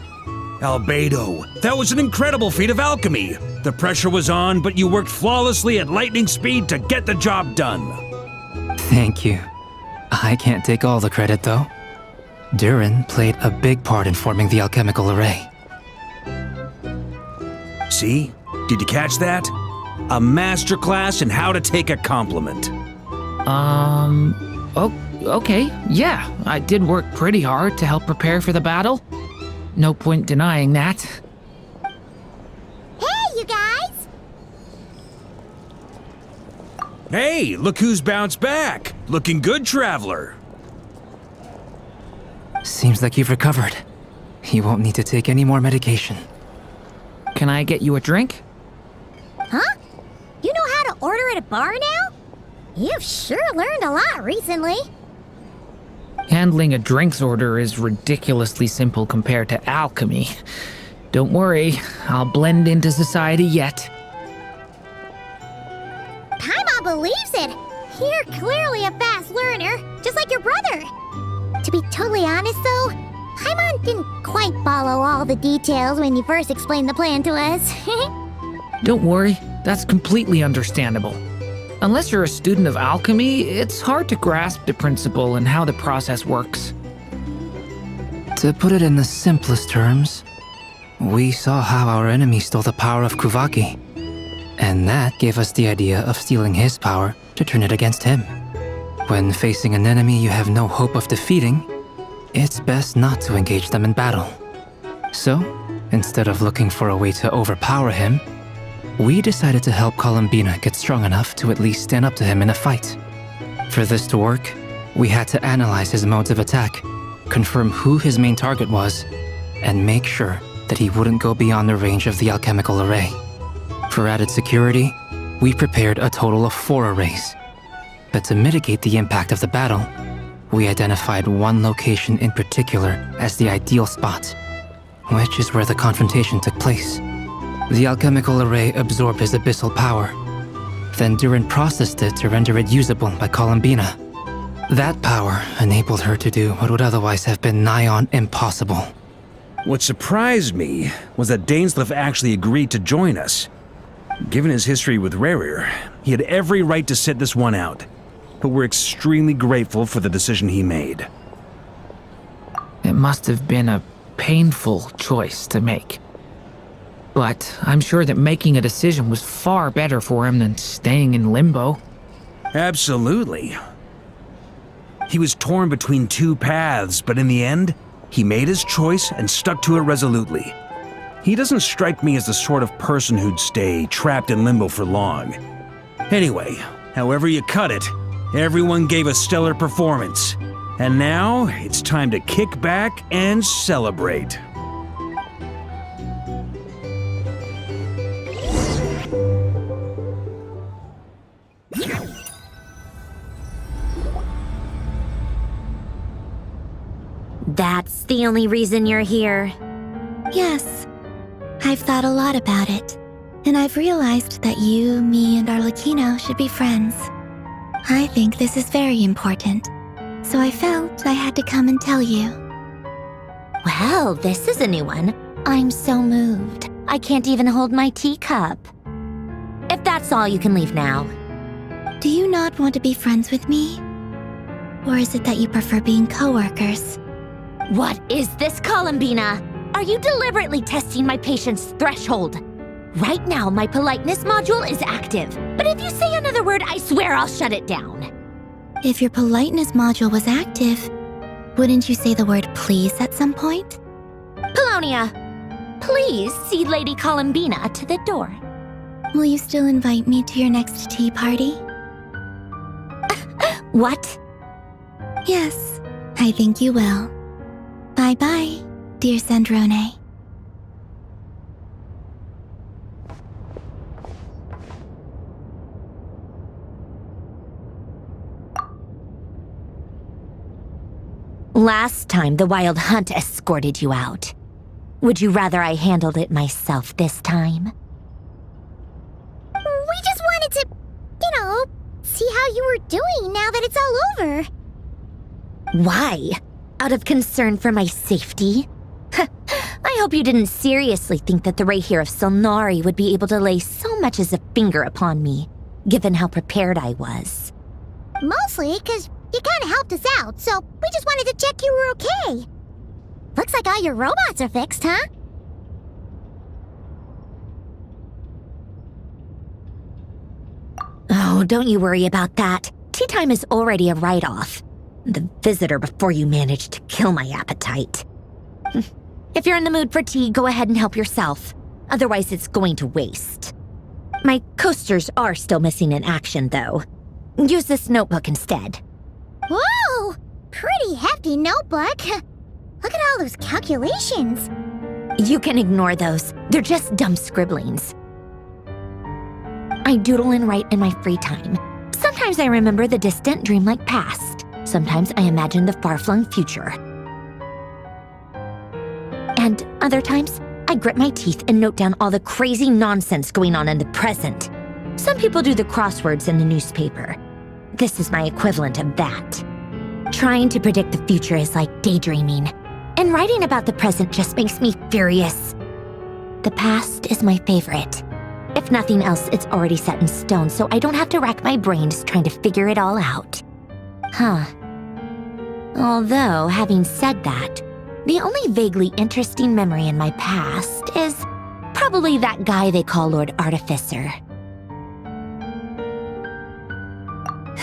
Albedo, that was an incredible feat of alchemy. The pressure was on, but you worked flawlessly at lightning speed to get the job done. Thank you. I can't take all the credit, though. Durin played a big part in forming the alchemical array. See? Did you catch that? A masterclass in how to take a compliment. Okay, yeah. I did work pretty hard to help prepare for the battle. No point denying that. Hey, you guys! Hey, look who's bounced back. Looking good, traveler. Seems like you've recovered. You won't need to take any more medication. Can I get you a drink? Huh? You know how to order at a bar now? You've sure learned a lot recently. Handling a drinks order is ridiculously simple compared to alchemy. Don't worry, I'll blend into society yet. Paimon believes it! You're clearly a fast learner, just like your brother. To be totally honest though, Paimon didn't quite follow all the details when you first explained the plan to us. Don't worry, that's completely understandable. Unless you're a student of alchemy, it's hard to grasp the principle and how the process works. To put it in the simplest terms, we saw how our enemy stole the power of Kuvaki, and that gave us the idea of stealing his power to turn it against him. When facing an enemy you have no hope of defeating, it's best not to engage them in battle. So, instead of looking for a way to overpower him, we decided to help Columbina get strong enough to at least stand up to him in a fight. For this to work, we had to analyze his modes of attack, confirm who his main target was, and make sure that he wouldn't go beyond the range of the alchemical array. For added security, we prepared a total of 4 arrays. But to mitigate the impact of the battle, we identified one location in particular as the ideal spot, which is where the confrontation took place. The alchemical array absorbed his abyssal power. Then Durin processed it to render it usable by Columbina. That power enabled her to do what would otherwise have been nigh on impossible. What surprised me was that Dainsleif actually agreed to join us. Given his history with Rerir, he had every right to sit this one out. But we're extremely grateful for the decision he made. It must have been a painful choice to make. But I'm sure that making a decision was far better for him than staying in limbo. Absolutely. He was torn between 2 paths, but in the end, he made his choice and stuck to it resolutely. He doesn't strike me as the sort of person who'd stay trapped in limbo for long. Anyway, however you cut it, everyone gave a stellar performance. And now, it's time to kick back and celebrate. That's the only reason you're here? Yes. I've thought a lot about it, and I've realized that you, me, and Arlecchino should be friends. I think this is very important, so I felt I had to come and tell you. Well, this is a new one. I'm so moved. I can't even hold my teacup. If that's all, you can leave now. Do you not want to be friends with me? Or is it that you prefer being co-workers? What is this, Columbina? Are you deliberately testing my patience threshold? Right now, my politeness module is active, but if you say another word, I swear I'll shut it down. If your politeness module was active, wouldn't you say the word please at some point? Polonia, please see Lady Columbina to the door. Will you still invite me to your next tea party? What? Yes, I think you will. Bye-bye, dear Sandrone. Last time, the Wild Hunt escorted you out. Would you rather I handled it myself this time? We just wanted to, see how you were doing now that it's all over. Why? Out of concern for my safety? I hope you didn't seriously think that the Rayhir of Solnari would be able to lay so much as a finger upon me, given how prepared I was. Mostly because you kind of helped us out, so we just wanted to check you were okay. Looks like all your robots are fixed, huh? Oh, don't you worry about that. Tea time is already a write-off. The visitor before you managed to kill my appetite. If you're in the mood for tea, go ahead and help yourself. Otherwise, it's going to waste. My coasters are still missing in action, though. Use this notebook instead. Whoa! Pretty hefty notebook. Look at all those calculations. You can ignore those. They're just dumb scribblings. I doodle and write in my free time. Sometimes I remember the distant, dreamlike past. Sometimes I imagine the far-flung future. And other times, I grit my teeth and note down all the crazy nonsense going on in the present. Some people do the crosswords in the newspaper. This is my equivalent of that. Trying to predict the future is like daydreaming, and writing about the present just makes me furious. The past is my favorite. If nothing else, it's already set in stone, so I don't have to rack my brains trying to figure it all out. Huh. Although, having said that, the only vaguely interesting memory in my past is probably that guy they call Lord Artificer.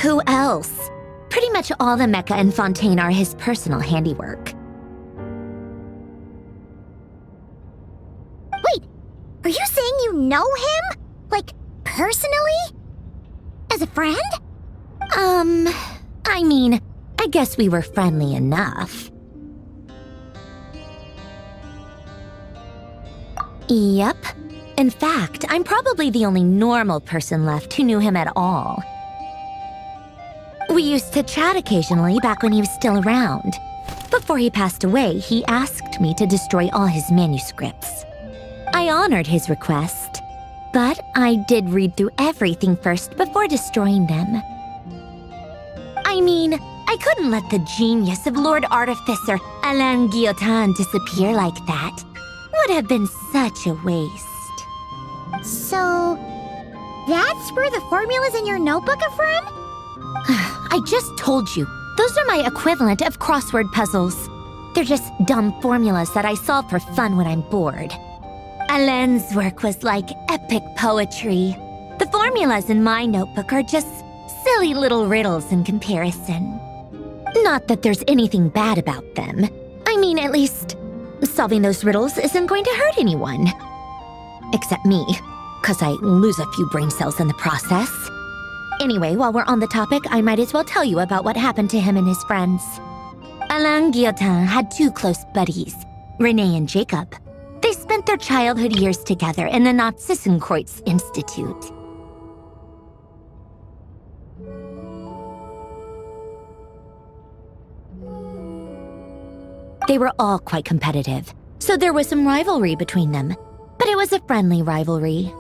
Who else? Pretty much all the mecha and Fontaine are his personal handiwork. Wait, are you saying you know him? Like, personally? As a friend? I mean, I guess we were friendly enough. Yep. In fact, I'm probably the only normal person left who knew him at all. We used to chat occasionally back when he was still around. Before he passed away, he asked me to destroy all his manuscripts. I honored his request, but I did read through everything first before destroying them. I mean, I couldn't let the genius of Lord Artificer Alain Guillotin disappear like that. Would have been such a waste. So, that's where the formulas in your notebook are from? I just told you, those are my equivalent of crossword puzzles. They're just dumb formulas that I solve for fun when I'm bored. Alain's work was like epic poetry. The formulas in my notebook are just silly little riddles in comparison. Not that there's anything bad about them. I mean, at least, solving those riddles isn't going to hurt anyone. Except me, 'cause I lose a few brain cells in the process. Anyway, while we're on the topic, I might as well tell you about what happened to him and his friends. Alain Guillotin had two close buddies, Renee and Jacob. They spent their childhood years together in the Narzissenkreuz Institute. They were all quite competitive, so there was some rivalry between them, but it was a friendly rivalry.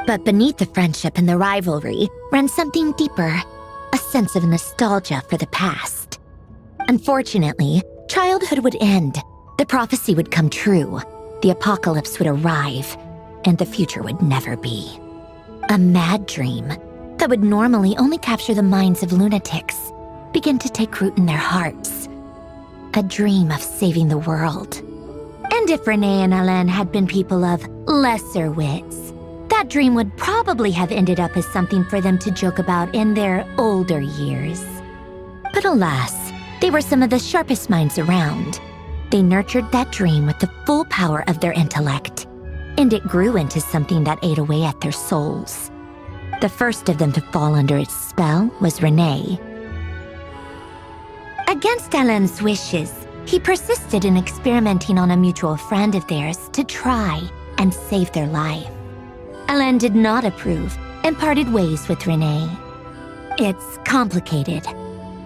But beneath the friendship and the rivalry ran something deeper, a sense of nostalgia for the past. Unfortunately, childhood would end, the prophecy would come true, the apocalypse would arrive, and the future would never be. A mad dream that would normally only capture the minds of lunatics began to take root in their hearts. A dream of saving the world. And if Renee and Alain had been people of lesser wits, that dream would probably have ended up as something for them to joke about in their older years. But alas, they were some of the sharpest minds around. They nurtured that dream with the full power of their intellect, and it grew into something that ate away at their souls. The first of them to fall under its spell was Renee. Against Alain's wishes, he persisted in experimenting on a mutual friend of theirs to try and save their life. Alain did not approve and parted ways with Renee. It's complicated.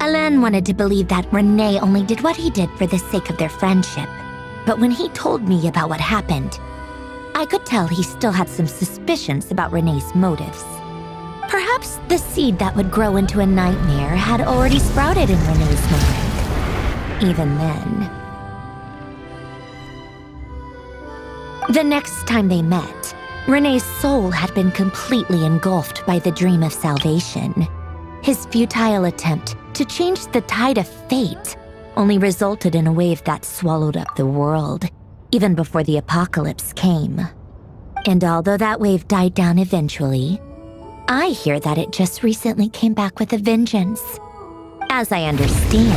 Alain wanted to believe that Renee only did what he did for the sake of their friendship. But when he told me about what happened, I could tell he still had some suspicions about Renee's motives. Perhaps the seed that would grow into a nightmare had already sprouted in Renee's mind. Even then. The next time they met, Renee's soul had been completely engulfed by the dream of salvation. His futile attempt to change the tide of fate only resulted in a wave that swallowed up the world, even before the apocalypse came. And although that wave died down eventually, I hear that it just recently came back with a vengeance. As I understand,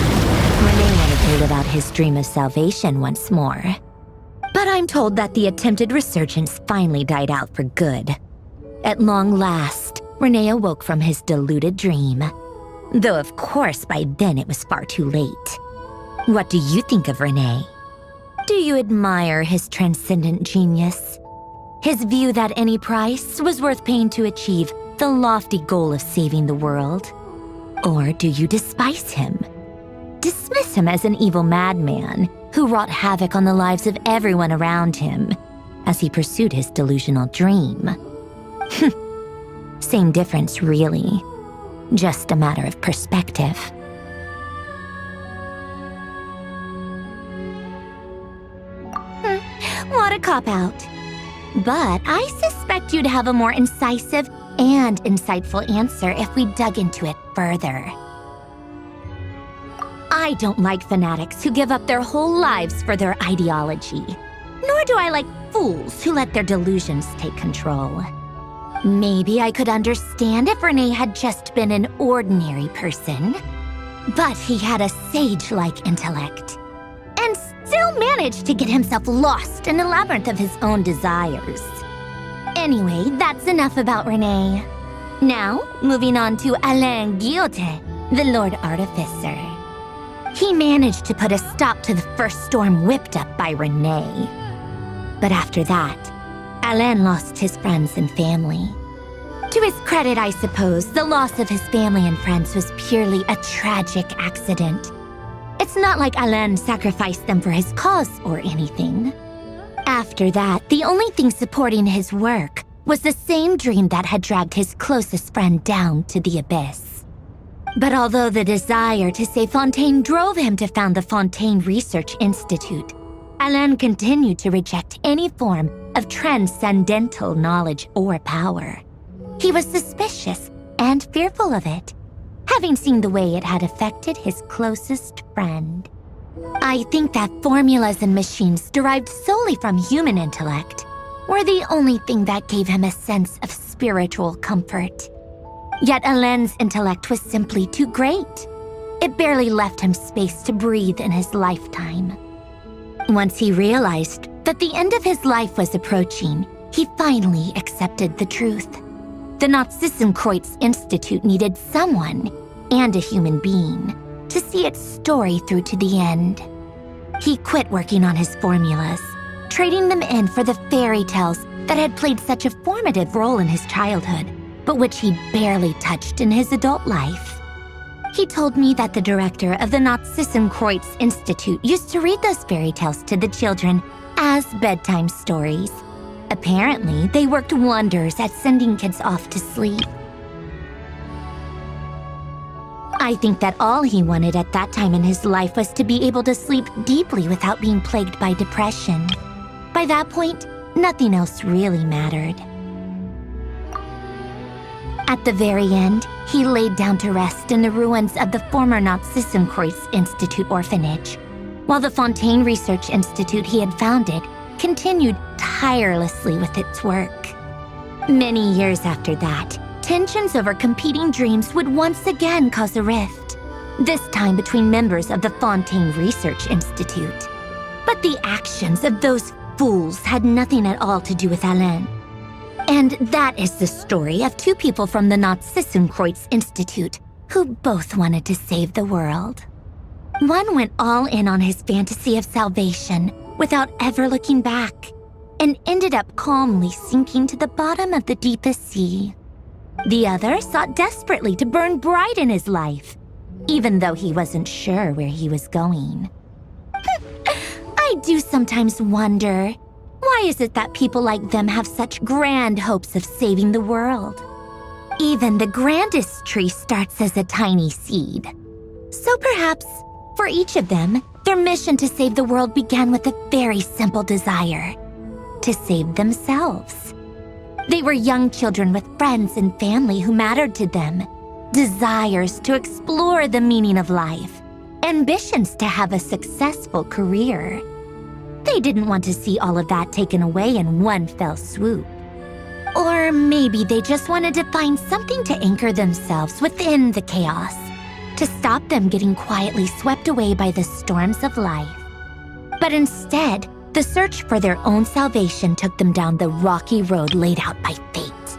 Renee wanted to live out his dream of salvation once more. But I'm told that the attempted resurgence finally died out for good. At long last, Renee awoke from his deluded dream. Though of course by then it was far too late. What do you think of Renee? Do you admire his transcendent genius? His view that any price was worth paying to achieve the lofty goal of saving the world? Or do you despise him? Dismiss him as an evil madman who wrought havoc on the lives of everyone around him as he pursued his delusional dream? Same difference, really. Just a matter of perspective. What a cop-out. But I suspect you'd have a more incisive and insightful answer if we dug into it further. I don't like fanatics who give up their whole lives for their ideology. Nor do I like fools who let their delusions take control. Maybe I could understand if Renee had just been an ordinary person. But he had a sage-like intellect. And still managed to get himself lost in the labyrinth of his own desires. Anyway, that's enough about Renee. Now, moving on to Alain Guillotin, the Lord Artificer. He managed to put a stop to the first storm whipped up by Renee. But after that, Alain lost his friends and family. To his credit, I suppose, the loss of his family and friends was purely a tragic accident. It's not like Alain sacrificed them for his cause or anything. After that, the only thing supporting his work was the same dream that had dragged his closest friend down to the abyss. But although the desire to save Fontaine drove him to found the Fontaine Research Institute, Alain continued to reject any form of transcendental knowledge or power. He was suspicious and fearful of it, having seen the way it had affected his closest friend. I think that formulas and machines derived solely from human intellect were the only thing that gave him a sense of spiritual comfort. Yet Alain's intellect was simply too great. It barely left him space to breathe in his lifetime. Once he realized that the end of his life was approaching, he finally accepted the truth. The Narzissenkreuz Institute needed someone, and a human being, to see its story through to the end. He quit working on his formulas, trading them in for the fairy tales that had played such a formative role in his childhood, but which he barely touched in his adult life. He told me that the director of the Narzissenkreuz Institute used to read those fairy tales to the children as bedtime stories. Apparently, they worked wonders at sending kids off to sleep. I think that all he wanted at that time in his life was to be able to sleep deeply without being plagued by depression. By that point, nothing else really mattered. At the very end, he laid down to rest in the ruins of the former Narzissenkreuz Institute orphanage, while the Fontaine Research Institute he had founded continued tirelessly with its work. Many years after that, tensions over competing dreams would once again cause a rift, this time between members of the Fontaine Research Institute. But the actions of those fools had nothing at all to do with Alain. And that is the story of two people from the Narzissenkreuz Institute who both wanted to save the world. One went all in on his fantasy of salvation without ever looking back, and ended up calmly sinking to the bottom of the deepest sea. The other sought desperately to burn bright in his life, even though he wasn't sure where he was going. I do sometimes wonder, why is it that people like them have such grand hopes of saving the world? Even the grandest tree starts as a tiny seed. So perhaps, for each of them, their mission to save the world began with a very simple desire: to save themselves. They were young children with friends and family who mattered to them, desires to explore the meaning of life, ambitions to have a successful career. They didn't want to see all of that taken away in one fell swoop. Or maybe they just wanted to find something to anchor themselves within the chaos, to stop them getting quietly swept away by the storms of life. But instead, the search for their own salvation took them down the rocky road laid out by fate.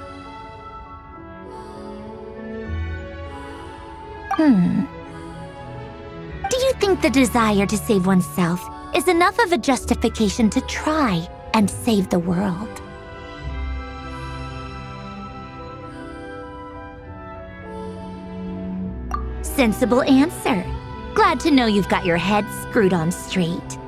Do you think the desire to save oneself is enough of a justification to try and save the world? Sensible answer. Glad to know you've got your head screwed on straight.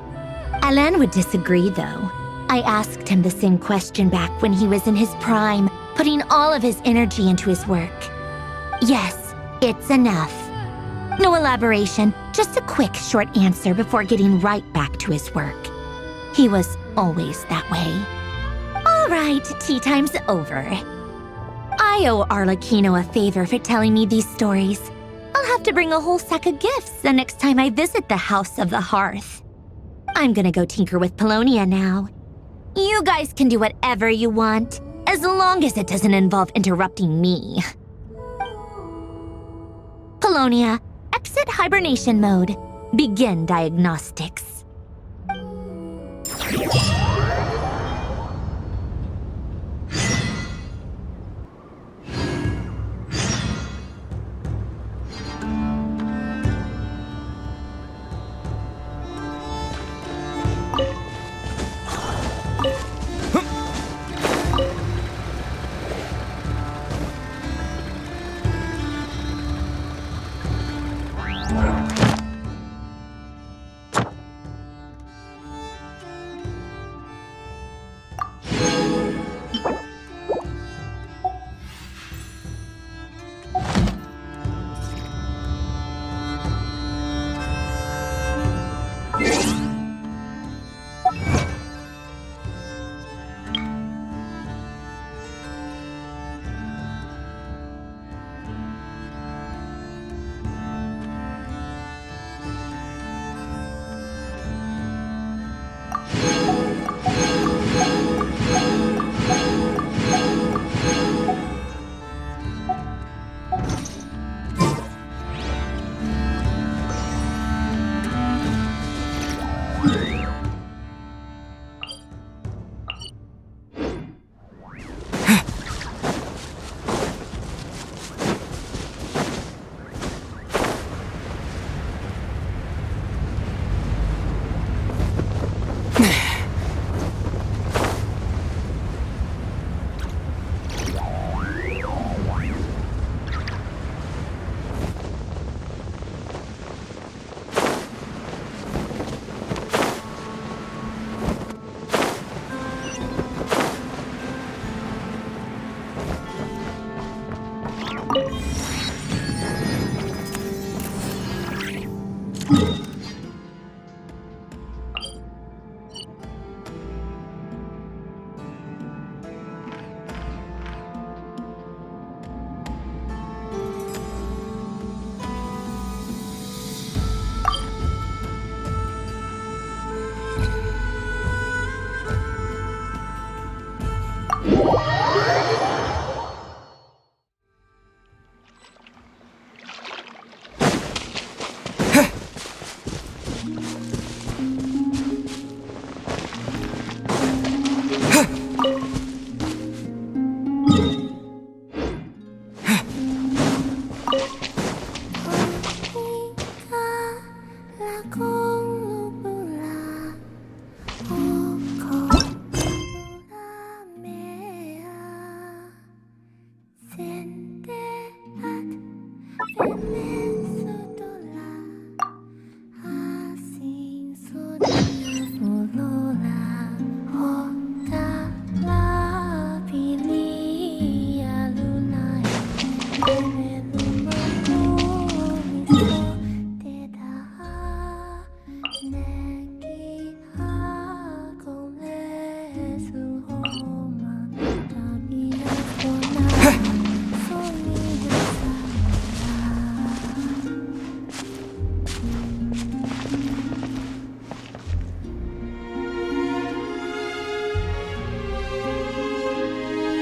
Alain would disagree, though. I asked him the same question back when he was in his prime, putting all of his energy into his work. Yes, it's enough. No elaboration, just a quick, short answer before getting right back to his work. He was always that way. All right, tea time's over. I owe Arlecchino a favor for telling me these stories. I'll have to bring a whole sack of gifts the next time I visit the House of the Hearth. I'm gonna go tinker with Polonia now. You guys can do whatever you want, as long as it doesn't involve interrupting me. Polonia, exit hibernation mode. Begin diagnostics.